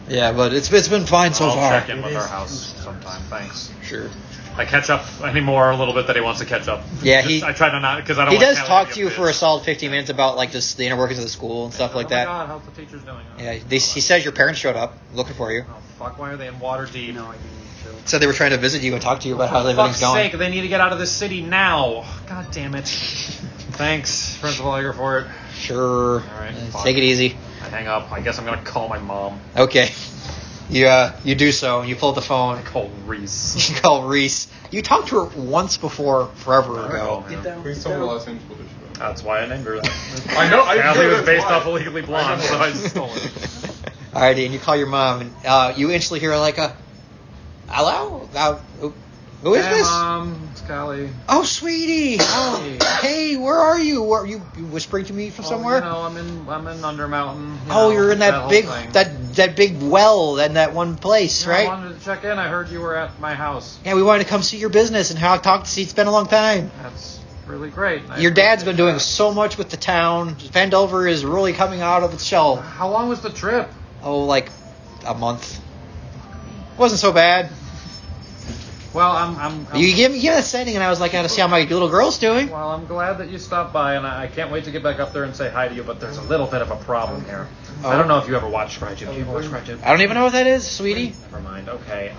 Yeah, but it's been fine so I'll far. check in with our house sometime. Thanks. Sure. I catch up anymore a little bit that he wants to catch up. Yeah, I try to not because I don't. He want does Callie talk be to you bitch. for a solid 15 minutes about like just the inner workings of the school and stuff like Oh that. my God, how's the teachers doing? Yeah, he says your parents showed up looking for you. Oh fuck! Why are they in water deep? Said they were trying to visit you and talk to you about how For everything's fuck's going. sake, they need to get out of this city now. God damn it. Thanks, Principal Egger, for it. Sure. right, Take it easy. I hang up. I guess I'm gonna call my mom. Okay. You do so, and you pull up the phone. I call Reese. You call Reese. You talked to her once before, forever ago. Please tell me the last name's what she was. That's why I named her that. I know. Callie was that's based why. off of Legally Blonde, so I just stole it. Alrighty, and you call your mom, and you instantly hear like a, hello? Who is Hey, this? Mom, it's Callie. Oh, sweetie. Oh, hey, where are you? Are you whispering to me from somewhere? You know, I'm in Undermountain. You're in that whole big thing. that big well in that one place, Yeah, right? I wanted to check in. I heard you were at my house. Yeah, we wanted to come see your business and how talk to see. It's been a long time. That's really great. Your dad's been doing so much with the town. Vandover is really coming out of its shell. How long was the trip? Oh, like a month. Wasn't so bad. Well, I'm You gave me a setting, and I was like, I gotta see how my little girl's doing. Well, I'm glad that you stopped by, and I can't wait to get back up there and say hi to you, but there's a little bit of a problem here. Oh. I don't know if you ever watched Scryjib. Do you ever watch Scryjib? I don't even know what that is, sweetie. Never mind. Okay.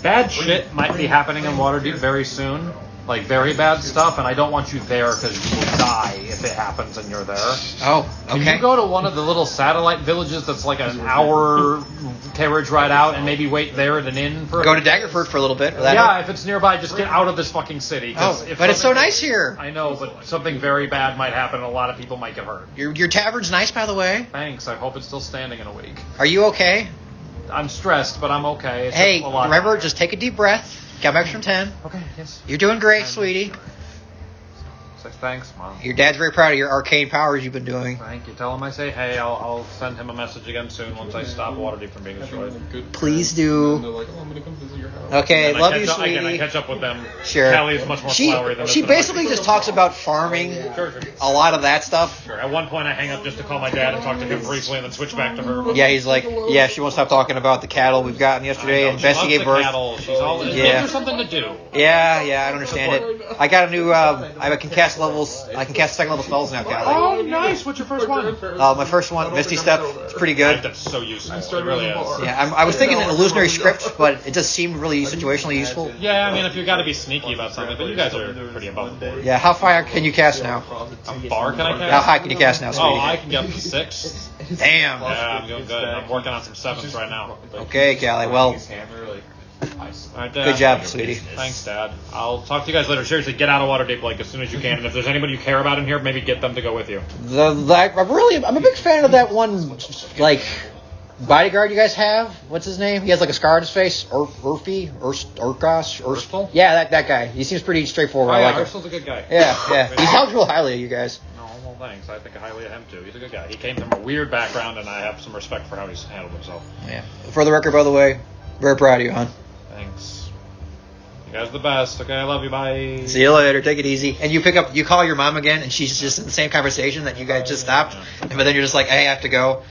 Bad shit might be happening in Waterdeep very soon. Like, very bad stuff, and I don't want you there because you will die if it happens and you're there. Oh, Can okay. you go to one of the little satellite villages that's like an hour carriage ride out and maybe wait there at an inn for Go to Daggerford for a little bit. Yeah, if it's nearby, just get out of this fucking city. 'cause Oh, if but it's so something- nice here. I know, but something very bad might happen and a lot of people might get hurt. Your tavern's nice, by the way. Thanks. I hope it's still standing in a week. Are you okay? I'm stressed, but I'm okay. It's Hey, just a lot. remember, just take a deep breath. Count back from 10. Okay, yes. You're doing great, sweetie. Say thanks, Mom. Your dad's very proud of your arcane powers you've been doing. Thank you. Tell him I say hey. I'll send him a message again soon once I stop Waterdeep from being destroyed. Please do. And they're like, oh, I'm gonna come visit your house. Okay, And I love catch you, up- again, I sweetie. catch up with them. Sure. Callie is much more flowery than She this. basically just talks about farming, Sure. a lot of that stuff. Sure. At one point, I hang up just to call my dad and talk to him briefly, and then switch back to her. Yeah, he's like, yeah, she won't stop talking about the cattle we've gotten yesterday, and She Bessie loves gave the birth. cattle. She's all. Yeah. Give her something to do. Yeah, I don't understand it. I got a new, I can cast levels, I can cast second level spells now, Callie. Oh, nice. What's your first one? My first one, Misty Step, it's pretty good. That's so useful. It really is. Yeah, I was thinking an illusionary script, but it just seemed really situationally useful. Yeah, I mean, if you got to be sneaky about something, but you guys are pretty above the board. Yeah, how far can you cast now? How far can I cast? How high can you cast now, Oh, sweetie? I can get up to 6. Damn. Yeah, I'm doing good. I'm working on some 7s right now. Okay, Callie, well, All right, Dad. good job, sweetie. Thanks, Dad. I'll talk to you guys later. Seriously, get out of Waterdeep like as soon as you can. And if there's anybody you care about in here, maybe get them to go with you. I'm a big fan of that one, like, bodyguard you guys have. What's his name? He has like a scar on his face. Urstel? Yeah, that guy. He seems pretty straightforward. Oh, I yeah, like him. Urstel's a good guy. Yeah. He sounds real highly of you guys. No, well, thanks. I think highly of him too. He's a good guy. He came from a weird background, and I have some respect for how he's handled himself. Yeah. For the record, by the way, very proud of you, hon. Thanks. You guys are the best. Okay, I love you. Bye. See you later. Take it easy. And you call your mom again, and she's just in the same conversation that you guys just stopped. But then you're just like, hey, I have to go.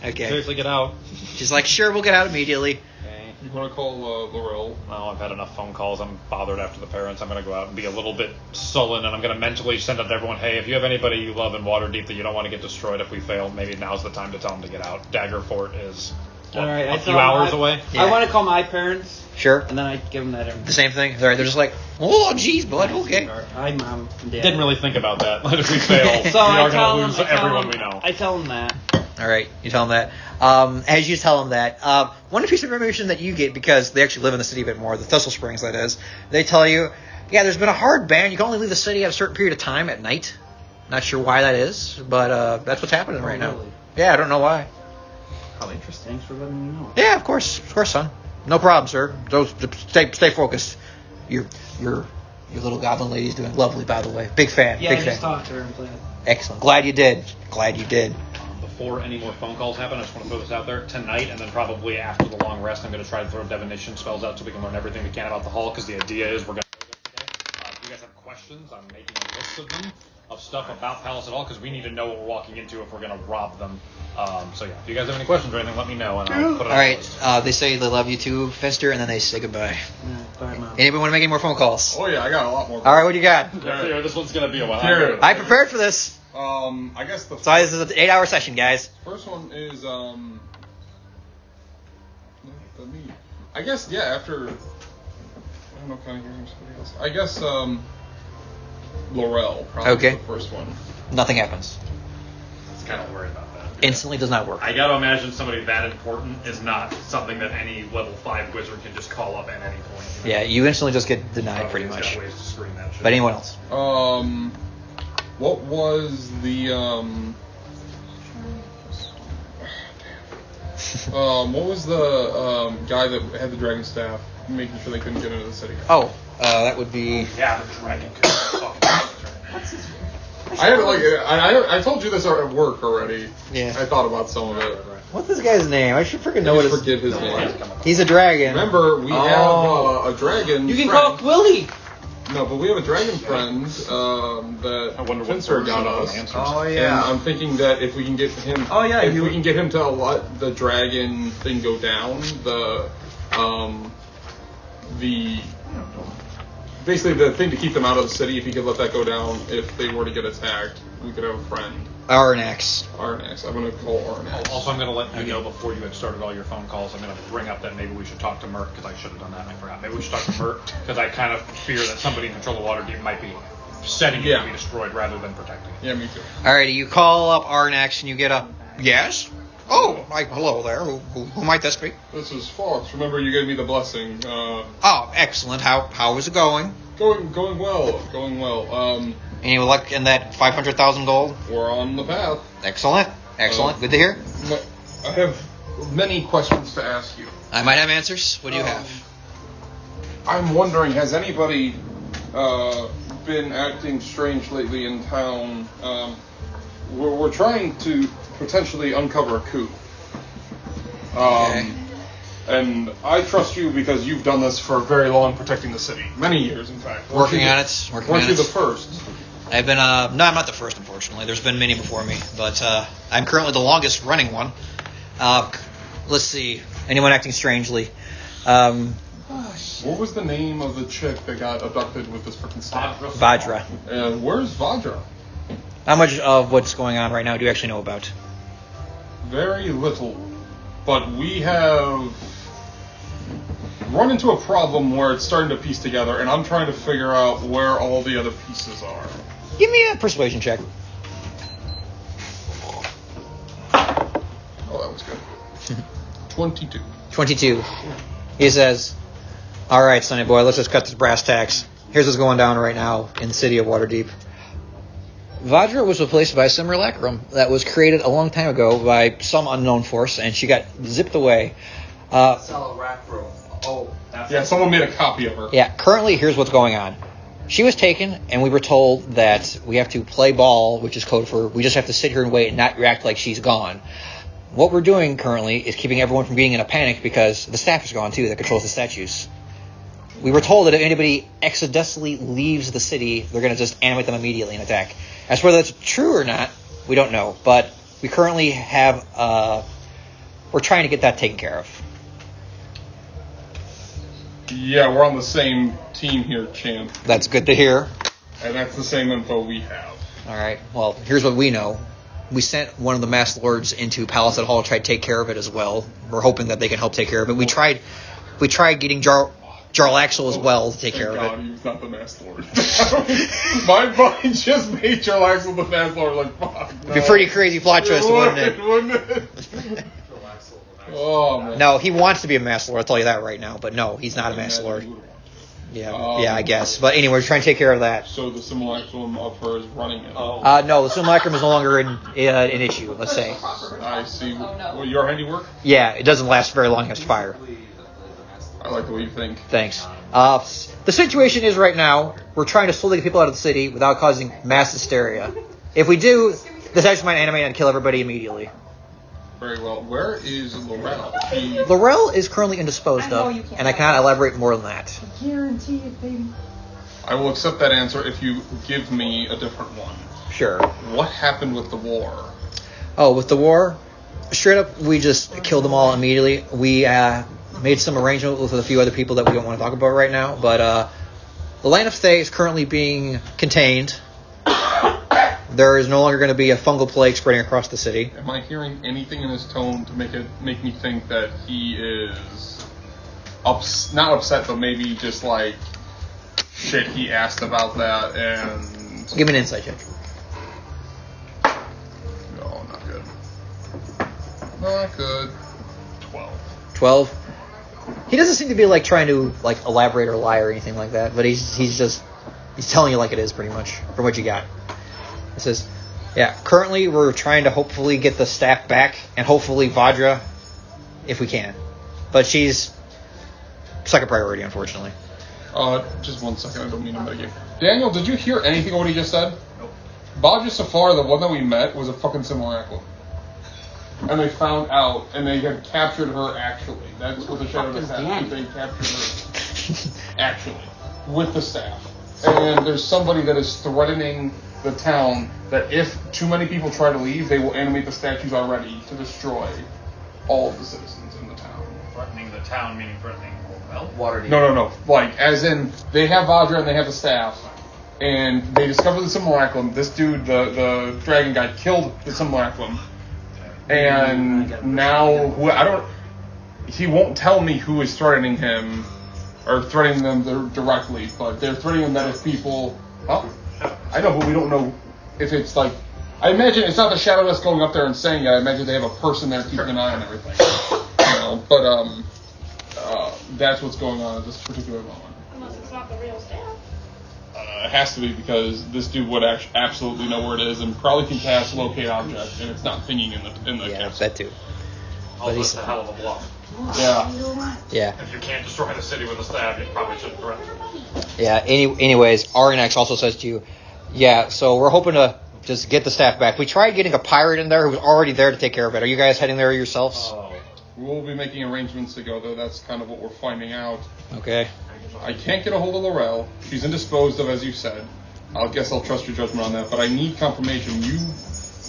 Okay. Seriously, get out. She's like, sure, we'll get out immediately. Okay. You want to call Laurel? No, I've had enough phone calls. I'm bothered after the parents. I'm going to go out and be a little bit sullen, and I'm going to mentally send out to everyone, hey, if you have anybody you love in Waterdeep that you don't want to get destroyed if we fail, maybe now's the time to tell them to get out. Dagger Fort is All right, a few hours away. I want to call my parents, Sure. and then I give them that The same thing. All right, they're just like, oh, geez, bud. Okay. Hi, Mom and Dad. Didn't really think about that. If we fail, So we are I tell going to them, lose everyone we know. I tell them that. All right, you tell them that. As you tell them that, one piece of information that you get, because they actually live in the city a bit more, the Thistle Springs, that is, they tell you, yeah, there's been a hard ban. You can only leave the city at a certain period of time at night. Not sure why that is, but that's what's happening right now. Really? Yeah, I don't know why. How interesting. Thanks for letting me know. Yeah, of course, son. No problem, sir. Stay focused. Your little goblin lady's doing lovely, by the way. Big fan. Yeah, big I just fan. talked to her and played. Excellent. Glad you did. Before any more phone calls happen, I just want to throw this out there. Tonight, and then probably after the long rest, I'm going to try to throw divination spells out so we can learn everything we can about the hall, because the idea is we're going to go there today. If you guys have questions, I'm making a list of them, of stuff about Palace at all, because we need to know what we're walking into if we're going to rob them. So yeah, if you guys have any questions or anything, let me know, and I'll put it All on the right. list. They say they love you too, Fester, and then they say goodbye. Yeah, bye, Mom. Anybody want to make any more phone calls? Oh yeah, I got a lot more. All right, what do you got? Here, this one's going to be a while. Here. I prepared for this. I guess the So this is an 8-hour session, guys. first one is I guess after I don't know, kind of hearing somebody else. I guess Laurel probably Okay. the first one. Nothing happens. I was kind of worried about that. Instantly does not work. I got to imagine somebody that important is not something that any level 5 wizard can just call up at any point. Yeah, you instantly just get denied pretty He's much. got ways to screen that shit. But anyone else? What was the what was the guy that had the dragon staff, making sure they couldn't get into the city? Oh, that would be. Yeah, the dragon could What's his I had I told you this at work already. Yeah. I thought about some of it. What's this guy's name? I should freaking know I what just his. forget his name. He's a dragon. Remember, we have a dragon. You can friend. call Quilly. No, but we have a dragon friend that I wonder what Finster got version of us. an answer. Oh And yeah. I'm thinking that if we can get him, Oh, yeah, if you- we can get him to let the dragon thing go down, basically the thing to keep them out of the city, if he could let that go down, if they were to get attacked, we could have a friend. Arnax. Arnax. I'm gonna call Arnax. Also, I'm going to let you know before you had started all your phone calls, I'm going to bring up that maybe we should talk to Merc, because I should have done that and I forgot. Maybe we should talk to Merc, because I kind of fear that somebody in control of Waterdeep might be setting it to be destroyed rather than protecting it. Yeah, me too. Alrighty, you call up Arnax and you get a yes. Oh, hello there. Who might this be? This is Fox. Remember, you gave me the blessing. Oh, excellent. How is it going? Going well. Any luck in that 500,000 gold? We're on the path. Excellent. Good to hear. I have many questions to ask you. I might have answers. What do you have? I'm wondering, has anybody been acting strange lately in town? We're trying to potentially uncover a coup. Okay. And I trust you because you've done this for very long, protecting the city. Many years, in fact. Working on it. Weren't you the first? I've been, no, I'm not the first, unfortunately. There's been many before me, but I'm currently the longest running one. Let's see. Anyone acting strangely? What was the name of the chick that got abducted with this freaking staff? Vajra. And where's Vajra? How much of what's going on right now do you actually know about? Very little. But we have run into a problem where it's starting to piece together, and I'm trying to figure out where all the other pieces are. Give me a persuasion check. Oh, that was good. 22. 22. He says, all right, Sonny boy, let's just cut this brass tacks. Here's what's going down right now in the city of Waterdeep. Vajra was replaced by a simulacrum that was created a long time ago by some unknown force, and she got zipped away. Yeah, someone made a copy of her. Yeah, currently, here's what's going on. She was taken, and we were told that we have to play ball, which is code for we just have to sit here and wait and not react like she's gone. What we're doing currently is keeping everyone from being in a panic because the staff is gone, too, that controls the statues. We were told that if anybody accidentally leaves the city, they're going to just animate them immediately and attack. As whether that's true or not, we don't know. But we currently have, we're trying to get that taken care of. Yeah, we're on the same team here, champ. That's good to hear. And that's the same info we have. All right. Well, here's what we know. we sent one of the Masked Lords into Palace at Hall to try to take care of it as well. We're hoping that they can help take care of it. We tried getting Jarlaxle as well to take care of God, it. he was not the Masked Lord. My mind just made Jarlaxle the Masked Lord. Like, fuck. No. It'd be a pretty crazy plot twist, wouldn't it? Wouldn't it? Oh, man. No, he wants to be a Masked Lord. I'll tell you that right now. But no, he's not a Masked Lord. Yeah, I guess. But anyway, we're trying to take care of that. So the simulacrum of her is running it. No, the simulacrum is no longer an issue. Let's say. I see. Oh, no. Well, your handiwork? Yeah, it doesn't last very long as fire. I like the way you think. Thanks. The situation is right now, we're trying to slowly get people out of the city without causing mass hysteria. If we do, the statue might animate and kill everybody immediately. Very well. Where is Laurel? Laurel is currently indisposed of, and I cannot elaborate more than that. Guarantee it, baby. I will accept that answer if you give me a different one. Sure. What happened with the war? Oh, with the war, straight up, we just killed them all immediately. We made some arrangement with a few other people that we don't want to talk about right now, but the Land of Thay is currently being contained. There is no longer going to be a fungal plague spreading across the city. Am I hearing anything in his tone to make me think that he is not upset, but maybe just like shit? He asked about that, and Give me an insight check. no, not good. Not good. 12. He doesn't seem to be like trying to like elaborate or lie or anything like that, but he's telling you like it is pretty much from what you got. It says, yeah, currently we're trying to hopefully get the staff back and hopefully Vajra if we can. But she's second priority, unfortunately. Just 1 second, I don't mean to mitigate. Daniel, did you hear anything of what he just said? Nope. Vajra Safar, the one that we met, was a fucking simulacrum. And they found out, and they had captured her actually. That's what the Shadowless had. They captured her actually, with the staff. And there's somebody that is threatening the town that if too many people try to leave, they will animate the statues already to destroy all of the citizens in the town. Threatening the town, meaning threatening Waterdeep. No. Like, as in, they have Vajra and they have the staff, and they discover the simulacrum. This dude, the dragon guy, killed the simulacrum. And now, he won't tell me who is threatening him, or threatening them directly, but they're threatening them that if people... Oh, I know, but we don't know if it's like... I imagine it's not the Shadowless going up there and saying it. I imagine they have a person there keeping an eye on everything. But that's what's going on at this particular moment. Unless it's not the real staff. It has to be, because this dude would absolutely know where it is and probably can cast locate object, and it's not pinging in the Yeah, capsule. that too. Also, it's a hell of a bluff. Yeah. If you can't destroy the city with a stab, you probably shouldn't threaten. Yeah, anyways, Argonax also says to you, yeah, so we're hoping to just get the staff back. We tried getting a pirate in there who was already there to take care of it. Are you guys heading there yourselves? We'll be making arrangements to go, though. That's kind of what we're finding out. Okay. I can't get a hold of Laurel. She's indisposed of, as you said. I guess I'll trust your judgment on that, but I need confirmation. You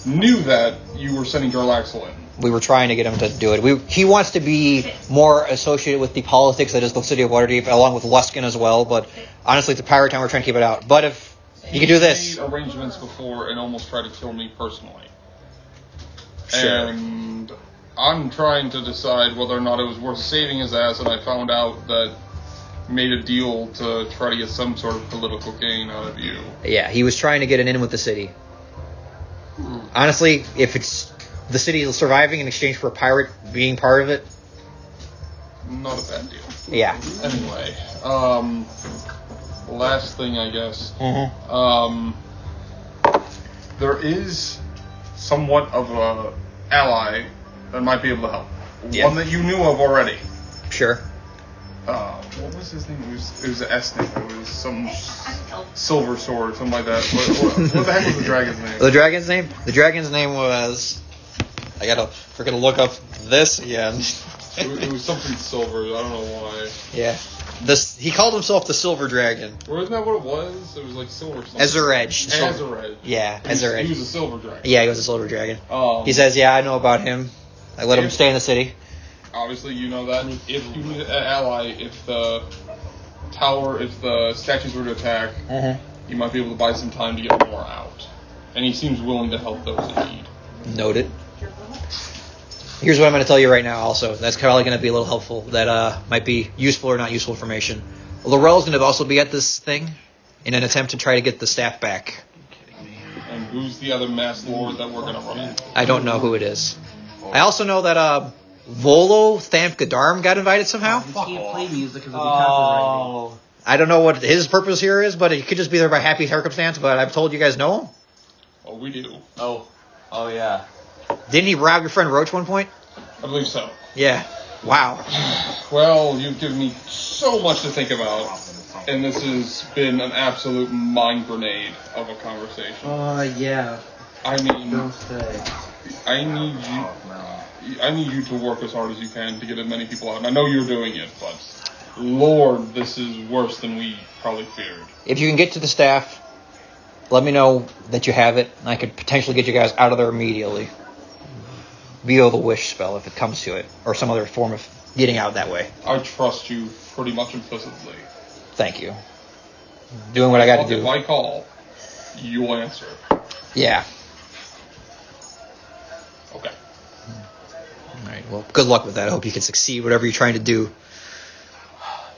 knew that you were sending Jarlaxle in. We were trying to get him to do it. He wants to be more associated with the politics that is the city of Waterdeep, along with Luskin as well, but honestly, it's a pirate town, we're trying to keep it out. But if you can do this... He made arrangements before and almost tried to kill me personally. Sure. And I'm trying to decide whether or not it was worth saving his ass, and I found out that made a deal to try to get some sort of political gain out of you. Yeah, he was trying to get an in with the city. Honestly, if it's the city surviving in exchange for a pirate being part of it... Not a bad deal. Yeah. Anyway, last thing, I guess. There is somewhat of a ally that might be able to help. Yeah. One that you knew of already. Sure. What was his name? It was an S name. It was some silver sword, something like that. What the heck was the dragon's name? The dragon's name? The dragon's name was... We're gonna look up this again. It was something silver. I don't know why. Yeah. He called himself the Silver Dragon. Or isn't that what it was? It was like silver something. Ezeredge. Ezeredge. Yeah, Ezeredge. He was a silver dragon. Yeah, he was a Silver Dragon. He says, yeah, I know about him. I let him stay in the city. Obviously, you know that. If you need an ally, if the statues were to attack, you might be able to buy some time to get more out. And he seems willing to help those in need. Noted. Here's what I'm going to tell you right now also. That's probably going to be a little helpful. That might be useful or not useful information. Laurel's going to also be at this thing in an attempt to try to get the staff back. And who's the other masked lord that we're going to run into? I don't know who it is. I also know that Volo Thamkadarm got invited somehow. He can't play music because of the copyright. I don't know what his purpose here is, but he could just be there by happy circumstance, but I've told you guys know him. Oh, we do. Oh yeah. Didn't he rob your friend Roach one point? I believe so. Yeah. Wow. Well, you've given me so much to think about, and this has been an absolute mind grenade of a conversation. Yeah. I mean, Don't say. I need you to work as hard as you can to get as many people out. And I know you're doing it, but Lord, this is worse than we probably feared. If you can get to the staff, let me know that you have it, and I could potentially get you guys out of there immediately. Via the wish spell, if it comes to it, or some other form of getting out that way. I trust you pretty much implicitly. Thank you. Doing what I got to do. If I call, you'll answer. Yeah. Okay. All right. Well, good luck with that. I hope you can succeed, whatever you're trying to do.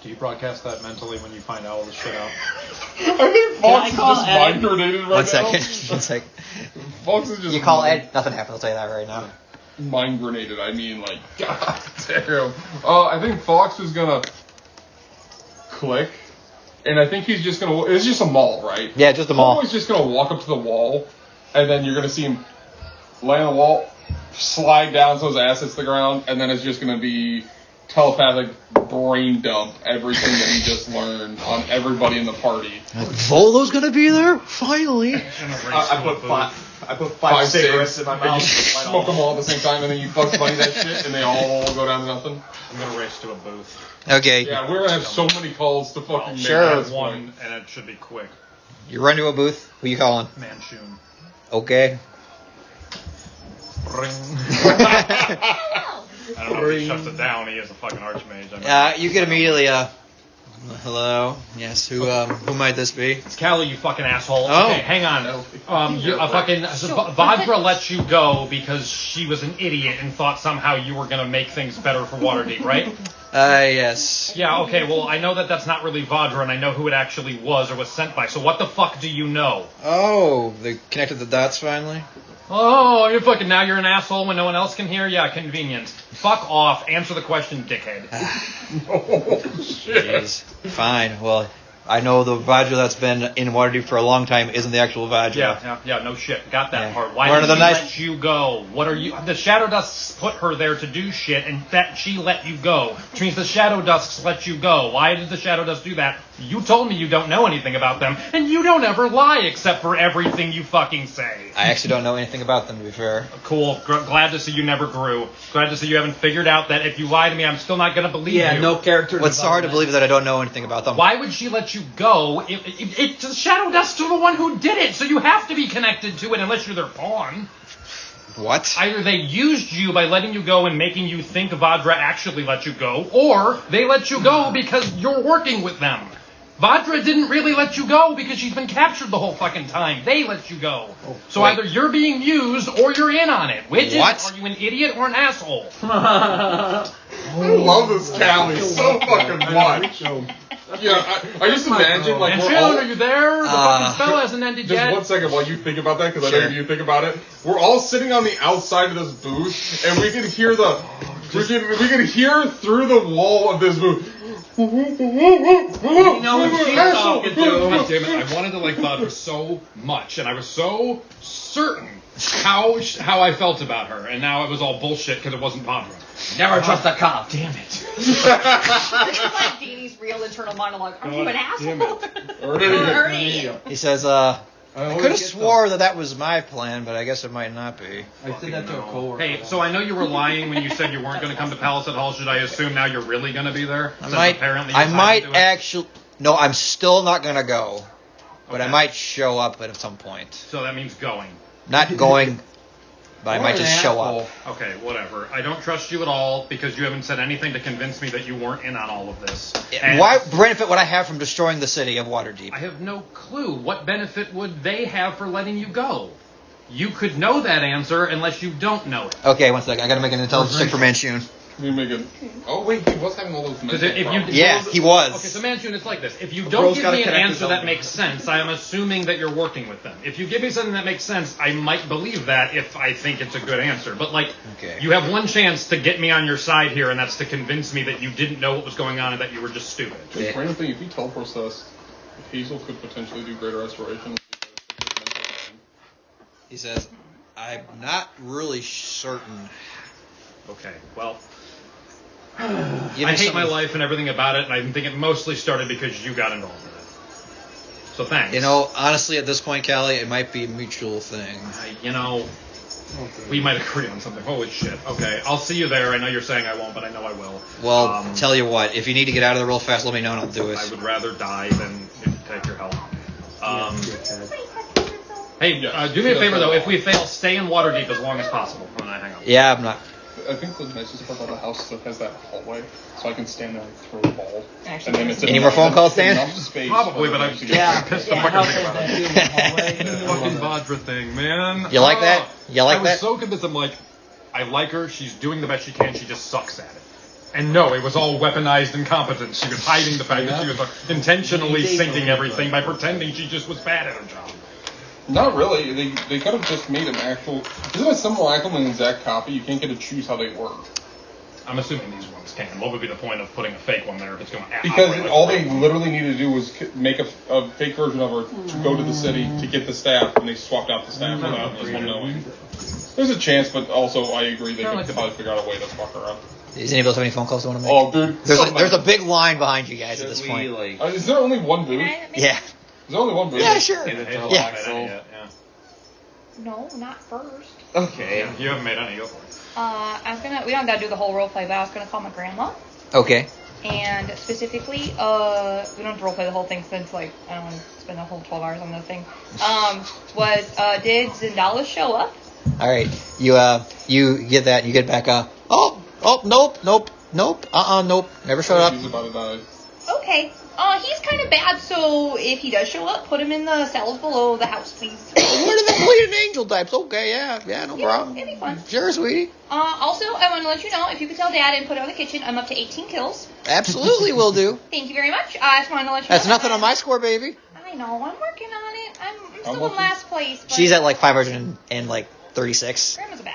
Do you broadcast that mentally when you find all this shit out? I think Fox is call just Ed? mind grenaded right One now. second. One second. Fox is just You call Ed, nothing happens. I'll tell you that right now. mind grenaded. I mean, like, god damn. I think Fox is gonna click, and I think he's just gonna. It's just a mall, right? Yeah, just a mall. He's just gonna walk up to the wall, and then you're gonna see him lay on the wall, slide down so his ass hits the ground, and then it's just gonna be telepathic brain dump everything that he just learned on everybody in the party. Volo's gonna be there? Finally. I put five cigarettes in my and you mouth. smoke them all at the same time, and then you Bugs Bunny that shit, and they all go down to nothing. I'm gonna race to a booth. Okay. Yeah, we're gonna have so many calls to fucking make Sure. at this One, point. and it should be quick. You run to a booth. Who you calling? Manchun. Okay. Ring. I don't know if he shuts it down. He is a fucking archmage. I mean, You can immediately. Hello. Yes. Who might this be? It's Callie, you fucking asshole. Oh. Okay, hang on. Vajra let you go because she was an idiot and thought somehow you were going to make things better for Waterdeep, right? Yes. Yeah, okay, well, I know that that's not really Vajra, and I know who it actually was or was sent by, so what the fuck do you know? Oh, they connected the dots finally? Oh, now you're an asshole when no one else can hear? Yeah, convenient. Fuck off. Answer the question, dickhead. Oh, shit. Jeez. Fine. Well, I know the Vajra that's been in Waterdeep for a long time isn't the actual Vajra. Yeah, no shit. Got that Yeah. part. Why One did of she the let you go? What are you... The Shadow Dusks put her there to do shit, and that she let you go. Which means the Shadow Dusks let you go. Why did the Shadow Dusks do that? You told me you don't know anything about them, and you don't ever lie except for everything you fucking say. I actually don't know anything about them, to be fair. Cool. Glad to see you never grew. Glad to see you haven't figured out that if you lie to me, I'm still not going to believe you. Yeah, no character. What's so hard to believe is that I don't know anything about them. Why would she let you go? It's the Shadow Dust are the one who did it, so you have to be connected to it unless you're their pawn. What? Either they used you by letting you go and making you think Vajra actually let you go, or they let you go because you're working with them. Vajra didn't really let you go because she's been captured the whole fucking time. They let you go. So wait. either you're being used or you're in on it. Which What? is, are you an idiot or an asshole? I love this Callie so fucking much. Yeah, I just imagine, like, And we're Shun, all... are you there? The fucking spell hasn't ended Just yet. 1 second while you think about that, because I Sure. know you think about it. We're all sitting on the outside of this booth, and we can hear we can hear through the wall of this booth. You know what she's talking to. God damn it, I wanted to like Vajra so much, and I was so certain how I felt about her, and now it was all bullshit because it wasn't Vajra. Never trust a cop. Damn it. This is like Deanie's real internal monologue. Are you an damn asshole? Or anything. Or an idiot? He says, I could have swore that was my plan, but I guess it might not be. I said that to a coworker. Hey, so I know you were lying when you said you weren't going to come to Palace at Hall. Should I assume now you're really going to be there? I Since might apparently you're tied to it? actually... No, I'm still not going to go. But I Okay. might show up at some point. So that means going. Not going, but I You're might an just show asshole. up. Okay, whatever. I don't trust you at all because you haven't said anything to convince me that you weren't in on all of this. And What benefit would I have from destroying the city of Waterdeep? I have no clue. What benefit would they have for letting you go? You could know that answer unless you don't know it. Okay, one second. I gotta make an intelligence check for Manchun. You make it. Oh wait, he was having all those mental problems. Yeah, he was. Okay, so Manchun, it's like this. If you bro's don't give gotta me an connect his answer that own. makes sense, I am assuming that you're working with them. If you give me something that makes sense, I might believe that if I think it's a good answer. But Okay. you have one chance to get me on your side here, and that's to convince me that you didn't know what was going on and that you were just stupid. Just random thing, if he teleports us, Hazel could potentially do greater restoration. He says, I'm not really certain. Okay, well, Give me I hate something- my life and everything about it, and I think it mostly started because you got involved in it. So thanks. You know, honestly, at this point, Callie, it might be a mutual thing. We might agree on something. Holy shit. Okay, I'll see you there. I know you're saying I won't, but I know I will. Well, tell you what, if you need to get out of there real fast, let me know and I'll do it. I would rather die than take your help. Hey, do me a favor though. If we fail, stay in Waterdeep as long as possible when I hang up. Yeah, I'm not. I think the nicest part about the house is it has that hallway, so I can stand there and throw the ball. Actually, And then it's Any more phone calls, Dan? enough space Probably, for but them I'm to get Yeah, pissed yeah, the fuck how out says about that it. too in the hallway. This fucking Vajra thing, man. You like that? You like I was that? so convinced. I'm like, I like her. She's doing the best she can. She just sucks at it. And no, it was all weaponized incompetence. She was hiding the fact that she was intentionally sinking everything by pretending she just was bad at her job. Not really. They could have just made an actual. Isn't it similar to an exact copy? You can't get to choose how they work. I'm assuming these ones can. What would be the point of putting a fake one there if it's going to Because all they literally needed to do was make a fake version of her to go to the city to get the staff, and they swapped out the staff without anyone knowing. There's a chance, but also I agree they could probably figure out a way to fuck her up. Does anybody else have any phone calls they want to make? Oh, dude. There's a big line behind you guys at this Should point. we, like... Is there only one booth? Yeah. Is there only one booth? Yeah, sure. Yeah. No, not first. Okay. Yeah, you haven't made any. Go for it. We don't gotta do the whole role play, but I was gonna call my grandma. Okay. And specifically, we don't have to role play the whole thing since, like, I don't want to spend the whole 12 hours on the thing. Did Zendala show up? All right. You get that. You get back. Nope. Nope. Never showed up. He's about to die. Okay. He's kind of bad, so if he does show up, put him in the cells below the house, please. What are the bleeding angel types? Okay, yeah, no problem. It'd be fun. Sure, sweetie. Also, I want to let you know, if you could tell Dad and put it on the kitchen, I'm up to 18 kills. Absolutely will do. Thank you very much. I just wanted to let you know. That's nothing on my score, baby. I know, I'm working on it. I'm still in last place. But She's at like 536. Grandma's a badass.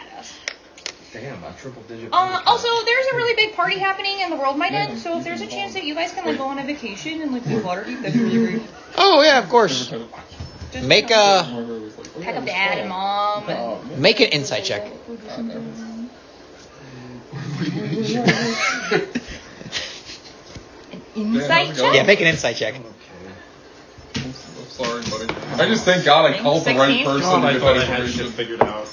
Damn, a triple digit. Also, there's a really big party happening in the world my dad, so if there's a chance that you guys can, like, go on a vacation and, like, do Waterdeep, that's really great. Oh yeah, of course. Just, Make you know, a pack up Dad and Mom. And make an insight check. an insight check? Yeah, make an insight check. I'm sorry, buddy. I just thank God I called the right 16? person to I get thought that I had shit information. figured out.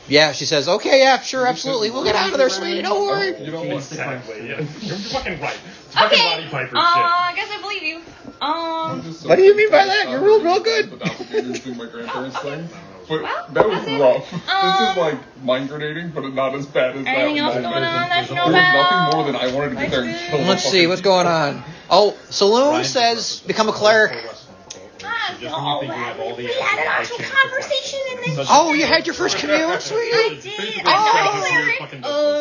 Yeah, she says, okay, yeah, sure, absolutely. We'll get out of there, sweetie. Don't worry. You know what? Exactly. Yeah. You're fucking right. It's fucking Okay. Roddy Piper shit. I guess I believe you. I'm just so What do you mean by thankful that? You're real good. The doppelgangers doing my grandparents thing. But Well, that was that's it. rough. This is like mind grenading, but not as bad as that. Anything else was. going on that you know There was nothing about? more than I wanted to get there and kill the Let's see, fucking what's going on? Oh, Saloon Ryan says, become a cleric. Just when you think you have all the We had an actual conversation and then Oh, you had your first commune, sweetie? I did. I'm not a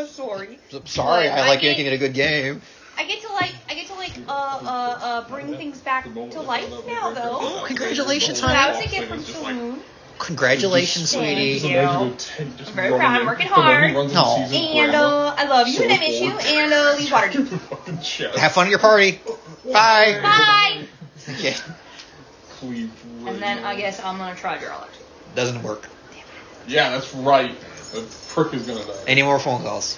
cleric. Sorry. Sorry, I like get- making it a good game. I get to bring things back to life now, though. Oh, congratulations, So that honey. was a gift from Saloon. Congratulations, sweetie. Thank you. I'm very proud. I'm working hard. No. And I love you and I miss you. And leave Waterdeep. Have fun at your party. Bye. Bye. Okay. And then I guess I'm gonna try Jarlax. Doesn't work. Yeah, that's right. The prick is gonna die. Any more phone calls?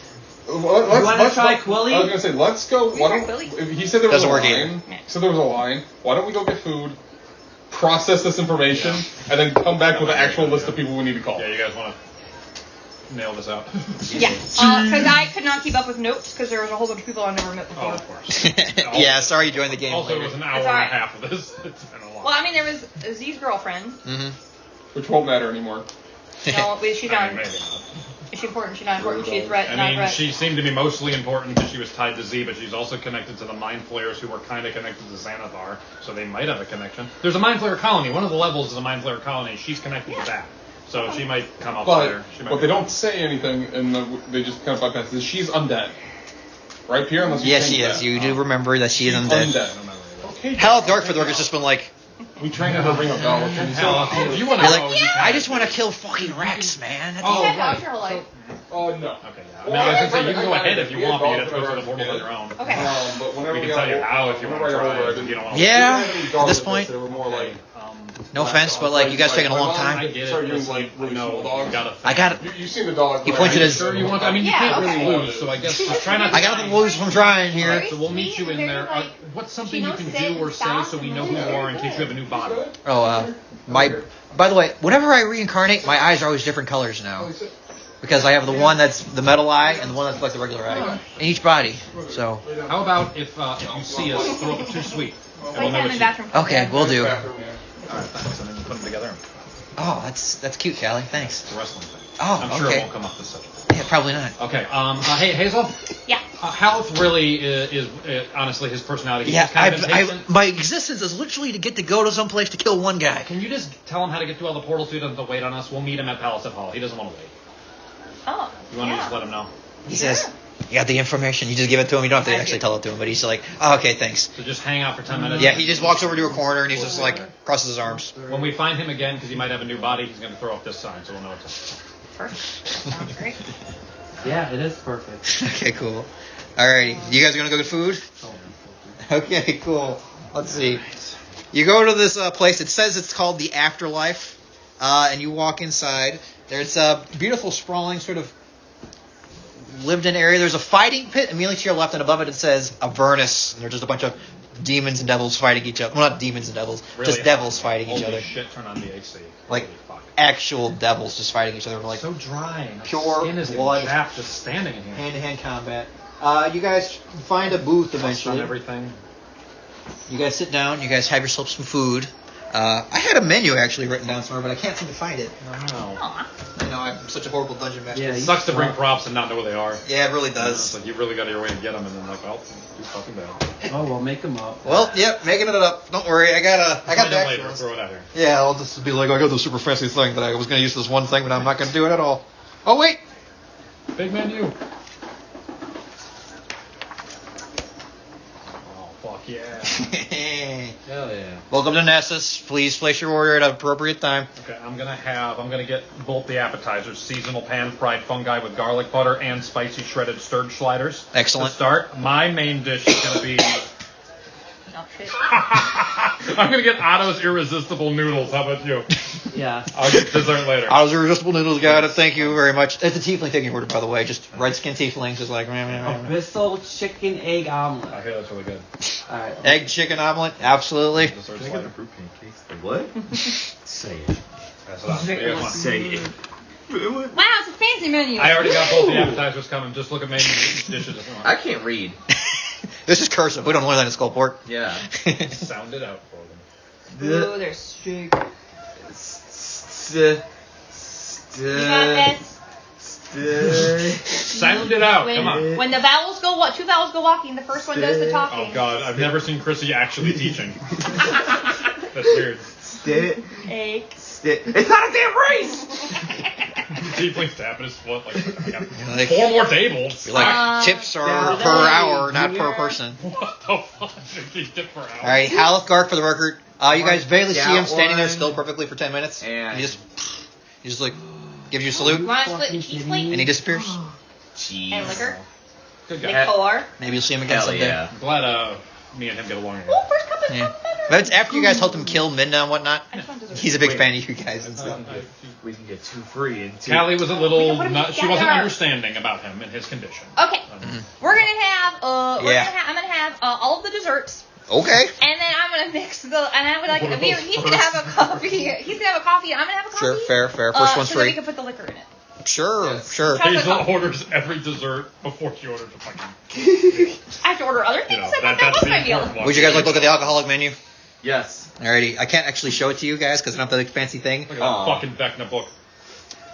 Let's try Quilly? I was gonna say, let's go. Why try don't, Quilly. if he said there was Doesn't a work line. either. Yeah. He said there was a line. Why don't we go get food, process this information, and then come back with an actual list of people we need to call? Yeah, you guys want to nail this out? Yeah. Because I could not keep up with notes because there was a whole bunch of people I've never met before. Oh, of course. Yeah, sorry you joined the game Also, it later. was an hour That's and a alright. half of this. It's been a lot. Well, I mean, there was Z's girlfriend. Mm-hmm. Which won't matter anymore. No, she's I mean, on. maybe not. Is she important? Is she not important? Is she a threat? Not a I mean, threat? she seemed to be mostly important because she was tied to Z, but she's also connected to the Mind Flayers who were kind of connected to Xanathar, so they might have a connection. There's a Mind Flayer colony. One of the levels is a Mind Flayer colony. She's connected to that. So she might come up there. But they don't say anything, and they just kind of bypass this. She's undead. Right, Pierre? Unless you Yes, change she is. that. You do remember that she is undead. Okay. Hell, Dark for the Record has just been like, We trained her to ring a bell. Hell, if you want you're to like, know, you can. I just want to kill fucking Rex, man. That's Oh, Yeah, right. how's your whole life? Oh, no. Okay, yeah. I mean, I was going to say, you can go ahead if you want, but you'd have to go to the portal on your own. Okay. But whenever We can tell you how if you want to try. If you don't want to. Yeah, at this point, They were more like, no offense, but like, you guys taking a long I time. get it. Started using, Listen, like, really no, small you dogs. gotta I got it. You've seen the dog. He pointed his- Sure, you want? I mean, you Yeah, can't okay. really lose, so I guess just try not to. I got nothing to lose from trying here. Very So we'll meet sweet you in and there. very, like, What's something she you knows can sit do or and say stop so we and know who you very are in case you have a new body? Oh, by the way, whenever I reincarnate, my eyes are always different colors now. Because I have the one that's the metal eye and the one that's like the regular eye in each body. So, How about if you see us, throw up a too sweet? And Wait, we'll know I'm in it's the you. bathroom. okay, we'll do. Bathroom, yeah. Alright, thanks. And then you put them together. Oh, that's cute, Callie. Thanks. It's a wrestling thing. Oh, I'm sure okay. it won't come up this subject. Yeah, probably not. Okay. Hey, Hazel. Yeah. Health really is honestly his personality. He's Yeah, just kind of impatient. my existence is literally to get to go to some place to kill one guy. Can you just tell him how to get through all the portals so he doesn't have to wait on us? We'll meet him at Palisade Hall. He doesn't want to wait. Oh. You want to just let him know? He says, "You got the information." You just give it to him. You don't have to actually tell it to him, but he's like, "Oh, okay, thanks." So just hang out for 10 minutes. Yeah, he just walks over to a corner and he's just like crosses his arms. When we find him again, because he might have a new body, he's going to throw up this sign, so we'll know it's Perfect. Sounds great. Yeah, it is perfect. Okay, cool. Alrighty, you guys gonna go get food? Okay, cool. Let's see. You go to this place. It says it's called the Afterlife, and you walk inside. There's a beautiful, sprawling, sort of lived-in area. There's a fighting pit immediately to your left, and above it says Avernus. And there's just a bunch of demons and devils fighting each other. Well, not demons and devils, really just devils fighting each Holy other. shit, turn on the AC. Like Holy fuck. actual devils just fighting each other. Like So dry. My pure skin is blood. getting chapped just standing in here. hand-to-hand combat. You guys find a booth On eventually. everything. You guys sit down. You guys have yourself some food. I had a menu actually written down somewhere, but I can't seem to find it. Wow. Aw. I know I'm such a horrible dungeon master. Yeah, It sucks to bring props and not know where they are. Yeah, it really It's does. like you really got your way to get them, and then like, well, too fucking bad. Oh, well, make them up. Well, yep, making it up. Don't worry, I got Find them back. later. Throw it out here. Yeah, I'll just be like, I got the super fancy thing that I was going to use this one thing, but I'm not going to do it at all. Oh wait, Big menu. Oh fuck yeah. Hell yeah. welcome to Nessus. Please place your order at an appropriate time. Okay, I'm gonna get both the appetizers: seasonal pan-fried fungi with garlic butter and spicy shredded stirred sliders. Excellent. To start, my main dish is gonna be. Oh, shit. I'm gonna get Otto's irresistible noodles. How about you? Yeah. I'll get dessert later. I was irresistible noodles, got it. Thank you very much. It's a tiefling taking order, by the way. Just red skin tieflings, just like Abyssal chicken egg I omelet. hear that's really good. All right. egg chicken omelet, absolutely. Dessert slider. What? Say it. That's what I'm you guys want. Say it. Wow, it's a fancy menu. I already got both the appetizers coming. Just look at menus of dishes if you want. I can't read. This is cursive. We don't learn that in Skullport. Yeah. Sound it out for them. Ooh, there's steak. You You got this? Sound it out. Come on. When the vowels go, two vowels go walking, the first one does the talking. Oh God, I've never seen Chrissy actually teaching. That's weird. Egg. It's not a damn race! Tiefling's tapping his foot like, I got Like- 4 more tables. You're like, tips are per hour, not per person. What the fuck? He's tip per hour. All right, Halasters for the record. You guys barely see him standing there one. still perfectly for 10 minutes. And- he just like gives you a salute, You want to split the cheese plate? and he disappears. Jeez. And liquor? Good guy. Liquor? Maybe you'll see him again Hell someday. yeah. I'm glad me and him get along. Oh, first cup of Yeah. better. But it's after you guys helped him kill Midna and whatnot. I just want dessert. He's a big fan of you guys and stuff. We can get 2 free and 2. Callie was a We little, can put 'em she wasn't together. understanding about him and his condition. Okay. We're gonna have Yeah. I'm gonna have all of the desserts, Okay. and then I'm gonna mix and I'm gonna he's gonna have a coffee. He's gonna have a coffee, and I'm gonna have a coffee. Sure, fair. First one's so that we free. can put the liquor in it. Sure, sure. Chocolate Hazel coffee. orders every dessert before she orders a fucking. I have to order other things. You know, I thought that that's was the my deal. important one. Would you guys like to look at the alcoholic menu? Yes. Alrighty, I can't actually show it to you guys because I don't have the fancy thing. Look at that fucking Vecna book.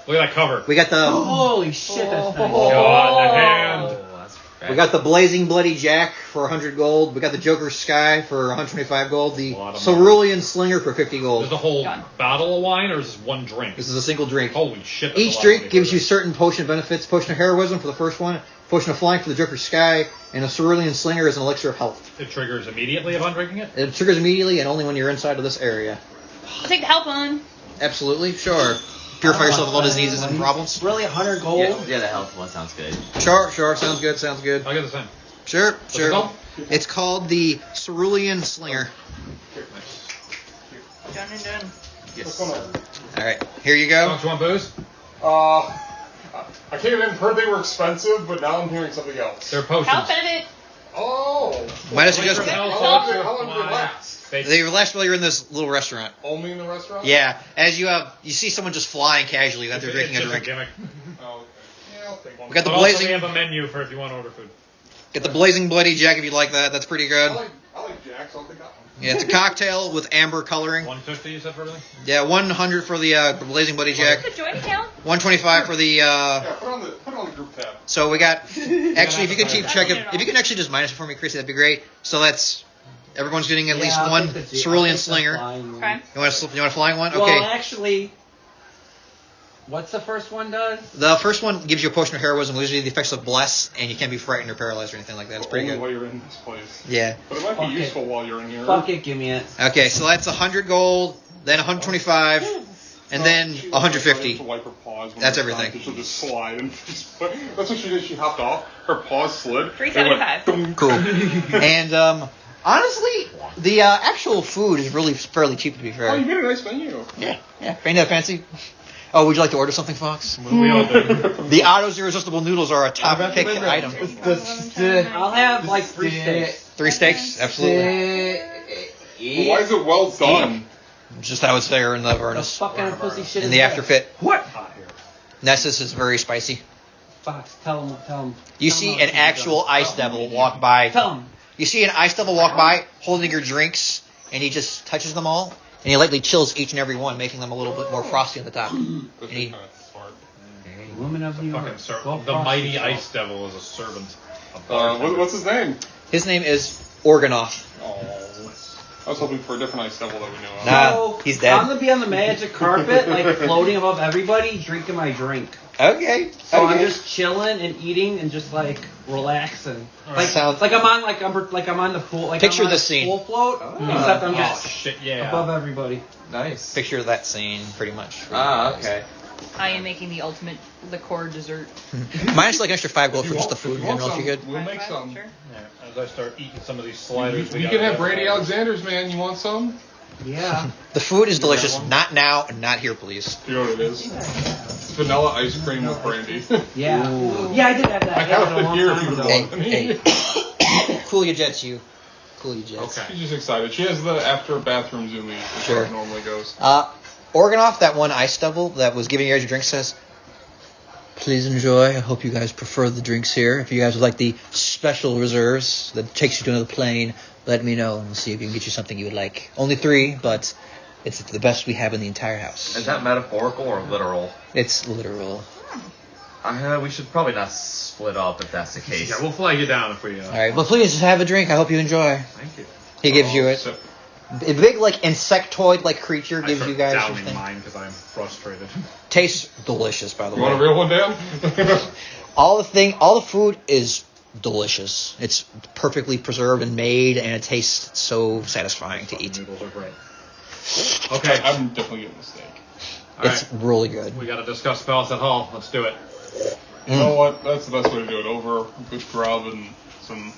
Look at that cover. We got the Holy shit, that's nice. God, the hand. Oh, that's we got the Blazing Bloody Jack for 100 gold. We got the Joker's Sky for 125 gold. The Lot of Cerulean Slinger for 50 gold. Is the whole Done. bottle of wine, or is this one drink? This is a single drink. Holy shit. that's a Each lot of drink money gives for you this. certain potion benefits. Potion of Heroism for the first one. Potion of Flying for the Joker's Sky. And a Cerulean Slinger is an elixir of health. It triggers immediately upon drinking it? It triggers immediately and only when you're inside of this area. I'll take the help on. Absolutely, sure. Purify yourself of all diseases and problems. Really, 100 gold? Yeah, the health one sounds good. Sure, sounds good, I'll get the same. Sure, What's it called? It's called the Cerulean Slinger. Yes. Alright, here you go. Don't you want booze? I came in, heard they were expensive, but now I'm hearing something else. They're potions. Help Benedict. Oh. Might as well just... How long did it last? They last while you're in this little restaurant. Only in the restaurant? Yeah, as you see someone just flying casually that they're drinking a It's just drink. gimmick. Oh, okay. Yeah, I'll take one. We got the But also blazing, we have a menu for if you want to order food. get the Blazing Bloody Jack if you like that. That's pretty good. I like Jack's, I'll take that one. Yeah, it's a cocktail with amber coloring. 150 you said for everything? Yeah, 100 for the Blazing Bloody Jack. The joint account. 125 for the. Yeah, put it on the group tab. So we got. Actually, if you could keep check if you can actually just minus it for me, Chrissy, that'd be great. So that's everyone's getting at least one Cerulean Slinger. Okay. You want a flying one? Well, Okay. actually, what's the first one does? The first one gives you a potion of heroism, loses the effects of bless, and you can't be frightened or paralyzed or anything like that. It's pretty Only good. while you're in this place. Yeah. But it might Fuck be it. useful while you're in here. Fuck it, give me it. Okay, so that's 100 gold, then 125, and then She 150. to wipe her paws when That's it's time, everything. She'll just slide and that's what she did. She hopped off. Her paws slid. $3.75. They went, Cool. And honestly, the actual food is really fairly cheap, to be oh, fair. you made a nice menu. Yeah. Ain't that fancy? Oh, would you like to order something, Fox? We all do. The Otto's Irresistible Noodles are a top pick item. I'll have like 3 steaks. 3 steaks? Absolutely. Well, why is it well done? Just how it's there in the The furnace. fuck kind of pussy shit In is the that? afterfit. What? Nessus is very spicy. Fox, tell him. You see an actual ice devil walk by. Tell him. You see an ice devil walk by holding your drinks, and he just touches them all, and he lightly chills each and every one, making them a little bit more frosty on the top. That's He- kind of smart. Woman of New York. Fucking the mighty ice devil is a servant. What's his name? His name is Organoth. Oh, I was hoping for a different ice devil that we know of. Nah. So, he's dead. I'm gonna be on the magic carpet, like floating above everybody, drinking my drink. Okay. So I'm just chilling and eating and just like relaxing. Like Sounds- like I'm on the pool. Like Picture I'm on this a scene. Pool float, except I'm Oh just shit, yeah. above everybody. Nice. Picture that scene, pretty much. Okay. I am making the ultimate liqueur dessert. Minus like an extra 5 gold If for you just the want- food if in you want general, if you some, could. We'll High make five, some. sure. Yeah, as I start eating some of these sliders, We can have Brady Alexander's, man. You want some? Yeah. The food is delicious. Not now and not here, please. You know what it is? It's vanilla ice cream with brandy. Yeah. Yeah, I did have that. I I had have it a it long here time if you ago. want. Hey. Cool your jets, you. Cool your jets. Okay. She's just excited. She has the after bathroom zoomies. That's Sure. how it normally goes. Organoff, that one ice devil that was giving you guys your drink, says, please enjoy. I hope you guys prefer the drinks here. If you guys would like the special reserves that takes you to another plane, let me know and we'll see if we can get you something you would like. Only 3, but it's the best we have in the entire house. Is that metaphorical or literal? It's literal. We should probably not split up if that's the case. Yeah, we'll flag you down if we. All right, well, please just have a drink. I hope you enjoy. Thank you. He gives you it. So, A big, like, insectoid-like creature I gives start you guys your downing thing. mine because I'm frustrated. Tastes delicious, by the you want a way. real one, Dan? All the food is delicious. It's perfectly preserved and made, and it tastes so satisfying to eat. Noodles are great. Okay, I'm definitely getting a steak. all It's right. really good. We got to discuss spells at Hall. Let's do it. You know what? That's the best way to do it. Over good grub and some